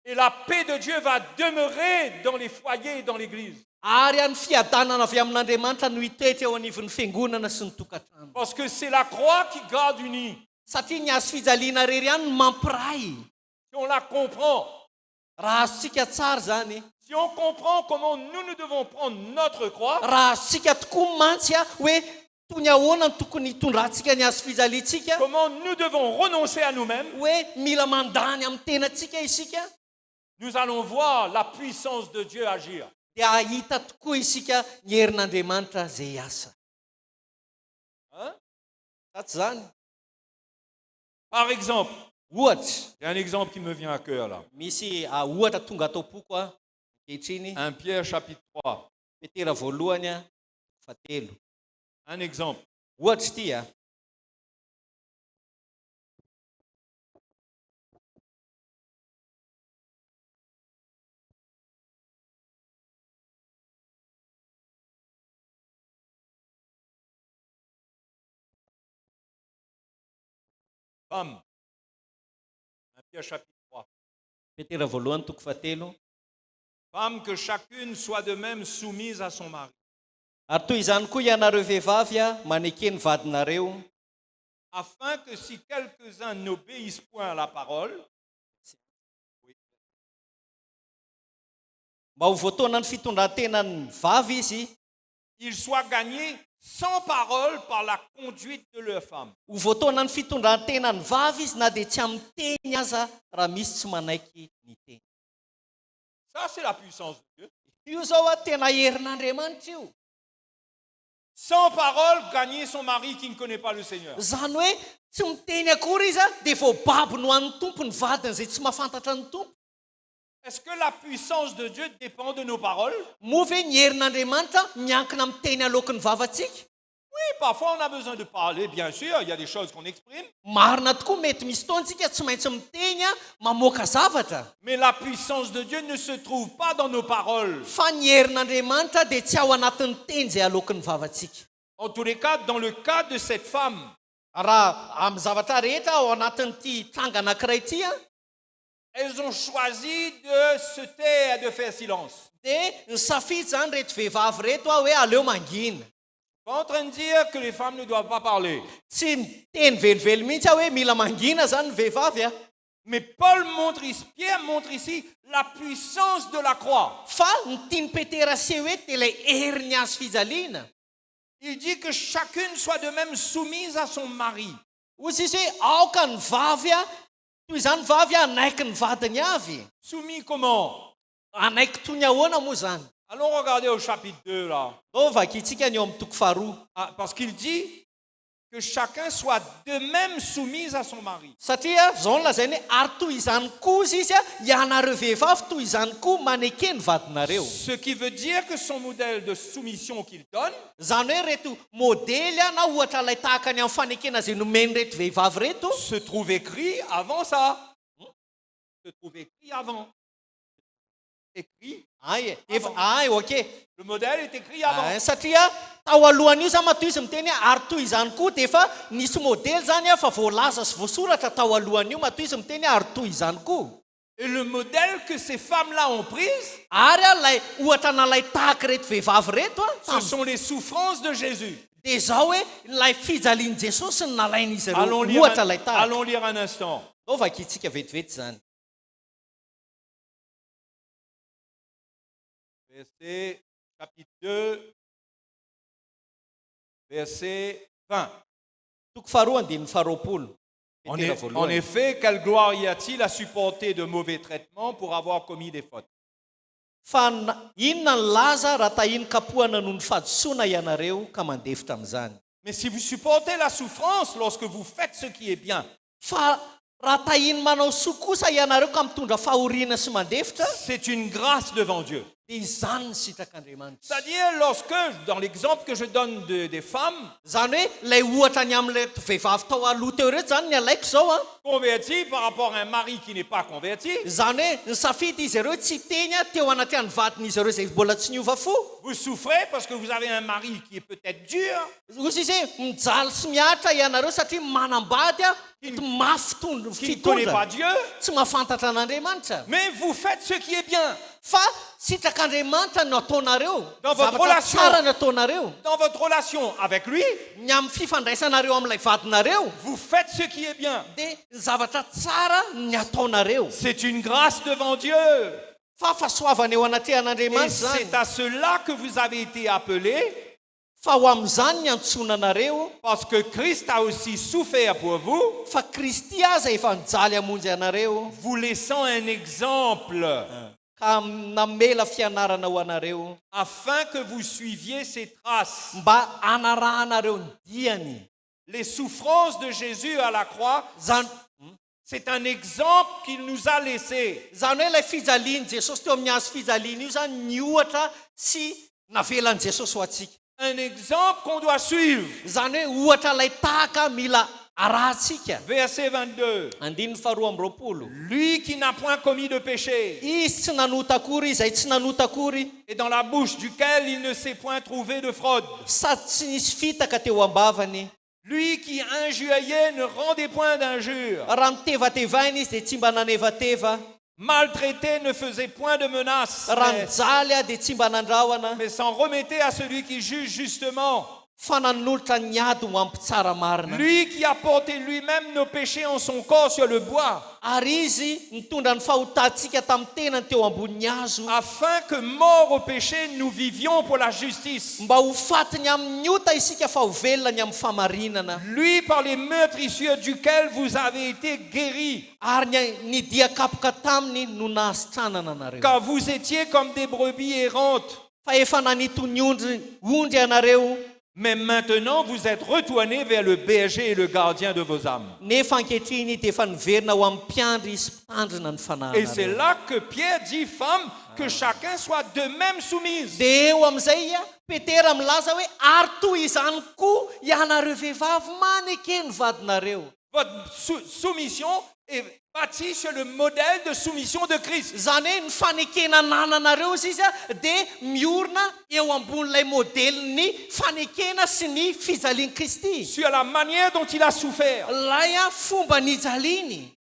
Speaker 8: Et la paix de Dieu va demeurer dans les foyers et dans l'église.
Speaker 7: Ary any fiadanana avy amin'Andriamanitra no hitoetra eo anivon'ny fiangonana sy ny tokantrano.
Speaker 8: Parce que c'est la croix qui garde unie.
Speaker 7: Satria ny hazo fijaliana rery ihany no mampiray.
Speaker 8: Si on la comprend,
Speaker 7: Raha azontsika tsara zany,
Speaker 8: si on comprend comment nous devons prendre notre croix,
Speaker 7: raha azontsika tokoa mantsy hoe tony ahoana no tokony hitondrantsika ny hazo fijaliantsika,
Speaker 8: comment nous devons renoncer à nous-mêmes,
Speaker 7: hoe mila mandany amin'ny tenantsika isika,
Speaker 8: nous allons voir la puissance de Dieu agir.
Speaker 7: dia ahita tokoa isika ny herin'Andriamanitra zay asa.
Speaker 8: Hein?
Speaker 7: Satsy zany.
Speaker 8: Par exemple,
Speaker 7: Ohatra,
Speaker 8: il y a un exemple qui me vient à cœur là.
Speaker 7: misy ohatra tonga atao poko ankehitriny.
Speaker 8: 1 Pierre chapitre 3.
Speaker 7: Petera voalohany 7.
Speaker 8: Un exemple.
Speaker 7: Ohatra ity
Speaker 8: Femme. 1 Pierre chapitre 3.
Speaker 7: Petera voalohany 7.
Speaker 8: Femme, que chacune soit de même soumise à son mari,
Speaker 7: Ary toy izany koa ianareo vehivavy maneke ny vadinareo,
Speaker 8: afin que si quelques-uns n'obéissent point à la parole,
Speaker 7: mba ho voatoana ny fitondrantenany vavy izy,
Speaker 8: ils soient gagnés sans parole par la conduite de leur femme.
Speaker 7: ho voatoana ny fitondrantenany vavy izy na dia tsy amin'ny teny aza raha misy tsy manaiky ny teny.
Speaker 8: Ça, c'est la puissance de Dieu.
Speaker 7: Io zao tena herin'Andriamanitra io.
Speaker 8: Sans parole, gagner son mari qui ne connaît pas le Seigneur.
Speaker 7: Zany hoe tsy miteny akory izy dia voababo no an'ny tompo ny vadiny zay tsy mahafantatra ny tompo.
Speaker 8: Est-ce que la puissance de Dieu dépend de nos paroles?
Speaker 7: Moa ve ny herin'Andriamanitra miankina amin'ny teny alokin'ny vavantsika?
Speaker 8: Oui, parfois on a besoin de parler, bien sûr, il y a des choses qu'on exprime.
Speaker 7: Marina tokoa mety misy fotoantsika tsy maintsy miteny mamoaka zavatra.
Speaker 8: Mais la puissance de Dieu ne se trouve pas dans nos paroles.
Speaker 7: Fa ny herin'Andriamanitra dia tsy ao anatin'ny teny zay alokin'ny vavantsika.
Speaker 8: En tous les cas, dans le cas de cette femme,
Speaker 7: Raha amin'ny zavatra rehetra ao anatin'ity tranga anankiray ity
Speaker 8: elles ont choisi de se taire, de faire silence.
Speaker 7: dia ny safidy zany reto vehivavy reto hoe aleo mangina.
Speaker 8: Pas en train de dire que les femmes ne doivent pas parler.
Speaker 7: Tsy miteny velively mihitsy hoe mila mangina zany ny vehivavy
Speaker 8: Mais Paul montre ici, Pierre montre ici la puissance de la croix.
Speaker 7: fa ny tiany petera se hoe dia ilay herin'ny hazo fijaliana.
Speaker 8: Il dit que chacune soit de même soumise à son mari.
Speaker 7: Ozy izy hoe aoka ny vavy toy izany vavy anaiky ny vadiny avy.
Speaker 8: Soumis comment?
Speaker 7: Anaiky toy ny ahoana moa zany?
Speaker 8: Allons regarder au chapitre 2 là.
Speaker 7: Vakitsika ny eo amin'ny toko faharoa.
Speaker 8: Parce qu'il dit que chacun soit de même soumise à son mari.
Speaker 7: Satria zao no lazainy hoe ary toy izany koa izy ianareo vehivavy toy izany koa maneke ny vadinareo.
Speaker 8: Ce qui veut dire que son modèle de soumission qu'il donne,
Speaker 7: Zany hoe reto modely na ohatra ilay tahaka ny amin'ny fanekena zay nomeny reto vehivavy reto
Speaker 8: se trouve écrit avant ça. Se trouve écrit avant. Écrit.
Speaker 7: ok.
Speaker 8: Le modèle est écrit avant.
Speaker 7: Satria tao alohan'io zany matoy izy miteny ary toy izany koa dia efa nisy modely zany fa voalaza sy voasoratra tao alohany io matoy izy miteny ary toy izany koa.
Speaker 8: Et le modèle que ces femmes-là ont prise,
Speaker 7: Ary lay ohatra nalay tahaka reto vehivavy reto
Speaker 8: ce sont les souffrances de Jésus.
Speaker 7: dia zao hoe lay fijalian'i Jesosy ny nalain'izy ireo
Speaker 8: Allons
Speaker 7: ohatra lay tahaka.
Speaker 8: lire un instant.
Speaker 7: Vakitsika vetivety zany.
Speaker 8: Verset chapitre 2, verset 20.
Speaker 7: Toko faharoa andininy faharoapolo.
Speaker 8: En effet, quelle gloire y a-t-il à supporter de mauvais traitements pour avoir commis des fautes?
Speaker 7: Fa inona ny laza raha tahiny kapohana noho ny fahadosoana ianareo ka mandefitra amin'izany.
Speaker 8: Mais si vous supportez la souffrance lorsque vous faites ce qui est bien,
Speaker 7: Fa raha tahiny manao soa kosa ianareo ka mitondra fahoriana sy mandefitra
Speaker 8: c'est une grâce devant Dieu.
Speaker 7: dia izany ny sitrak'andriamanitra.
Speaker 8: C'est-à-dire, lorsque, dans l'exemple que je donne des femmes
Speaker 7: Zany hoe ilay ohatra ny amin'ilay vehivavy tao aloha teo reto zany ny alaiko zao a.
Speaker 8: converties par rapport à un mari qui n'est pas converti,
Speaker 7: Zany hoe ny safidy izy ireo tsy teny a teo anaty any vadiny izy ireo zay mbola tsy niova fo.
Speaker 8: vous souffrez parce que vous avez un mari qui est peut-être dur,
Speaker 7: Ozy izy hoe mijaly sy miatra ianareo satria manambady a mafy
Speaker 8: qui ne connaît pas
Speaker 7: fitondra
Speaker 8: Dieu,
Speaker 7: tsy mahafantatra an'Andriamanitra.
Speaker 8: mais vous faites ce qui est bien.
Speaker 7: Fa sitrak'Andriamanitra no ataonareo.
Speaker 8: Dans votre
Speaker 7: Zavatra
Speaker 8: relation.
Speaker 7: tsara no ataonareo.
Speaker 8: Dans votre relation avec lui,
Speaker 7: Ny amin'ny fifandraisanareo amin'ilay vadinareo
Speaker 8: vous faites ce qui est bien.
Speaker 7: dia ny zavatra tsara ny ataonareo.
Speaker 8: C'est une grâce devant Dieu.
Speaker 7: Fa fahasoavana eo
Speaker 8: Et
Speaker 7: anatrehan'Andriamanitra zany.
Speaker 8: c'est à cela que vous avez été appelés,
Speaker 7: Fa ho amin'izany ny antsonanareo.
Speaker 8: parce que Christ a aussi souffert pour vous,
Speaker 7: Fa Kristy aza efa nijaly hamonjy anareo.
Speaker 8: vous laissant un exemple,
Speaker 7: Ka namela fianarana ho anareo.
Speaker 8: afin que vous suiviez ses traces.
Speaker 7: Mba anarahanareo ny diany.
Speaker 8: Les souffrances de Jésus à la croix,
Speaker 7: Zany
Speaker 8: c'est un exemple qu'il nous a laissé.
Speaker 7: hoe ilay fijaliany Jesosy teo amin'ny hazo fijaliana io zany ny ohatra sy navelan'i Jesosy ho atsika.
Speaker 8: Un exemple qu'on doit suivre.
Speaker 7: Zany hoe ohatra ilay tahaka mila arahantsika.
Speaker 8: Verset 22.
Speaker 7: Andininy faharoa amby roapolo.
Speaker 8: Lui qui n'a point commis de péché,
Speaker 7: Izy tsy nanota akory, izay tsy nanota akory,
Speaker 8: et dans la bouche duquel il ne s'est point trouvé de fraude.
Speaker 7: sady tsy nisy fitaka teo ambavany.
Speaker 8: Lui qui injuriait ne rendait point d'injure.
Speaker 7: Raha mitevatevaina izy dia tsy mba nanevateva.
Speaker 8: Maltraité ne faisait point de menaces,
Speaker 7: Raha mijaly a dia tsy mba nandrahana.
Speaker 8: mais s'en remettait à celui qui juge justement.
Speaker 7: Fa nanolotra ny ady ho ampitsara marina.
Speaker 8: Lui qui a porté lui-même nos péchés en son corps sur le bois,
Speaker 7: Ary izy nitondra ny fahotantsika tamin'ny tenany teo ambonin'ny hazo.
Speaker 8: afin que, morts au péché, nous vivions pour la justice.
Speaker 7: Mba ho fatiny amin'ny ota isika fa ho velona ny amin'ny famarinana.
Speaker 8: Lui par les meurtrissures duquel vous avez été guéris,
Speaker 7: Ary ny dia kapoka taminy no nahasitranana anareo.
Speaker 8: car vous étiez comme des brebis errantes.
Speaker 7: Fa efa nanito ny ondry anareo.
Speaker 8: Mais maintenant, vous êtes retournés vers le berger et le gardien de vos âmes.
Speaker 7: Nefa ankehitriny dia efa niverina ho amin'ny mpiandry sy mpitandrina ny
Speaker 8: Et c'est
Speaker 7: fanahana.
Speaker 8: là que Pierre dit, femmes, que chacun soit de même soumise.
Speaker 7: Dia eo amin'izay Petera milaza hoe ary toy izany koa ianareo vehivavy manekeny vadinareo.
Speaker 8: Votre soumission est bâtie sur le modèle de soumission de Christ.
Speaker 7: Zany hoe ny fanekena nananareo izy dia miorina eo ambonin'ilay modelin'ny fanekena sy ny fijalian'i Kristy.
Speaker 8: Sur la manière dont il a souffert.
Speaker 7: Lay fomba nijaliany.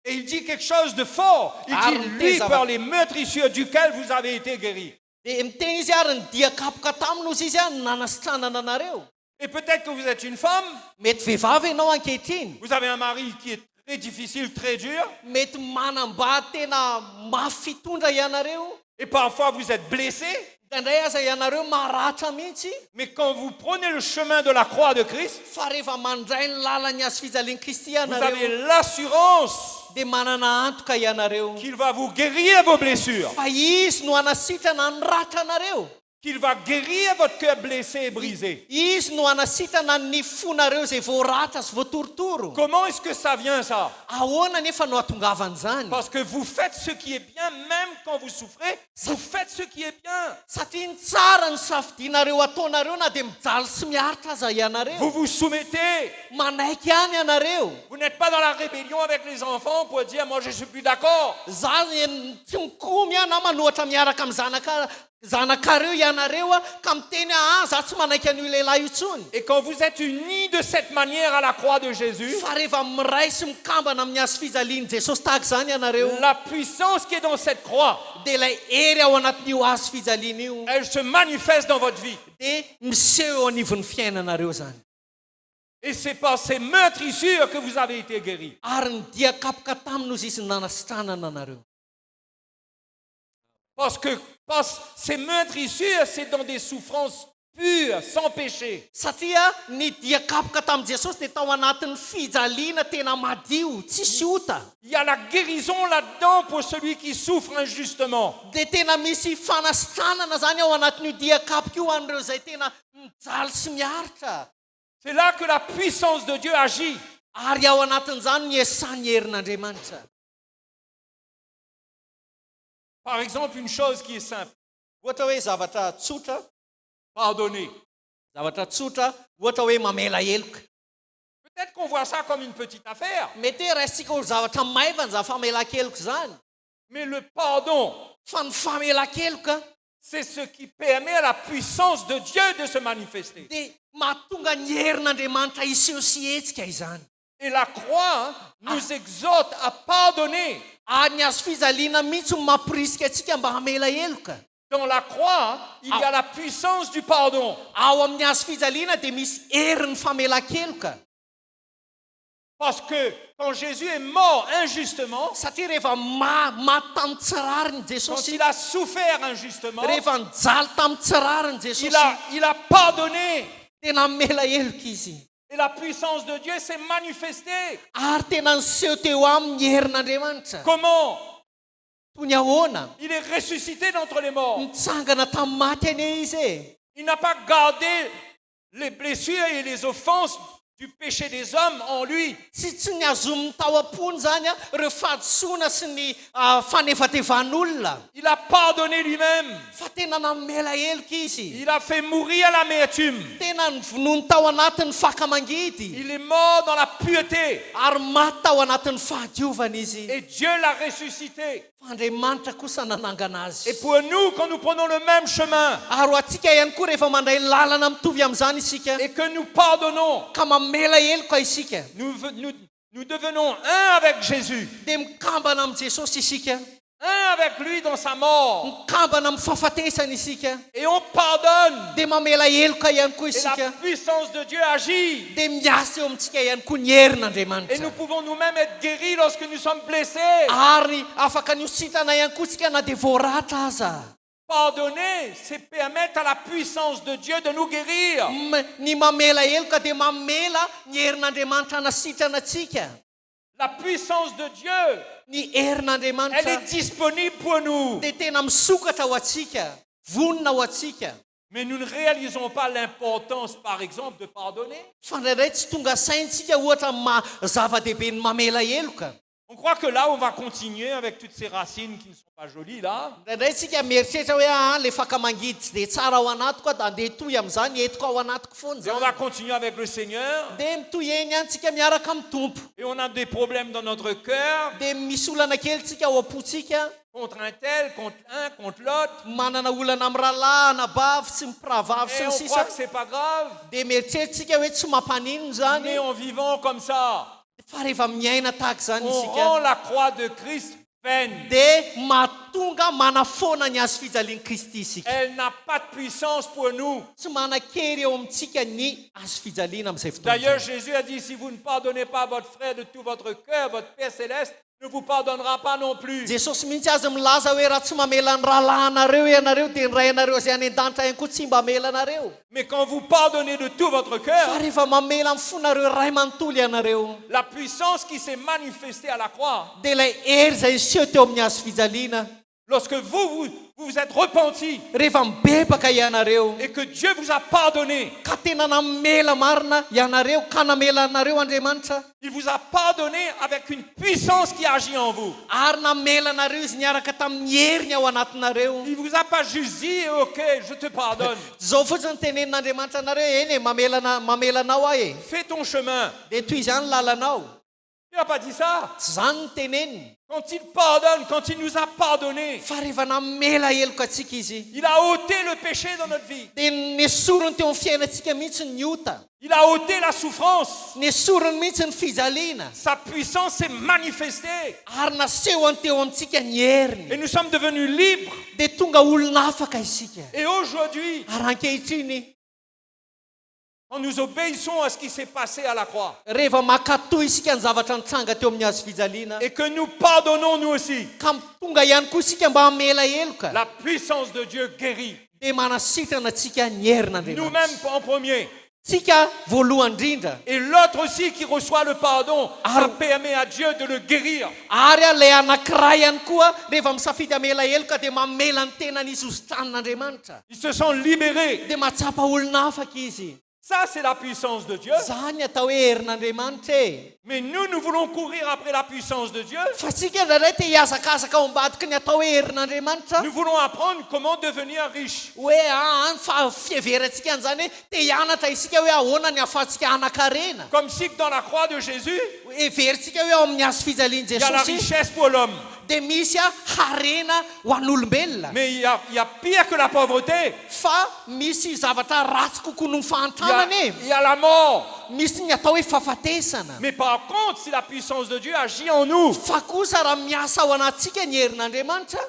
Speaker 8: Et il dit quelque chose de fort. Il dit, lui par les meurtrissures duquel vous avez été guéris.
Speaker 7: Dia miteny izy ary ny dia kapoka taminy ozy izy nanasitranana anareo.
Speaker 8: Et peut-être que vous êtes une femme,
Speaker 7: Mety vehivavy ianao ankehitriny.
Speaker 8: vous avez un mari qui est très difficile, très dur,
Speaker 7: Mety manambady tena mafy fitondra ianareo.
Speaker 8: et parfois vous êtes blessé.
Speaker 7: Indray aza ianareo maratra mihitsy.
Speaker 8: Mais quand vous prenez le chemin de la croix de Christ,
Speaker 7: Fa rehefa mandray ny lalany azo fijalian'i Kristy
Speaker 8: vous avez
Speaker 7: ianareo
Speaker 8: l'assurance
Speaker 7: dia manana antoka ianareo.
Speaker 8: qu'il va vous guérir vos blessures,
Speaker 7: Fa izy no anasitrana ny ratra anareo.
Speaker 8: qu'il va guérir votre cœur blessé et brisé.
Speaker 7: Izy no anasitrana ny fonareo zay voaratra sy voatorotoro.
Speaker 8: Comment est-ce que ça vient ça?
Speaker 7: Ahoana nefa no atongavan'izany?
Speaker 8: Parce que vous faites ce qui est bien, même quand vous souffrez, vous faites ce qui est bien.
Speaker 7: Satria ny tsara ny safidinareo ataonareo na dia mijaly sy miaritra aza ianareo.
Speaker 8: Vous vous soumettez.
Speaker 7: Manaiky ihany ianareo.
Speaker 8: Vous n'êtes pas dans la rébellion avec les enfants pour dire, moi je ne suis plus d'accord.
Speaker 7: Zany tsy mikomy ihany na manohatra miaraka amin'ny zanakareo ianareo ka miteny za tsy manaiky an'io lehilahy io tsony.
Speaker 8: Et quand vous êtes unis de cette manière à la croix de Jésus,
Speaker 7: Fa rehefa miray sy mikambana amin'ny hazo fijalian'i Jesosy tahaka izany ianareo
Speaker 8: la puissance qui est dans cette croix,
Speaker 7: dia ilay hery ao anatin'io hazo fijaliana io
Speaker 8: elle se manifeste dans votre vie.
Speaker 7: dia miseho eo anivon'ny fiainanareo zany.
Speaker 8: Et c'est par ces meurtrissures que vous avez été guéris.
Speaker 7: Ary ny dia kapoka taminy ozy izy nanasitranana anareo.
Speaker 8: Parce que ces meurtrissures, c'est dans des souffrances pures, sans péché.
Speaker 7: Satria ny dia kapoka tamin'i Jesosy dia tao anatin'ny fijaliana tena madio, tsisy ota.
Speaker 8: Il y a la guérison là-dedans pour celui qui souffre injustement.
Speaker 7: Dia tena misy fanasitranana zany ao anatin'io dia kapoka io an'ireo zay tena mijaly sy miaritra.
Speaker 8: C'est là que la puissance de Dieu agit.
Speaker 7: Ary ao anatin'izany ny esan'ny herin'Andriamanitra.
Speaker 8: Par exemple, une chose qui est simple,
Speaker 7: ohatra hoe zavatra tsotra
Speaker 8: pardonner.
Speaker 7: zavatra tsotra ohatra hoe mamela heloka
Speaker 8: Peut-être qu'on voit ça comme une petite affaire,
Speaker 7: mety hoe raisitsika ho zavatra maivana za famela-keloka zany
Speaker 8: mais le pardon,
Speaker 7: fa ny famela-keloka
Speaker 8: c'est ce qui permet à la puissance de Dieu de se manifester.
Speaker 7: dia mahatonga ny herin'andriamanitra iseho sy hetsika izany
Speaker 8: Et la croix nous exhorte à pardonner.
Speaker 7: ary ny azo fijaliana mihitsy ny mampirisika antsika mba hamela heloka
Speaker 8: Dans la croix, il y a la puissance du pardon.
Speaker 7: ao amin'ny azo fijaliana dia misy herin'ny famela-keloka
Speaker 8: Parce que quand Jésus est mort injustement,
Speaker 7: satria rehefa maty tamin'ny tsirariny
Speaker 8: quand
Speaker 7: jesosy
Speaker 8: il a souffert injustement,
Speaker 7: rehefa nijaly tamin'ny tsirariny jesosy
Speaker 8: il a pardonné.
Speaker 7: dia namela heloka izy
Speaker 8: Et la puissance de Dieu s'est manifestée.
Speaker 7: ary tena niseho teo aminy herin'andriamanitra
Speaker 8: Comment?
Speaker 7: toy ny ahoana
Speaker 8: Il est ressuscité d'entre les morts.
Speaker 7: nitsangana tamin'ny maty ane izy e
Speaker 8: Il n'a pas gardé les blessures et les offenses du péché des hommes en lui.
Speaker 7: tsy ny azominy tao am-pony zany a reo fahadisoana sy ny fanefatevan'olona
Speaker 8: Il a pardonné lui-même.
Speaker 7: fa tena namela heloka izy
Speaker 8: Il a fait mourir l'amertume.
Speaker 7: tena nony tao anatin'ny fakamangidy
Speaker 8: Il est mort dans la pureté.
Speaker 7: ary maty tao anatin'ny fahadiovana izy
Speaker 8: Et Dieu l'a ressuscité.
Speaker 7: fa andriamanitra kosa nanangana azy
Speaker 8: Et pour nous, quand nous prenons le même chemin
Speaker 7: ary ho atsika ihany koa rehefa mandray ny lalana mitovy amin'izany isika
Speaker 8: et que nous pardonnons,
Speaker 7: ka mamela heloka isika
Speaker 8: nous devenons un avec Jésus.
Speaker 7: dia mikambana amin'ny jesosy isika
Speaker 8: Un avec lui dans sa mort.
Speaker 7: mikambana amin'ny fahafatesana isika
Speaker 8: Et on pardonne.
Speaker 7: dia mamela heloka ihany koa
Speaker 8: Et la
Speaker 7: isika
Speaker 8: puissance de Dieu agit.
Speaker 7: dia miasa eo amintsika ihany koa ny
Speaker 8: Et
Speaker 7: herin'andriamanitra
Speaker 8: nous pouvons nous-mêmes être guéris lorsque nous sommes blessés.
Speaker 7: ary afaka niositana ihany koa tsika na dia voaratra aza
Speaker 8: Pardonner, c'est permettre à la puissance de Dieu de nous guérir.
Speaker 7: ny mamela heloka dia mamela ny herin'andriamanitra anasitrana atsika
Speaker 8: La puissance de Dieu,
Speaker 7: ny
Speaker 8: elle
Speaker 7: herin'andriamanitra
Speaker 8: est disponible pour nous.
Speaker 7: dia tena misokatra ho atsika vonona ho atsika
Speaker 8: Mais nous ne réalisons pas l'importance, par exemple, de pardonner.
Speaker 7: fa ndraindray tsy tonga saintsika ohatra zava-dehibe ny mamela heloka
Speaker 8: On croit que là, on va continuer avec toutes ces racines qui ne sont pas jolies, là.
Speaker 7: ndraindray tsika mieritreritra hoe le fakamangidy tsy dia tsara ao anatiko da andeha toy amin'izany etiko ao anatiko foana
Speaker 8: Et on
Speaker 7: zany
Speaker 8: va continuer avec le Seigneur.
Speaker 7: dia mitoy eny ihany tsika miaraka amin'ny tompo
Speaker 8: Et on a des problèmes dans notre cœur,
Speaker 7: dia misy olana kely tsika ao am-potsika
Speaker 8: contre un tel, contre un, contre l'autre.
Speaker 7: manana olana amin'ny rahalahy anabavy sy mipravavy
Speaker 8: Et
Speaker 7: sy ny
Speaker 8: on croit
Speaker 7: sisa
Speaker 8: que c'est pas grave.
Speaker 7: dia mieritreritsika hoe tsy mampanino zany
Speaker 8: Mais en vivant comme ça,
Speaker 7: fa rehefa miaina tahaka zany
Speaker 8: on
Speaker 7: isika
Speaker 8: rend la croix de Christ vaine.
Speaker 7: dia mahatonga manafona ny azo fijalian'i kristy isika
Speaker 8: Elle n'a pas de puissance pour nous.
Speaker 7: tsy manan-kery eo amintsika ny azo fijaliana amin'izay
Speaker 8: D'ailleurs,
Speaker 7: fotoana
Speaker 8: Jésus a dit, si vous ne pardonnez pas à votre frère de tout votre cœur, votre Père céleste ne vous pardonnera pas non plus.
Speaker 7: jesosy mihitsy azy milaza hoe raha tsy mamela ny rahalahanareo ianareo dia ny ray anareo zay any an-danitra ihany koa tsy mba amela anareo
Speaker 8: Mais quand vous pardonnez de tout votre
Speaker 7: fa
Speaker 8: cœur,
Speaker 7: rehefa mamela amin'ny fonareo ray manontolo ianareo
Speaker 8: la puissance qui s'est manifestée à la croix,
Speaker 7: dia ilay hery zay iseho teo amin'ny azo fijaliana
Speaker 8: lorsque vous vous êtes repentis
Speaker 7: rehefa mibebaka ianareo
Speaker 8: et que Dieu vous a pardonné,
Speaker 7: ka tena namela marina ianareo ka namela anareo andriamanitra
Speaker 8: il vous a pardonné avec une puissance qui agit en vous.
Speaker 7: ary namela anareo izy niaraka tamin'ny heriny ao anatinareo
Speaker 8: Il vous a pas juste dit, ok, je te pardonne.
Speaker 7: zao fotsiny tenenin'andriamanitra anareo eny e mamela anao aho e
Speaker 8: Fais ton chemin.
Speaker 7: dia toy izany lalanao
Speaker 8: Il n'a pas dit ça.
Speaker 7: tsy zany ny teneniny
Speaker 8: Quand il pardonne, quand il nous a pardonné,
Speaker 7: fa rehefa namela heloka atsika izy
Speaker 8: il a ôté le péché dans notre vie.
Speaker 7: dia nesorony teo amin'ny fiainantsika mihitsy ny ota
Speaker 8: Il a ôté la souffrance.
Speaker 7: nesorony mihitsy ny fijaliana
Speaker 8: Sa puissance s'est manifestée.
Speaker 7: ary nasehoany teo amintsika ny heriny
Speaker 8: Et nous sommes devenus libres.
Speaker 7: dia tonga olona afaka isika
Speaker 8: Et aujourd'hui,
Speaker 7: ary ankehitriny
Speaker 8: quand nous obéissons à ce qui s'est passé à la croix
Speaker 7: rehefa makatoy isika ny zavatra nitranga teo amin'ny azo fijaliana
Speaker 8: et que nous pardonnons nous aussi,
Speaker 7: ka tonga ihany koa isika mba hamela heloka
Speaker 8: la puissance de Dieu guérit.
Speaker 7: dia manasitrana atsika ny herin'andriamanitra
Speaker 8: Nous-mêmes en premier.
Speaker 7: tsika voalohany indrindra
Speaker 8: Et l'autre aussi qui reçoit le pardon, ça permet à Dieu de le guérir.
Speaker 7: ary ilay anankiray ihany koa rehefa misafidy hamela heloka dia mamela ny tenany izy hozitranon'andriamanitra
Speaker 8: Ils se sont libérés.
Speaker 7: dia mahatsapa olona afaka izy
Speaker 8: Ça, c'est la puissance de Dieu.
Speaker 7: Zany atao hoe herin'Andriamanitra e.
Speaker 8: Mais nous voulons courir après la puissance de Dieu.
Speaker 7: Fa tsika indray te hiazakazaka ao ambadiky ny atao hoe herin'Andriamanitra.
Speaker 8: Nous voulons apprendre comment devenir riche.
Speaker 7: Hoe fa fiheverantsika an'izany hoe te hianatra isika hoe ahoana ny ahafahantsika hanan-karena.
Speaker 8: Comme si dans la croix de Jésus,
Speaker 7: Everitsika hoe ao amin'ny hazo fijalian'i
Speaker 8: il y a la
Speaker 7: Jesosy
Speaker 8: richesse pour l'homme.
Speaker 7: dia misy harena ho an'olombelona.
Speaker 8: Mais il y a pire que la pauvreté.
Speaker 7: Fa misy zavatra ratsy kokoa noho ny fahantanana e.
Speaker 8: Il y a la mort.
Speaker 7: Misy ny atao hoe fahafatesana.
Speaker 8: Mais par contre, si la puissance de Dieu agit en nous,
Speaker 7: Fa kosa raha miasa ao anatsika ny herin'Andriamanitra,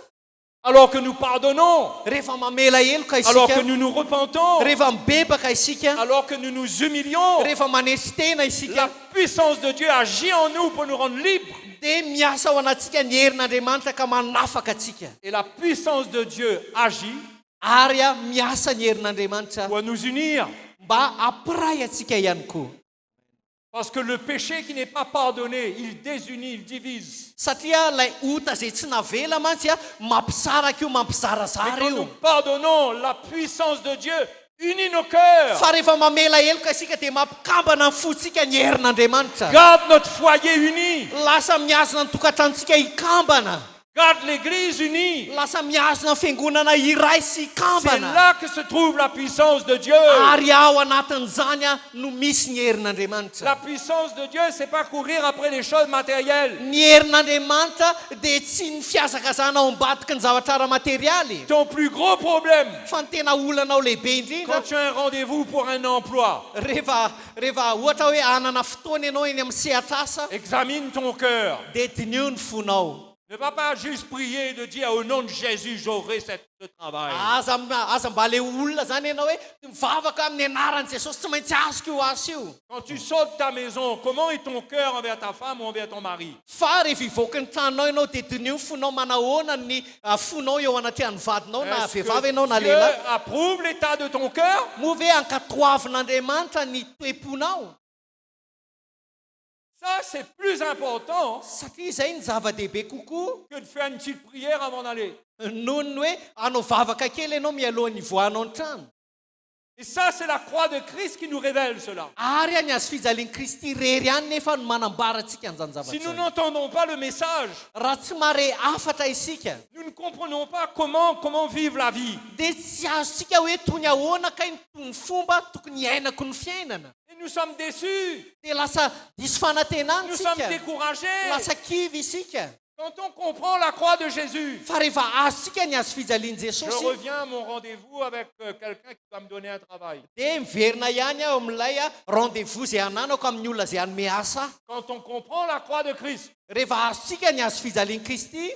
Speaker 8: alors que nous pardonnons,
Speaker 7: rehefa mamela heloka
Speaker 8: alors que
Speaker 7: isika,
Speaker 8: nous nous repentons,
Speaker 7: rehefa mibebaka isika,
Speaker 8: alors que nous nous humilions,
Speaker 7: rehefa manesy tena
Speaker 8: la
Speaker 7: isika,
Speaker 8: puissance de Dieu agit en nous pour nous rendre libres.
Speaker 7: dia miasa ao anatsika ny herin'Andriamanitra ka manafaka atsika.
Speaker 8: Et la puissance de Dieu agit
Speaker 7: Ary miasa ny herin'Andriamanitra
Speaker 8: pour nous unir.
Speaker 7: mba hampiray atsika ihany koa.
Speaker 8: Parce que le péché qui n'est pas pardonné, il désunit, il divise.
Speaker 7: Satria ilay ota izay tsy navela mantsy mampisaraka io
Speaker 8: Mais
Speaker 7: mampizarazara
Speaker 8: quand nous
Speaker 7: io.
Speaker 8: pardonnons, la puissance de Dieu unit nos cœurs.
Speaker 7: Fa rehefa mamela heloka isika dia mampikambana ny fotsika ny herin'Andriamanitra.
Speaker 8: Garde notre foyer uni.
Speaker 7: Lasa miazona ny tokantrantsika ikambana.
Speaker 8: Garde l'église unie.
Speaker 7: Lasa miazona ny fiangonana iray sy
Speaker 8: C'est
Speaker 7: ikambana.
Speaker 8: là que se trouve la puissance de Dieu.
Speaker 7: Ary ao anatin'izany no misy ny herin'Andriamanitra.
Speaker 8: La puissance de Dieu, c'est pas courir après les choses matérielles.
Speaker 7: Ny herin'Andriamanitra dia tsy ny fiazakazana ao ambadiky ny zavatra ara-materialy.
Speaker 8: Ton plus gros problème,
Speaker 7: Fa ny tena olanao lehibe indrindra
Speaker 8: quand tu as un rendez-vous pour un emploi,
Speaker 7: rehefa ohatra hoe hanana fotoana ianao eny amin'ny sehatrasa,
Speaker 8: examine ton cœur.
Speaker 7: dia dinio ny fonao.
Speaker 8: Ne va pas juste prier de dire au nom de Jésus, j'aurai ce travail.
Speaker 7: Aza mba le olona zany ianao hoe mivavaka amin'ny anaran'i Jesosy tsy maintsy azoko io asa io.
Speaker 8: Quand tu sors de ta maison, comment est ton cœur envers ta femme ou envers ton mari?
Speaker 7: Fa rehefa ivoaka ny tranonao ianao dia dinio ny fonao manahoana ny fonao eo anatrehan'ny vadinao na
Speaker 8: Est-ce
Speaker 7: vehivavy ianao na
Speaker 8: que Dieu
Speaker 7: lehilahy.
Speaker 8: approuve l'état de ton cœur?
Speaker 7: Moa ve ankatoavin'Andriamanitra ny toe-ponao?
Speaker 8: Ça, c'est plus important
Speaker 7: Satria izay ny zava-dehibe kokoa
Speaker 8: que de faire une petite prière avant d'aller.
Speaker 7: noho ny hoe anao vavaka kely ianao mialohan'ny ivoahanao ny trano.
Speaker 8: Et ça, c'est la croix de Christ qui nous révèle cela.
Speaker 7: Ary ny hazo fijalian'i Kristy rery ihany nefa no manambara antsika an'izany
Speaker 8: Si
Speaker 7: zavatra
Speaker 8: nous
Speaker 7: izany.
Speaker 8: n'entendons pas le message,
Speaker 7: Raha tsy mare afatra isika
Speaker 8: nous ne comprenons pas comment vivre la vie.
Speaker 7: dia tsy azontsika hoe toy ny ahoana kay ny fomba tokony hiainako ny fiainana.
Speaker 8: Et nous sommes déçus,
Speaker 7: Dia lasa diso fanantenana
Speaker 8: nous sommes
Speaker 7: isika,
Speaker 8: découragés.
Speaker 7: lasa kivy isika.
Speaker 8: Quand on comprend la croix de Jésus,
Speaker 7: Fa rehefa azontsika ny hazo fijalian'i
Speaker 8: je
Speaker 7: Jesosy
Speaker 8: reviens à mon rendez-vous avec quelqu'un qui va me donner un travail.
Speaker 7: dia miverina ihany aho amin'ilay rendez-vous izay hananako amin'ny olona izay hanome asa.
Speaker 8: Quand on comprend la croix de Christ,
Speaker 7: Rehefa azontsika ny hazo fijalian'i Kristy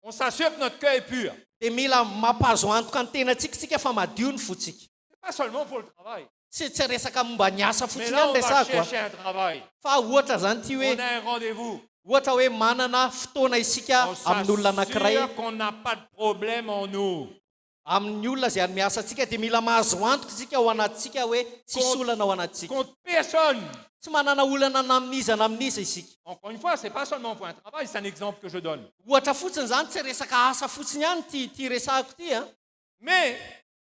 Speaker 8: on s'assure que notre cœur est pur.
Speaker 7: dia mila mampahazo antoka ny tenantsika isika fa madio ny fotsika.
Speaker 8: Ce n'est pas seulement pour le travail.
Speaker 7: Tsy resaka momba ny asa
Speaker 8: Mais
Speaker 7: fotsiny
Speaker 8: là,
Speaker 7: ihany
Speaker 8: on va
Speaker 7: resako
Speaker 8: chercher un travail.
Speaker 7: fa ohatra zany ty
Speaker 8: On
Speaker 7: hoe
Speaker 8: a un rendez-vous.
Speaker 7: ohatra hoe manana fotoana isika
Speaker 8: On
Speaker 7: amin'ny olona anankiray
Speaker 8: s'assure qu'on n'a pas de problème en nous.
Speaker 7: amin'ny olona izay hanome asa antsika dia mila mahazo antoka isika ao anatintsika hoe tsisy olana ao anatintsika.
Speaker 8: Contre personne.
Speaker 7: Tsy manana olana naminizana amin'iza isika.
Speaker 8: Encore une fois, ce n'est pas seulement pour un travail, c'est un exemple que je donne.
Speaker 7: Ohatra fotsiny zany tsy resaka asa fotsiny ihany ty resahako ty a.
Speaker 8: Mais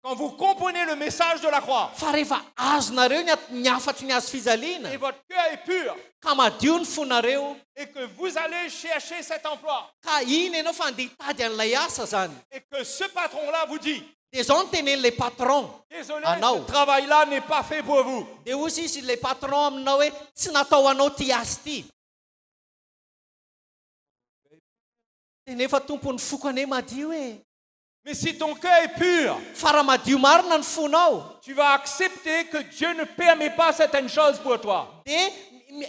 Speaker 8: quand vous comprenez le message de la croix
Speaker 7: Fa rehefa azonareo ny afatry ny hazo fijaliana
Speaker 8: et votre cœur est pur
Speaker 7: ka madio ny fonareo
Speaker 8: et que vous allez chercher cet emploi
Speaker 7: ka iny ianao fa andeha hitady an'ilay asa zany,
Speaker 8: et que ce patron-là vous dit
Speaker 7: dia zao ny tenen'ilay patron
Speaker 8: désolé,
Speaker 7: anao,
Speaker 8: ce travail-là n'est pas fait pour vous.
Speaker 7: dia ozy izy ilay patron aminao hoe tsy natao anao ty asa ty. Dia nefa tompony fokane madio e.
Speaker 8: Mais si ton cœur est pur,
Speaker 7: Fa raha madio marina ny fonao
Speaker 8: tu vas accepter que Dieu ne permet pas certaines choses pour toi.
Speaker 7: dia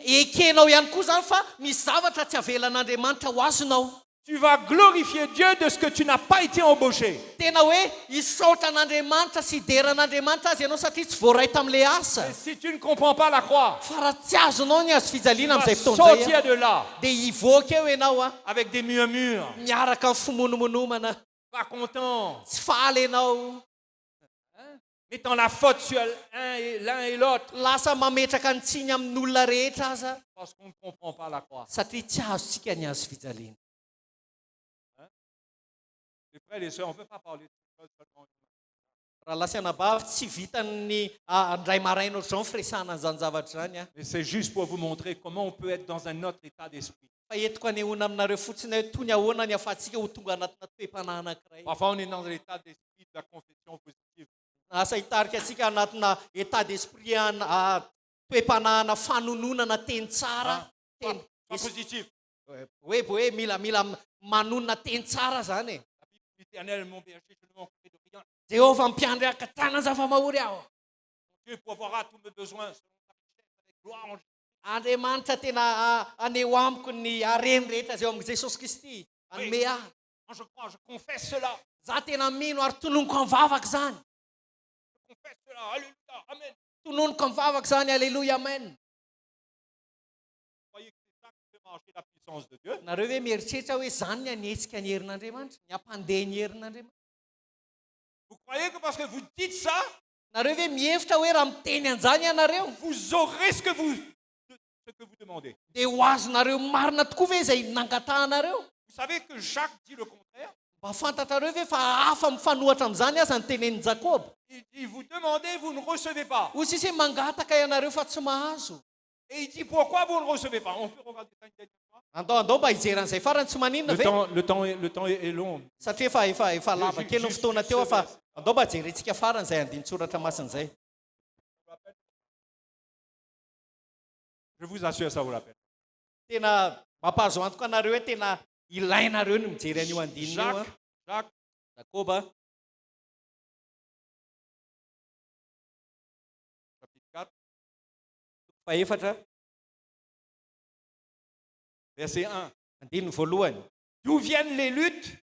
Speaker 7: ekenao ihany koa zany fa misy zavatra tsy avelan'Andriamanitra ho azonao.
Speaker 8: Tu vas glorifier Dieu de ce que tu n'as pas été embauché.
Speaker 7: Tena hoe isaotra an'Andriamanitra sy ideran'Andriamanitra azy ianao satria tsy voaray tamin'ilay asa.
Speaker 8: Et si tu ne comprends pas la croix,
Speaker 7: Fa raha tsy azonao ny hazo
Speaker 8: tu
Speaker 7: fijaliana
Speaker 8: vas
Speaker 7: amin'izay fotoana izay
Speaker 8: sortir de là
Speaker 7: dia hivoaka eo ianao
Speaker 8: avec des murmures,
Speaker 7: miaraka amin'ny fimonomonomana,
Speaker 8: pas content,
Speaker 7: tsy faly ianao,
Speaker 8: mettant la faute sur l'un et l'autre
Speaker 7: lasa mametraka ny tsiny amin'olona rehetra aza
Speaker 8: parce qu'on ne comprend pas la croix.
Speaker 7: satria tsy azontsika ny hazo fijaliana.
Speaker 8: Les frères et les sœurs, on ne peut pas parler de choses seulement.
Speaker 7: raha lasianabavy tsy vitany andray maraina ohatr'izao firesana an'izany zavatra zany a.
Speaker 8: Mais c'est juste pour vous montrer comment on peut être dans un autre état d'esprit.
Speaker 7: fa entiko anehoana aminareo fotsiny hoe toy ny ahoana ny ahafahantsika ho tonga anatina toe-panahy anankiray.
Speaker 8: Parfois, on est dans l'état d'esprit de la confession positive.
Speaker 7: asa hitarika atsika anatina état d'esprit toe-panahana fanononana teny tsara. Teny
Speaker 8: Pas positif.
Speaker 7: hoe mila manonona teny tsara zany e.
Speaker 8: L'Éternel, mon berger, je ne manquerai de rien.
Speaker 7: Jehova mpiandriaka tana zava-mahory aho.
Speaker 8: Dieu pourvoira tous mes besoins selon sa richesse avec gloire en Jésus.
Speaker 7: Andriamanitra tena aneo amiko ny areny rehetra zay eo amin'i Jesosy Kristy. Anome ahy.
Speaker 8: Quand je crois, je confesse cela.
Speaker 7: Za tena mino ary tononoko amin'ny vavaka zany.
Speaker 8: Je confesse cela. Alléluia. Amen.
Speaker 7: Tononoko amin'ny vavaka zany. Alléluia. Amen.
Speaker 8: Vous croyez que c'est ça qui fait marcher la puissance de Dieu?
Speaker 7: Nareo hoe mieritreritra hoe zany ny anetsika ny herin'Andriamanitra, ny ampandeha ny herin'Andriamanitra.
Speaker 8: Vous croyez que parce que vous dites ça,
Speaker 7: Nareo hoe mihevitra hoe raha miteny an'izany ianareo
Speaker 8: vous aurez ce que vous demandez?
Speaker 7: dia ho azonareo marina tokoa ve izay nangatahanareo?
Speaker 8: Vous savez que Jacques dit le contraire.
Speaker 7: Mba fantatrareo ve fa hafa mifanohatra amin'izany aza ny tenenin'i Jakob.
Speaker 8: Il dit, vous demandez, vous ne recevez pas.
Speaker 7: Hoy sisy hoe mangataka ianareo fa tsy mahazo.
Speaker 8: Et il dit, pourquoi vous ne recevez pas? On peut regarder ça une dernière fois.
Speaker 7: Andao mba hijeran'izay farany tsy maninona ve?
Speaker 8: Le temps est long.
Speaker 7: Satria efa lava kely ny fotoana teo fa andao mba jerentsika farany izay andin-tsoratra masin'izay.
Speaker 8: Je vous assure, ça vaut la peine.
Speaker 7: Tena mampahazo antoka anareo hoe tena ilainareo ny mijery an'io andinina io.
Speaker 8: Jacques,
Speaker 7: Jakoba
Speaker 8: chapitre 4,
Speaker 7: faefatra
Speaker 8: verset 1.
Speaker 7: andininy voalohany.
Speaker 8: D'où viennent les luttes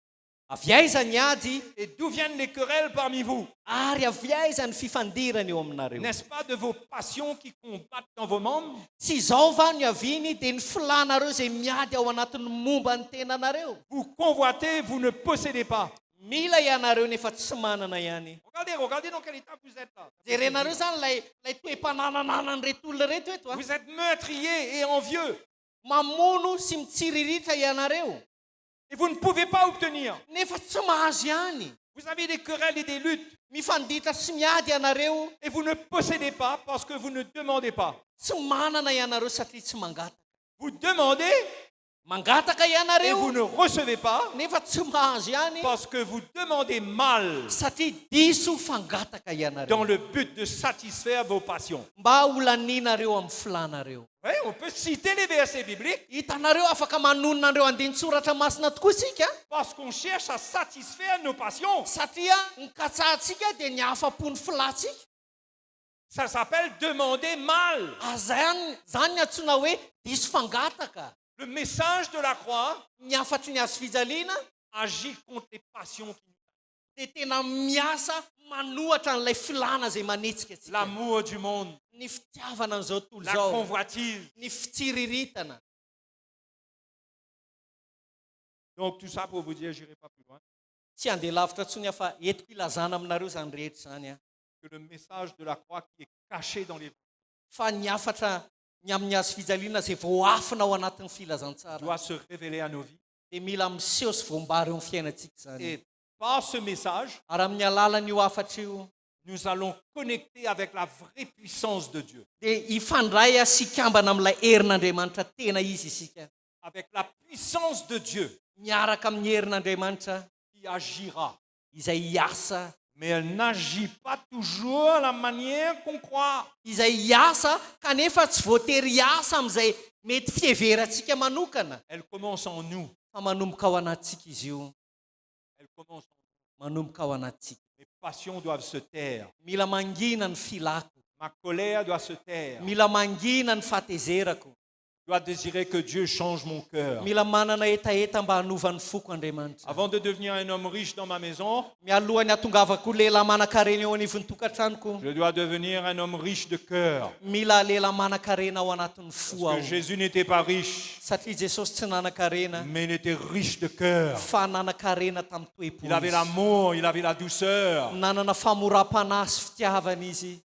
Speaker 7: Avy aiza ny ady
Speaker 8: et d'où viennent les querelles parmi vous?
Speaker 7: ary avy aiza ny fifandirana eo aminareo?
Speaker 8: N'est-ce pas de vos passions qui combattent dans vos membres?
Speaker 7: Tsy izao va ny aviny dia ny filanareo izay miady ao anatin'ny momba ny tenanareo?
Speaker 8: Vous convoitez, vous ne possédez pas.
Speaker 7: Mila ianareo nefa tsy manana ihany.
Speaker 8: Regardez dans quel état vous êtes là.
Speaker 7: Jerenareo zany lay toe-pananananany reto olona reto eto.
Speaker 8: Vous êtes meurtriers et envieux.
Speaker 7: Mamono sy mitsiriritra ianareo.
Speaker 8: Et vous ne pouvez pas obtenir.
Speaker 7: Nefa tsy mahazo ihany.
Speaker 8: Vous avez des querelles et des luttes.
Speaker 7: Mifanditra sy miady ianareo.
Speaker 8: Et vous ne possédez pas parce que vous ne demandez pas.
Speaker 7: Tsy manana ianareo satria tsy mangataka.
Speaker 8: Vous demandez
Speaker 7: Mangataka
Speaker 8: et
Speaker 7: ianareo.
Speaker 8: vous ne recevez pas
Speaker 7: Nefa tsy mahazo ihany.
Speaker 8: parce que vous demandez mal
Speaker 7: Satria diso fangataka ianareo.
Speaker 8: dans le but de satisfaire vos passions.
Speaker 7: Mba holaninareo amin'ny filanareo.
Speaker 8: Oui, on peut citer les versets bibliques
Speaker 7: Hitanareo afaka manononareo andin-tsoratra masina tokoa isika.
Speaker 8: parce qu'on cherche à satisfaire nos passions.
Speaker 7: Satria ny katsahantsika dia ny afa-pony filatsika.
Speaker 8: Ça s'appelle demander mal.
Speaker 7: Zany ny antsoina hoe diso fangataka.
Speaker 8: Le message de la croix
Speaker 7: Ny afatry ny azo fijaliana
Speaker 8: agit contre les passions qui nous
Speaker 7: dia tena miasa manohatra n'ilay filana izay manetsika antsika.
Speaker 8: l'amour du monde,
Speaker 7: Ny fitiavana an'izao tontolo
Speaker 8: la
Speaker 7: izao.
Speaker 8: convoitise.
Speaker 7: Ny fitsiriritana.
Speaker 8: Donc tout ça pour vous dire, j'irai pas plus loin,
Speaker 7: Tsy handeha lavitra ntsony fa entiko ilazana aminareo zany rehetra zany a.
Speaker 8: que le message de la croix qui est caché dans les
Speaker 7: Fa ny afatra ny amin'ny azo fijaliana izay voafina ao anatin'ny filazantsara
Speaker 8: doit se révéler à nos vies.
Speaker 7: dia mila miseho sy voambary eo amin'ny fiainantsika zany.
Speaker 8: Et par ce message,
Speaker 7: Ary amin'ny alalan'io afatra io
Speaker 8: nous allons connecter avec la vraie puissance de Dieu,
Speaker 7: dia hifandray sy ikambana amin'ilay herin'Andriamanitra tena izy isika.
Speaker 8: avec la puissance de Dieu
Speaker 7: Miaraka amin'ny herin'Andriamanitra
Speaker 8: qui agira.
Speaker 7: izay hiasa.
Speaker 8: Mais elle n'agit pas toujours à la manière qu'on croit.
Speaker 7: Izay hiasa kanefa tsy voatery hiasa amin'izay mety fiheverantsika manokana.
Speaker 8: Elle commence en nous.
Speaker 7: Fa manomboka ao anatsika izy io.
Speaker 8: Elle commence en nous.
Speaker 7: Manomboka ao anatsika.
Speaker 8: Mes passions doivent se taire.
Speaker 7: Mila mangina ny filako.
Speaker 8: Ma colère doit se taire.
Speaker 7: Mila mangina ny fahatezerako.
Speaker 8: Je dois désirer que Dieu change mon cœur.
Speaker 7: Mila manana etaeta mba hanova ny foko Andriamanitra.
Speaker 8: Avant de devenir un homme riche dans ma maison,
Speaker 7: Mialohany atongavako lehilahy manan-karena eo anivon'ny tokantranoko.
Speaker 8: je dois devenir un homme riche de cœur.
Speaker 7: Mila lehilahy manan-karena ao anatin'ny fo
Speaker 8: Parce
Speaker 7: aho.
Speaker 8: que Jésus n'était pas riche,
Speaker 7: Satria Jesosy tsy nanan-karena
Speaker 8: mais il était riche de cœur.
Speaker 7: fa nanan-karena tamin'ny toe-po
Speaker 8: Il avait
Speaker 7: izy.
Speaker 8: l'amour, il avait la douceur.
Speaker 7: Nanana famoram-panahy sy fitiavana izy.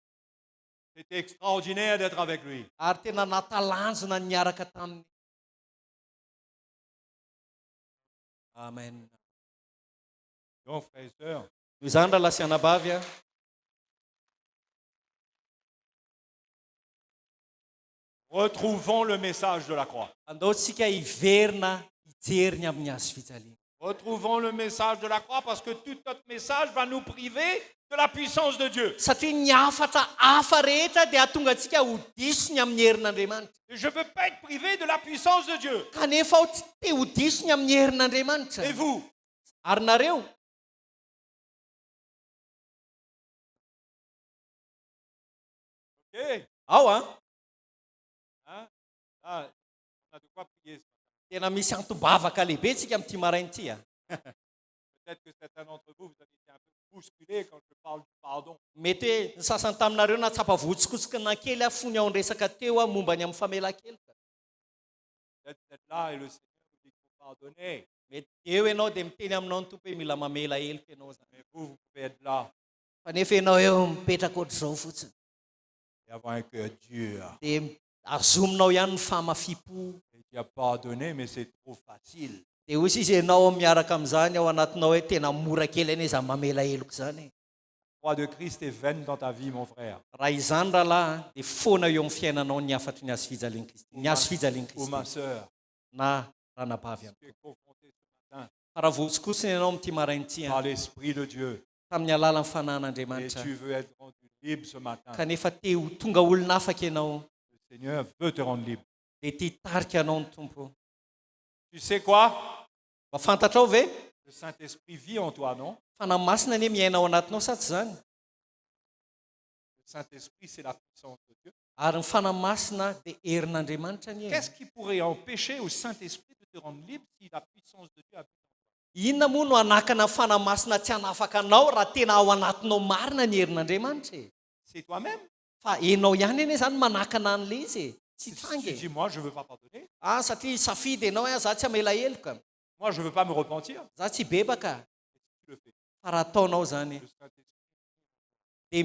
Speaker 8: C'était extraordinaire d'être avec lui.
Speaker 7: Ary tena natalanjona ny niaraka taminy. Amen.
Speaker 8: Donc, frères et sœurs,
Speaker 7: Noho izany raha lasianabavy a
Speaker 8: Retrouvons le message de la croix.
Speaker 7: Andaotsika hiverina hijery ny amin'ny hazo fijaliana.
Speaker 8: Retrouvons le message de la croix parce que tout notre message va nous priver de la puissance de Dieu.
Speaker 7: Satria ny afatra hafa rehetra dia ahatonga antsika ho diso ny amin'ny herin'Andriamanitra.
Speaker 8: Et je ne veux pas être privé de la puissance de Dieu.
Speaker 7: Kanefa aho tsy te ho diso ny amin'ny herin'Andriamanitra.
Speaker 8: Et vous?
Speaker 7: Ary nareo?
Speaker 8: Ok.
Speaker 7: Ao a?
Speaker 8: Hein? Ah, on a de quoi prier.
Speaker 7: Tena misy antobavaka lehibe tsika amin'ity marain'ity a.
Speaker 8: Peut-être que certains d'entre vous, vous avez été un peu bousculés quand je parle du pardon.
Speaker 7: Mety hoe ny sasany taminareo natsapa votsikotsokona kely a fony ao resaka teo a momba ny amin'ny famela-keloka.
Speaker 8: Peut-être vous êtes là et le Seigneur vous dit qu'il faut pardonner.
Speaker 7: Mety eo ianao dia miteny aminao ny tompo hoe mila mamela heloka ianao zany.
Speaker 8: Mais vous pouvez être là
Speaker 7: Fa nefa ianao eo mipetraka ohatr'izao fotsiny.
Speaker 8: et avoir un cœur dur.
Speaker 7: Dia azominao ihany ny famafimpo.
Speaker 8: Et tu as pardonné, mais c'est trop facile.
Speaker 7: Dia hozy izy ianao miaraka amin'izany ao anatinao hoe tena mora kely ane za mamela heloko zany.
Speaker 8: La croix de Christ est vaine dans ta vie, mon frère.
Speaker 7: Raha izany rahalahy dia foana eo amin'ny fiainanao ny afatry ny hazo fijalian'i Kristy. Ny hazo fijalian'i
Speaker 8: Ou ma
Speaker 7: Kristy.
Speaker 8: sœur,
Speaker 7: Na ranabavy ihany.
Speaker 8: tu es confronté ce matin
Speaker 7: Fa raha votsokosina ianao amin'ity marain'ity
Speaker 8: par
Speaker 7: a
Speaker 8: l'Esprit de Dieu
Speaker 7: tamin'ny alalan'ny
Speaker 8: et
Speaker 7: fanan'Andriamanitra.
Speaker 8: tu veux être rendu libre ce matin.
Speaker 7: Kanefa te ho tonga olona afaka ianao
Speaker 8: Le Seigneur veut te rendre libre.
Speaker 7: dia tia hitarika anao ny tompo.
Speaker 8: Tu sais quoi?
Speaker 7: Mba fantatrao ve?
Speaker 8: Le Saint-Esprit vit en toi, non?
Speaker 7: Fanamasina anie miaina ao anatinao sa tsy zany?
Speaker 8: Le Saint-Esprit, c'est la puissance de Dieu.
Speaker 7: Ary ny fanamasina dia herin'Andriamanitra ny
Speaker 8: Qu'est-ce qui pourrait empêcher au Saint-Esprit de te rendre libre si la puissance de Dieu habite en toi?
Speaker 7: inona moa no anakana fanamasina tsy hanafaka anao raha tena ao anatinao marina ny herin'Andriamanitra e?
Speaker 8: C'est toi-même.
Speaker 7: Fa enao ihany ane zany manakana an'le izy e. Tsy
Speaker 8: Si tu
Speaker 7: tsangy
Speaker 8: dis,
Speaker 7: e.
Speaker 8: moi, je ne veux pas pardonner.
Speaker 7: Ah, satria safidy enao e, za tsy amela heloka,
Speaker 8: Moi, je ne veux pas me repentir.
Speaker 7: za tsy bebaka.
Speaker 8: Tu le fais.
Speaker 7: Fa raha ataonao zany
Speaker 8: Le Saint-Esprit.
Speaker 7: dia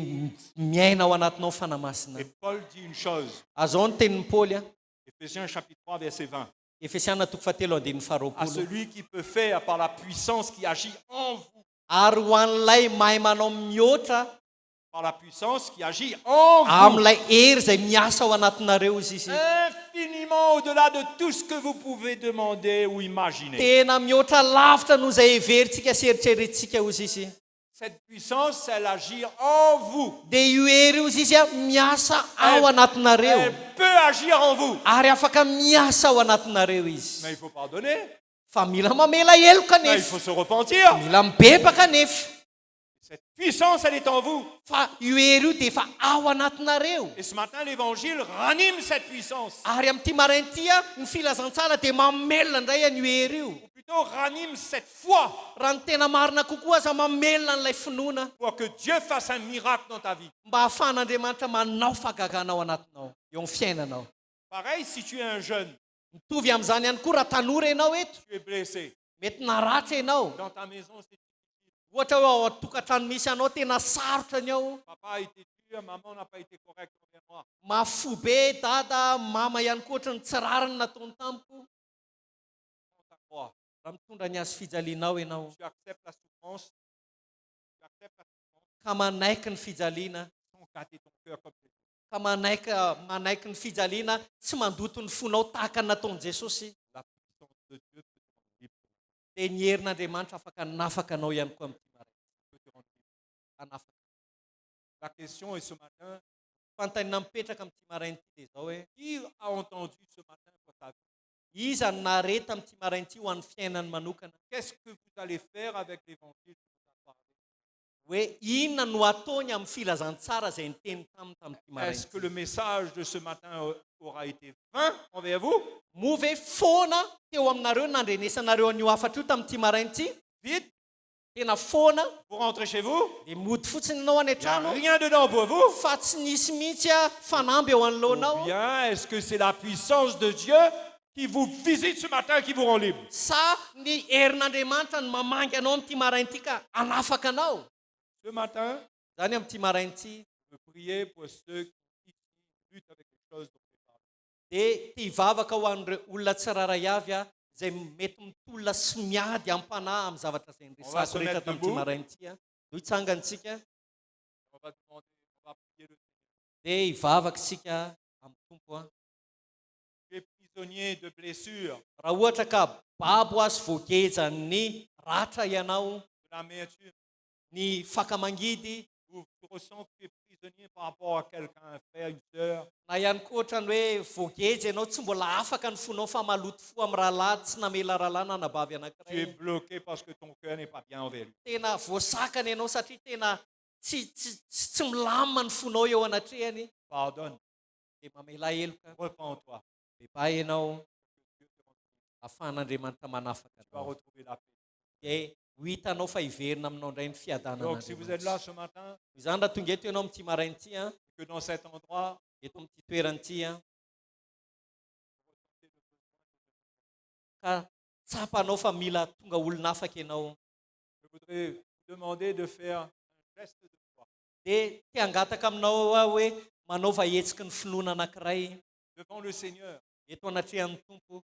Speaker 7: miaina ao anatinao fanamasina.
Speaker 8: Et Paul dit une chose.
Speaker 7: Azao ny tenin'ny Paoly a,
Speaker 8: Éphésiens chapitre 3, verset 20.
Speaker 7: Efesiana toko fahatelo andininy
Speaker 8: À
Speaker 7: faharoapolo.
Speaker 8: celui qui peut faire par la puissance qui agit en vous.
Speaker 7: Ary ho an'ilay mahay manao mihoatra
Speaker 8: Par la puissance qui agit en vous.
Speaker 7: amin'ilay hery izay miasa ao anatinareo izy izy.
Speaker 8: Infiniment au-delà de tout ce que vous pouvez demander ou imaginer.
Speaker 7: Tena mihoatra lavitra noho izay heverintsika sy eritreretintsika ozy izy.
Speaker 8: Cette puissance, elle agit en vous.
Speaker 7: Dia io hery io izy izy a miasa ao anatinareo.
Speaker 8: Elle peut agir en vous.
Speaker 7: Ary afaka miasa ao anatinareo izy.
Speaker 8: Mais il faut pardonner.
Speaker 7: Fa mila mamela heloka
Speaker 8: Mais il
Speaker 7: nefa.
Speaker 8: faut se repentir.
Speaker 7: Mila mibebaka nefa.
Speaker 8: Cette puissance, elle est en vous.
Speaker 7: Fa io hery io dia efa ao anatinareo.
Speaker 8: Et ce matin, l'évangile ranime cette puissance.
Speaker 7: Ary amin'ity marain'ity a ny filazantsara dia mamelona indray an'io hery io.
Speaker 8: Ou plutôt ranime cette foi
Speaker 7: Raha ny tena marina kokoa aza mamelona n'ilay finoana
Speaker 8: pour que Dieu fasse un miracle dans ta vie.
Speaker 7: mba hahafahan'Andriamanitra manao fagagana ao anatinao eo amin'ny fiainanao.
Speaker 8: Pareil, si tu es un jeune,
Speaker 7: Mitovy amin'izany ihany koa raha tanora ianao eto,
Speaker 8: tu es blessé.
Speaker 7: mety naratra ianao.
Speaker 8: Dans ta maison, c'est
Speaker 7: Ohatra hoe ao atokantrano misy anao tena sarotra ny ao,
Speaker 8: papa a été dur, maman n'a pas été correcte envers moi.
Speaker 7: mafo be dada, mama ihany koa ohatrany tsy rariny nataony tampo.
Speaker 8: Prends ta croix.
Speaker 7: Raha mitondra ny hazo fijalianao ianao
Speaker 8: Tu acceptes la souffrance. Tu acceptes la souffrance
Speaker 7: ka manaiky ny fijaliana,
Speaker 8: sans gâter ton cœur comme Jésus.
Speaker 7: ka manaiky ny fijaliana tsy mandoto ny fonao tahaka ny nataon'i Jesosy.
Speaker 8: La puissance de Dieu peut te rendre libre.
Speaker 7: Dia ny herin'Andriamanitra afaka nafaka anao ihany koa amin'ity maraina.
Speaker 8: Peut te rendre libre.
Speaker 7: Hanafaka.
Speaker 8: La question est ce matin,
Speaker 7: Fanontaniana mipetraka amin'ity marain'ity dia izao hoe
Speaker 8: qui a entendu ce matin pour ta vie?
Speaker 7: iza ny nareta amin'ity marain'ity ho an'ny fiainany manokana?
Speaker 8: Qu'est-ce que vous allez faire avec l'évangile que vous avez parlé?
Speaker 7: Hoe inona no ataony amin'ny filazantsara izay niteny tamin'ity
Speaker 8: Est-ce que
Speaker 7: marain'ity?
Speaker 8: le message de ce matin aura été vain envers vous?
Speaker 7: Moa ve foana teo aminareo nandrenesanareo an'io afatra io tamin'ity marain'ity?
Speaker 8: Vite,
Speaker 7: Tena foana
Speaker 8: vous rentrez chez vous,
Speaker 7: dia mody fotsiny ianao any
Speaker 8: il n'y a
Speaker 7: an-trano
Speaker 8: rien dedans pour vous.
Speaker 7: fa tsy nisy mihitsy a fanamby eo
Speaker 8: Ou
Speaker 7: anoloanao.
Speaker 8: bien est-ce que c'est la puissance de Dieu qui vous visite ce matin qui vous rend libre?
Speaker 7: Sa ny herin'Andriamanitra no mamangy anao amin'ity marain'ity ka hanafaka anao.
Speaker 8: Ce matin,
Speaker 7: Zany amin'ity marain'ity
Speaker 8: je veux prier pour ceux qui luttent avec les choses dont j'ai parlé.
Speaker 7: dia tia hivavaka ho an'ireo olona tsiraray avy a izay mety mitolona sy miady am-panahy amin'ny zavatra izay
Speaker 8: On va se
Speaker 7: niresako rehetra
Speaker 8: mettre
Speaker 7: tamin'ity
Speaker 8: debout.
Speaker 7: marain'ity a. Do hitsangantsika
Speaker 8: On va demander, on va prier le Seigneur.
Speaker 7: dia hivavaka isika amin'ny tompo a.
Speaker 8: prisonnier de blessures,
Speaker 7: raha ohatra ka babo azy voageja ny ratra ianao,
Speaker 8: de l'amertume,
Speaker 7: ny fakamangidy,
Speaker 8: ou tu ressens que tu es prisonnier par rapport à quelqu'un, un frère, une sœur,
Speaker 7: na ihany koa ohatrany hoe voageja ianao tsy mbola afaka ny fonao fa maloto fo amin'ny rahalahy tsy namela rahalahy na nabavy
Speaker 8: tu es
Speaker 7: anankiray.
Speaker 8: bloqué parce que ton cœur n'est pas bien envers lui.
Speaker 7: Tena voasakana ianao satria tena tsy milamina ny fonao eo anatrehany.
Speaker 8: Pardonne,
Speaker 7: Dia mamela heloka,
Speaker 8: repens-toi.
Speaker 7: beba ianao ahafahan'Andriamanitra manafaka
Speaker 8: Tu vas
Speaker 7: anao.
Speaker 8: retrouver la paix.
Speaker 7: Dia ho hitanao fa hiverina aminao indray ny fiadanana.
Speaker 8: Donc si vous êtes là ce matin,
Speaker 7: Izany raha tonga eto ianao amin'ity marain'ity a,
Speaker 8: que dans cet endroit,
Speaker 7: eto amin'ity toeran'ity a, ka tsapanao fa mila tonga olona afaka ianao,
Speaker 8: je voudrais vous demander de faire un geste de foi
Speaker 7: dia te hangataka aminao ao hoe manaova hetsiky ny finoana anankiray
Speaker 8: devant le Seigneur.
Speaker 7: eto anatrehan'ny Tompo.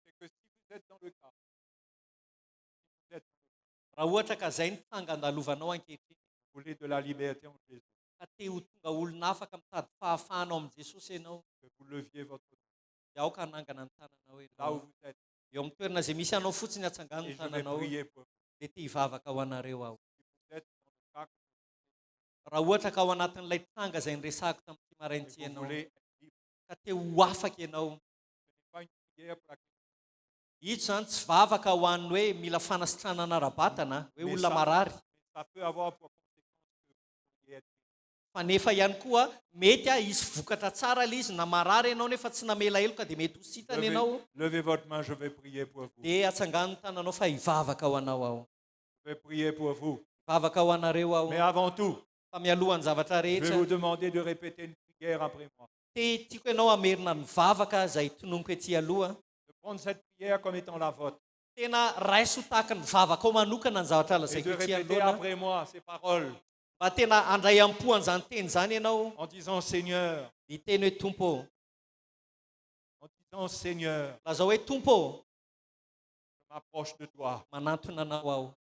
Speaker 8: C'est que si vous êtes dans le cas,
Speaker 7: Raha ohatra ka izay ny tanga andalovanao ankehitriny,
Speaker 8: vous voulez de la liberté en Jésus,
Speaker 7: ka te ho tonga olona afaka mitady fahafahanao amin'ny Jesosy ianao,
Speaker 8: que vous leviez votre main
Speaker 7: dia aoka hanangana ny tananao
Speaker 8: là où
Speaker 7: ianao.
Speaker 8: vous êtes,
Speaker 7: Eo amin'ny toerana izay misy anao fotsiny hatsangano
Speaker 8: et
Speaker 7: ny
Speaker 8: je vais
Speaker 7: tananao,
Speaker 8: prier pour vous.
Speaker 7: dia te hivavaka ho anareo aho.
Speaker 8: Si vous êtes dans le cas
Speaker 7: Raha ohatra ka ao anatin'ilay tanga izay niresahako tamin'ity maraintsy
Speaker 8: et que vous
Speaker 7: ianao,
Speaker 8: voulez être libre,
Speaker 7: ka te ho afaka ianao,
Speaker 8: ce n'est pas une prière pour laquelle
Speaker 7: ito izany tsy vavaka ho an'ny hoe mila fanasitranana ara-batana, hoe olona marary.
Speaker 8: ça peut avoir pour conséquence que vous pourriez être libre.
Speaker 7: Fa nefa ihany koa mety hisy vokatra tsara ilay izy na marary ianao nefa tsy namela heloka dia mety ho sitana ianao,
Speaker 8: Levez votre main, je vais prier pour vous.
Speaker 7: dia atsangano ny tananao fa hivavaka ho anao aho,
Speaker 8: Je vais prier pour vous.
Speaker 7: hivavaka ho anareo aho.
Speaker 8: Mais avant tout,
Speaker 7: Fa mialohan'ny zavatra
Speaker 8: je vais
Speaker 7: rehetra,
Speaker 8: vous demander de répéter une prière après moi.
Speaker 7: te tiako ianao amerina ny vavaka izay tononoko ety aloha,
Speaker 8: De prendre cette prière comme étant la vôtre.
Speaker 7: tena raiso tahaka ny vavaka ao manokana ny zavatra
Speaker 8: Et
Speaker 7: lazaiko
Speaker 8: de
Speaker 7: ety
Speaker 8: répéter
Speaker 7: alohana,
Speaker 8: après moi ces paroles
Speaker 7: mba tena andray am-poan'izany teny izany ianao,
Speaker 8: en disant Seigneur,
Speaker 7: dia teny hoe Tompo,
Speaker 8: en disant Seigneur,
Speaker 7: lazao hoe Tompo,
Speaker 8: je m'approche de toi.
Speaker 7: manantona anao aho,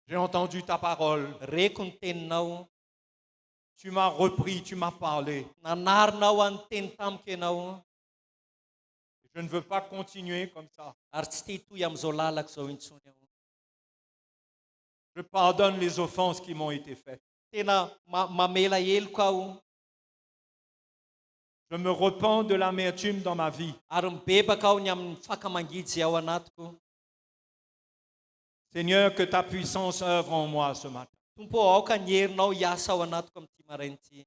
Speaker 8: J'ai entendu ta parole.
Speaker 7: reko ny teninao,
Speaker 8: Tu m'as repris, tu m'as parlé.
Speaker 7: nanarinao any teny tamiko ianao,
Speaker 8: Je ne veux pas continuer comme ça.
Speaker 7: ary tsy te hitoy amin'izao lalaka izao intsony aho.
Speaker 8: Je pardonne les offenses qui m'ont été faites.
Speaker 7: Tena mamela heloko aho,
Speaker 8: Je me repens de l'amertume dans ma vie.
Speaker 7: ary mibebaka aho ny amin'ny fakamangidy ao anatiko.
Speaker 8: Seigneur, que ta puissance œuvre en moi ce matin.
Speaker 7: Tompo, aoka ny herinao hiasa ao anatiko amin'ity marain'ity,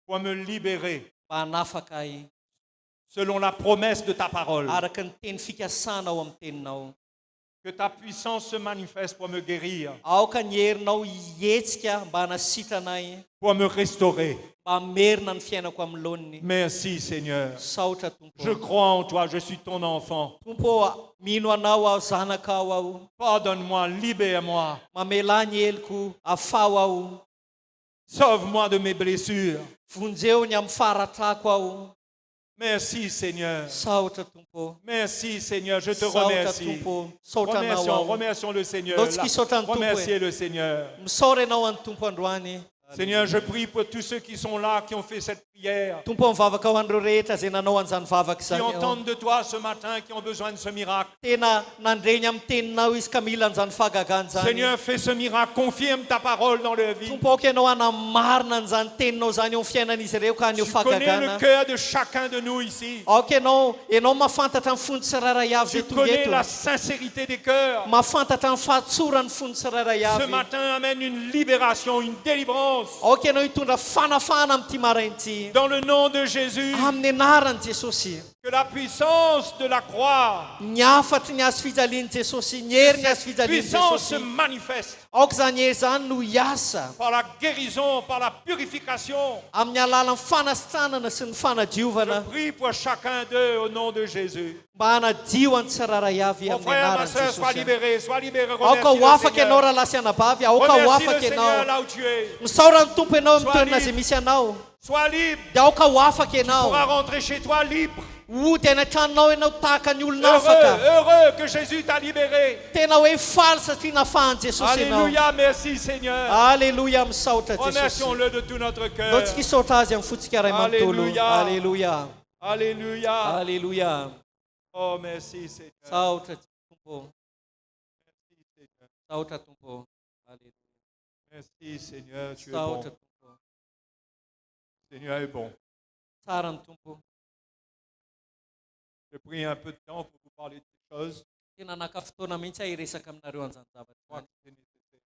Speaker 8: Pour me libérer
Speaker 7: mba hanafaka ahy,
Speaker 8: selon la promesse de ta parole.
Speaker 7: araka ny teny fikasana ao amin'ny teninao.
Speaker 8: Que ta puissance se manifeste pour me guérir,
Speaker 7: Aoka ny herinao hihetsika mba hanasitrana ahy,
Speaker 8: pour me restaurer.
Speaker 7: mba hamerina ny fiainako amin'ny laoniny.
Speaker 8: Merci Seigneur.
Speaker 7: Saotra Tompo.
Speaker 8: Je crois en toi, je suis ton enfant.
Speaker 7: Tompo, mino anao aho, zanakao aho,
Speaker 8: Pardonne-moi, libère-moi.
Speaker 7: mamela ny heloko, afaho aho,
Speaker 8: Sauve-moi de mes blessures.
Speaker 7: vonjeo ny amin'ny faratrako aho.
Speaker 8: Merci Seigneur.
Speaker 7: Saotra Tompo.
Speaker 8: Merci Seigneur, je te
Speaker 7: Saotra
Speaker 8: remercie.
Speaker 7: Tompo. Saotra anao
Speaker 8: Remercions,
Speaker 7: aho.
Speaker 8: remercions le Seigneur.
Speaker 7: Lorsqu'il saute en
Speaker 8: Remerciez
Speaker 7: tout,
Speaker 8: le Seigneur.
Speaker 7: Misaotra ianao any Tompo androany.
Speaker 8: Seigneur, je prie pour tous ceux qui sont là, qui ont fait cette prière,
Speaker 7: Tompo, mivavaka ho an'ireo rehetra izay nanao an'izany vavaka
Speaker 8: qui
Speaker 7: izany aho.
Speaker 8: entendent de toi ce matin, qui ont besoin de ce miracle.
Speaker 7: Tena nandreny amin'ny teninao izy ka mila an'izany fahagagana izany.
Speaker 8: Seigneur, fais ce miracle, confirme ta parole dans leur vie.
Speaker 7: Tompo, aoka ianao hanamarina an'izany teninao izany eo amin'ny fiainan'izy ireo ka haneo
Speaker 8: Tu connais le
Speaker 7: fahagagana.
Speaker 8: cœur de chacun de nous ici.
Speaker 7: Aoka ianao mahafantatra ny fony tsirairay avy
Speaker 8: Tu
Speaker 7: zay tonga
Speaker 8: connais
Speaker 7: eto.
Speaker 8: la sincérité des cœurs.
Speaker 7: Mahafantatra ny fahatsorany fony tsirairay
Speaker 8: Ce
Speaker 7: avy.
Speaker 8: matin amène une libération, une délivrance.
Speaker 7: Aoka ianao hitondra fanafana amin'ity marain'ity.
Speaker 8: Dans le nom de Jésus,
Speaker 7: Amin'ny anaran'i Jesosy.
Speaker 8: que la puissance de la croix,
Speaker 7: Ny afatry ny azo fijalian'i Jesosy, ny hery ny azo fijalian'i
Speaker 8: puissance se
Speaker 7: Jesosy.
Speaker 8: manifeste
Speaker 7: Aoka izany hery izany no hiasa
Speaker 8: par la guérison, par la purification.
Speaker 7: amin'ny alalan'ny fanasitranana sy ny
Speaker 8: Je
Speaker 7: fanadiovana,
Speaker 8: prie pour chacun d'eux au nom de Jésus.
Speaker 7: mba hanadio any tsiraray avy
Speaker 8: Mon
Speaker 7: amin'ny
Speaker 8: frère, ma
Speaker 7: anaran'i
Speaker 8: soeur, sois
Speaker 7: Jesosy.
Speaker 8: libéré, sois libéré.
Speaker 7: Aoka
Speaker 8: Remercie
Speaker 7: ho
Speaker 8: le
Speaker 7: afaka ianao
Speaker 8: Seigneur.
Speaker 7: raha lasy anabavy, aoka ho
Speaker 8: Remercie le
Speaker 7: afaka
Speaker 8: Seigneur
Speaker 7: ianao.
Speaker 8: là où tu es.
Speaker 7: Misaora ny Tompo ianao amin'ny
Speaker 8: Sois
Speaker 7: toerana
Speaker 8: libre.
Speaker 7: izay misy anao,
Speaker 8: Sois libre.
Speaker 7: dia aoka ho afaka
Speaker 8: Tu pourras
Speaker 7: ianao.
Speaker 8: rentrer chez toi libre.
Speaker 7: ody any an-tranonao ianao tahaka ny olona afaka
Speaker 8: Heureux que Jésus t'a libéré.
Speaker 7: tena hoe faly satria nafahan Jesosy ianao
Speaker 8: Alléluia, merci Seigneur.
Speaker 7: aleloia misaotra Jesosy
Speaker 8: Remercions-le de tout notre
Speaker 7: no
Speaker 8: cœur.
Speaker 7: tsika isaotra azy amin'ny fotsika ray manontolo
Speaker 8: Alléluia.
Speaker 7: aleloia
Speaker 8: Alléluia.
Speaker 7: aleloia
Speaker 8: Oh, merci Seigneur.
Speaker 7: saotra tompo
Speaker 8: Merci Seigneur.
Speaker 7: saotra tompo aleluia
Speaker 8: Merci Seigneur, tu es
Speaker 7: saotra
Speaker 8: bon.
Speaker 7: tompo
Speaker 8: Seigneur est bon.
Speaker 7: tsara ny tompo
Speaker 8: J'ai pris un peu de temps pour vous parler de ces choses.
Speaker 7: tena naka fotoana mihitsy hiresaka aminareo an'izany
Speaker 8: Je
Speaker 7: zavatra
Speaker 8: crois
Speaker 7: zany
Speaker 8: que c'est nécessaire.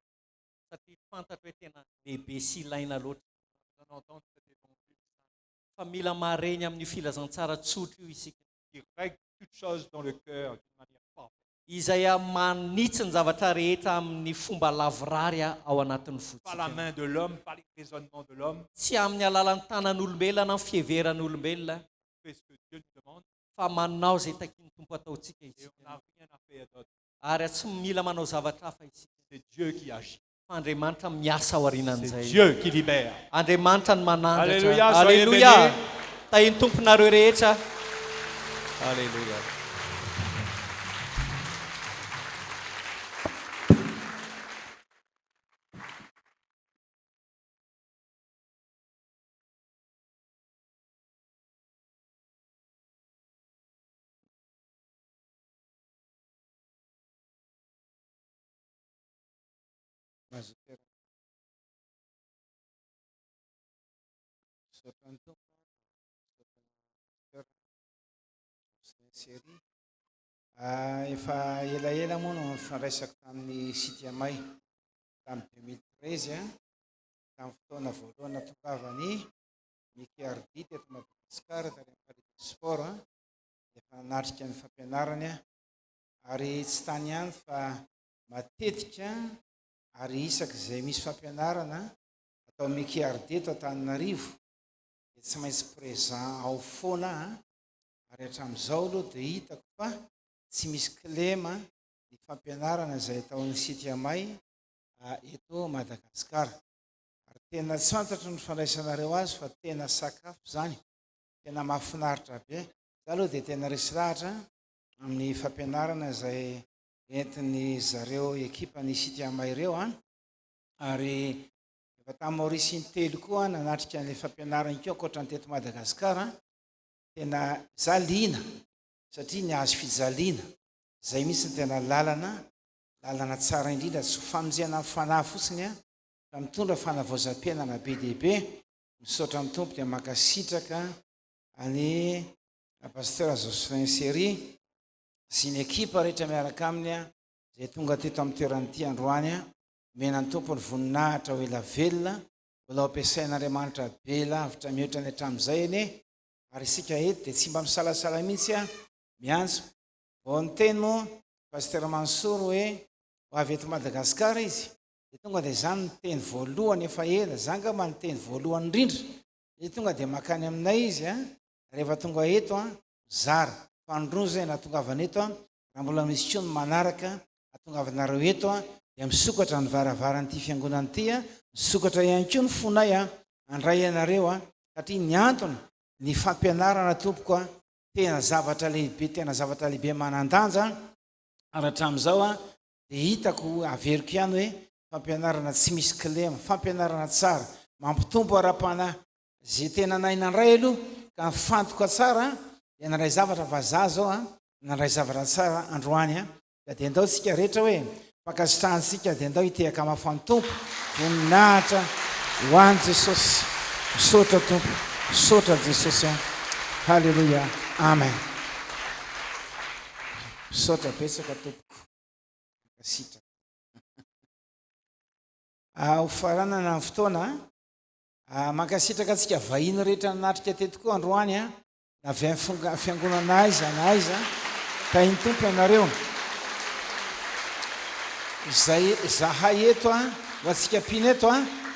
Speaker 7: satria fantatra hoe tena lehibe sy ilaina loatra
Speaker 8: D'en entendre cet évangile
Speaker 7: fa mila mareny amin'ny filazantsara tsotra io isika
Speaker 8: qui règle toutes choses dans le cœur d'une manière parfaite.
Speaker 7: izay manitsy ny zavatra rehetra amin'ny fomba lavorary ao anatin'ny
Speaker 8: Pas la
Speaker 7: fotsika
Speaker 8: main de l'homme, pas les raisonnements de l'homme.
Speaker 7: tsy amin'ny alalan'ny tanan'olombelona na ny fieveran'olombelona
Speaker 8: Fais ce que Dieu nous demande
Speaker 7: fa manao zay takin'ny tompo ataontsika
Speaker 8: et on
Speaker 7: isika
Speaker 8: n'a rien à faire d'autre.
Speaker 7: ary tsy mila manao zavatra hafa isika
Speaker 8: C'est Dieu qui agit.
Speaker 7: fa andriamanitra miasa ao
Speaker 8: C'est
Speaker 7: aorinan'izay
Speaker 8: Dieu qui libère.
Speaker 7: andriamanitra ny manandratra
Speaker 8: Alléluia, soyez
Speaker 7: aleloia
Speaker 8: bénis.
Speaker 7: tahiny tomponareo rehetra aleloia
Speaker 4: Mazotoera. Saotrany tompo. Série. Efa elaela moa no nifandraisako tamin'ny City Amay tamin'ny 2013 tamin'ny fotoana voalohany natongavany Mikiardy teto Madagasikara tary amin'ny sport efa natrika ny fampianarany ary tsy tany ihany fa matetika ary isaka izay misy fampianarana atao Mikiardy eto Antananarivo dia tsy maintsy présent ao foana ary hatramin'izao aloha dia hitako fa tsy misy klema ny fampianarana izay ataon'ny City Amay eto Madagasikara ary tena tsy fantatro ny fandraisanareo azy fa tena sakafo zany tena mahafinaritra be za aloha dia tena resy lahatra amin'ny fampianarana izay entin'ny zareo ekipa ny City Amay ireo ary efa tamin'ny Maurice intelo koa nanatrika ny fampianarana keo ankoatra ny teto Madagasikara tena zaliana satria ny azo fijaliana zay misy ny tena lalana tsara indrindra tsy famonjena amin'ny fanahy fotsiny fa mitondra fanavaozam-piainana be dehibe misaotra amin'ny tompo dia makasitraka any pasteur Jocelyn Séry sy ny ekipa rehetra miaraka aminy zay tonga teto amin'ny toeran'ity androany mena ny tompo ny voninahitra ho ela velona mbola ampiasain'Andriamanitra be lavitra mihoatra ny hatramin'izay eny ary isika eto dia tsy mba misalasala mihitsy miantso vao nyteny moa pasteur Mansour hoe ho avy eto Madagasikara izy dia tonga dia izany ny teny voalohany efa ela zanga ma ny teny voalohany indrindra izy tonga dia makany aminay izy rehefa tonga eto zara fandroa zay natongavana eto raha mbola misy koa ny manaraka atongavanareo eto dia misokatra ny varavaran'ity fiangonana ity misokatra ihany koa ny fonay andray ianareo satria ny antony ny fampianarana tompoko tena zavatra lehibe manandanja ary hatramin'izao dia hitako averiko ihany hoe fampianarana tsy misy klema fampianarana tsara mampitompo ara-panahy zay tena nainandray aloha ka nifantoka tsara dia nandray zavatra fa za zao nandray zavatra tsara androany dia andao tsika rehetra hoe fakasitrahantsika dia andao hitehaka mafany tompo voninahitra ho any Jesosy misaotra tompo misaotra Jesosy halleluia amen misaotra betsaka tompoko makasitraka ho faranana ny fotoana mankasitraka antsika vahiny rehetra natrika teto koa androany na avy amin'ny fiangonana aiza na aiza tahiny tompo ianareo zay zahay eto ho atsika pina eto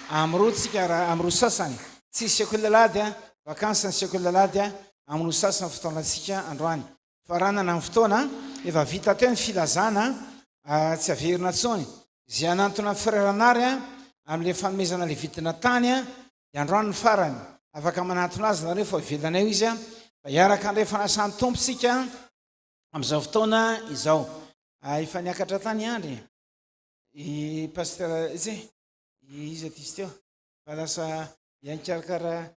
Speaker 4: am'roa tsika am'roa sasany tsy sekolalady vakansa ny sekolalady amin'ny sasany fotoanatsika androany faranana ny fotoana efa vita teo ny filazana tsy averina tsony zay anantona freranary amin'le fanomezana le vidina tany dia androany ny farany afaka manantona azy nareo fa velanay izy iaraka andray fanasany tomposika amin'izao fotoana izao efa niakatra tany andry i pasteur zay izy tisy teo fa lasa iaikarakara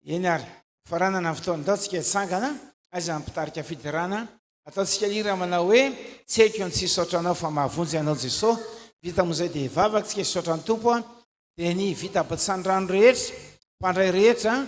Speaker 4: eny ary fa raha nana fotoana ataotsika itsangana aiza mpitarika fidirana ataotsika ira manao hoe tsy haiko ny tsy saotranao fa mahavonjy anao Jesosy vita moa zay dia vavatsika isaotran'ny tompo a dia ny vita apatsany rano rehetra mpandray rehetra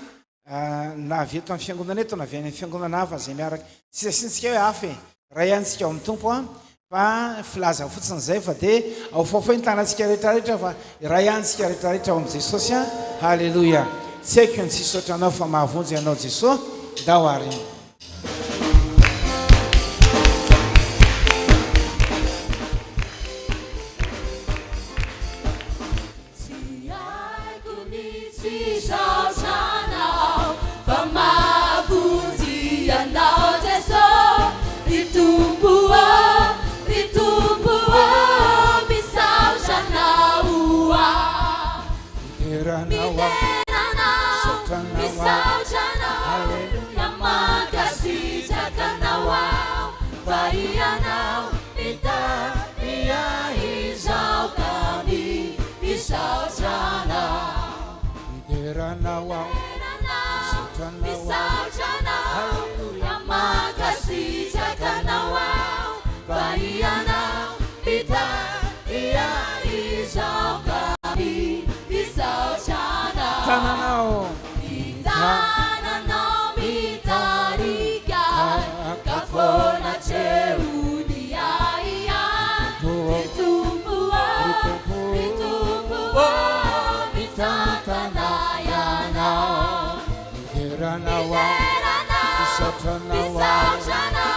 Speaker 4: na avy eto amin'ny fiangonana eto na avy any amin'ny fiangonana hafa zay miaraka tsy asintsika hoe hafa raha ihantsika ao amin'ny tompo a fa filaza fotsiny zay fa dia ao foafoa ny tanantsika rehetrarehetra fa raha ihantsika rehetrarehetra ao amin'i Jesosy a halleloia tsy haiko ny tsy saotranao fa mahavonjy anao Jesosy da ho ary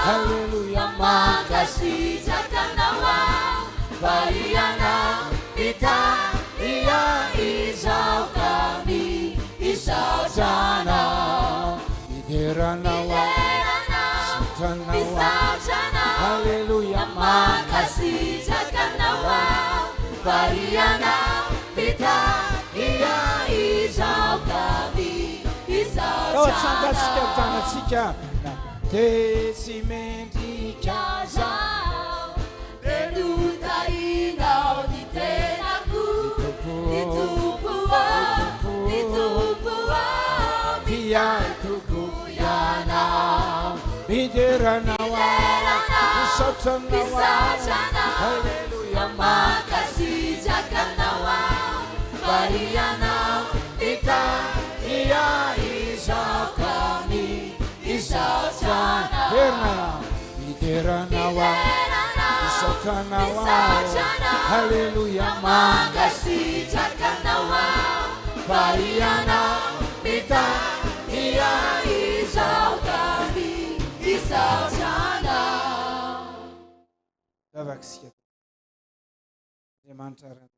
Speaker 3: Hallelujah, makasih jakanawa, bayana kita ia isau kami, isau jana,
Speaker 4: ideranawa,
Speaker 3: isau jana. Hallelujah, makasih jakanawa, bayana kita ia isau kami, isau jana.
Speaker 4: Decimenti
Speaker 3: Jajau, reduta inau di tenaku, ditubuo,
Speaker 4: pia tuku yana, bideranawa,
Speaker 3: bisajana, haleluya, makasih jakanawa, bayana, kita ia isau kami. Isajana,
Speaker 4: Bideranawa, Isotanawa, Hallelujah,
Speaker 3: makasih jakanawa, bayana, kita ia isau kami, isajana.
Speaker 4: Davak siya. Mantra.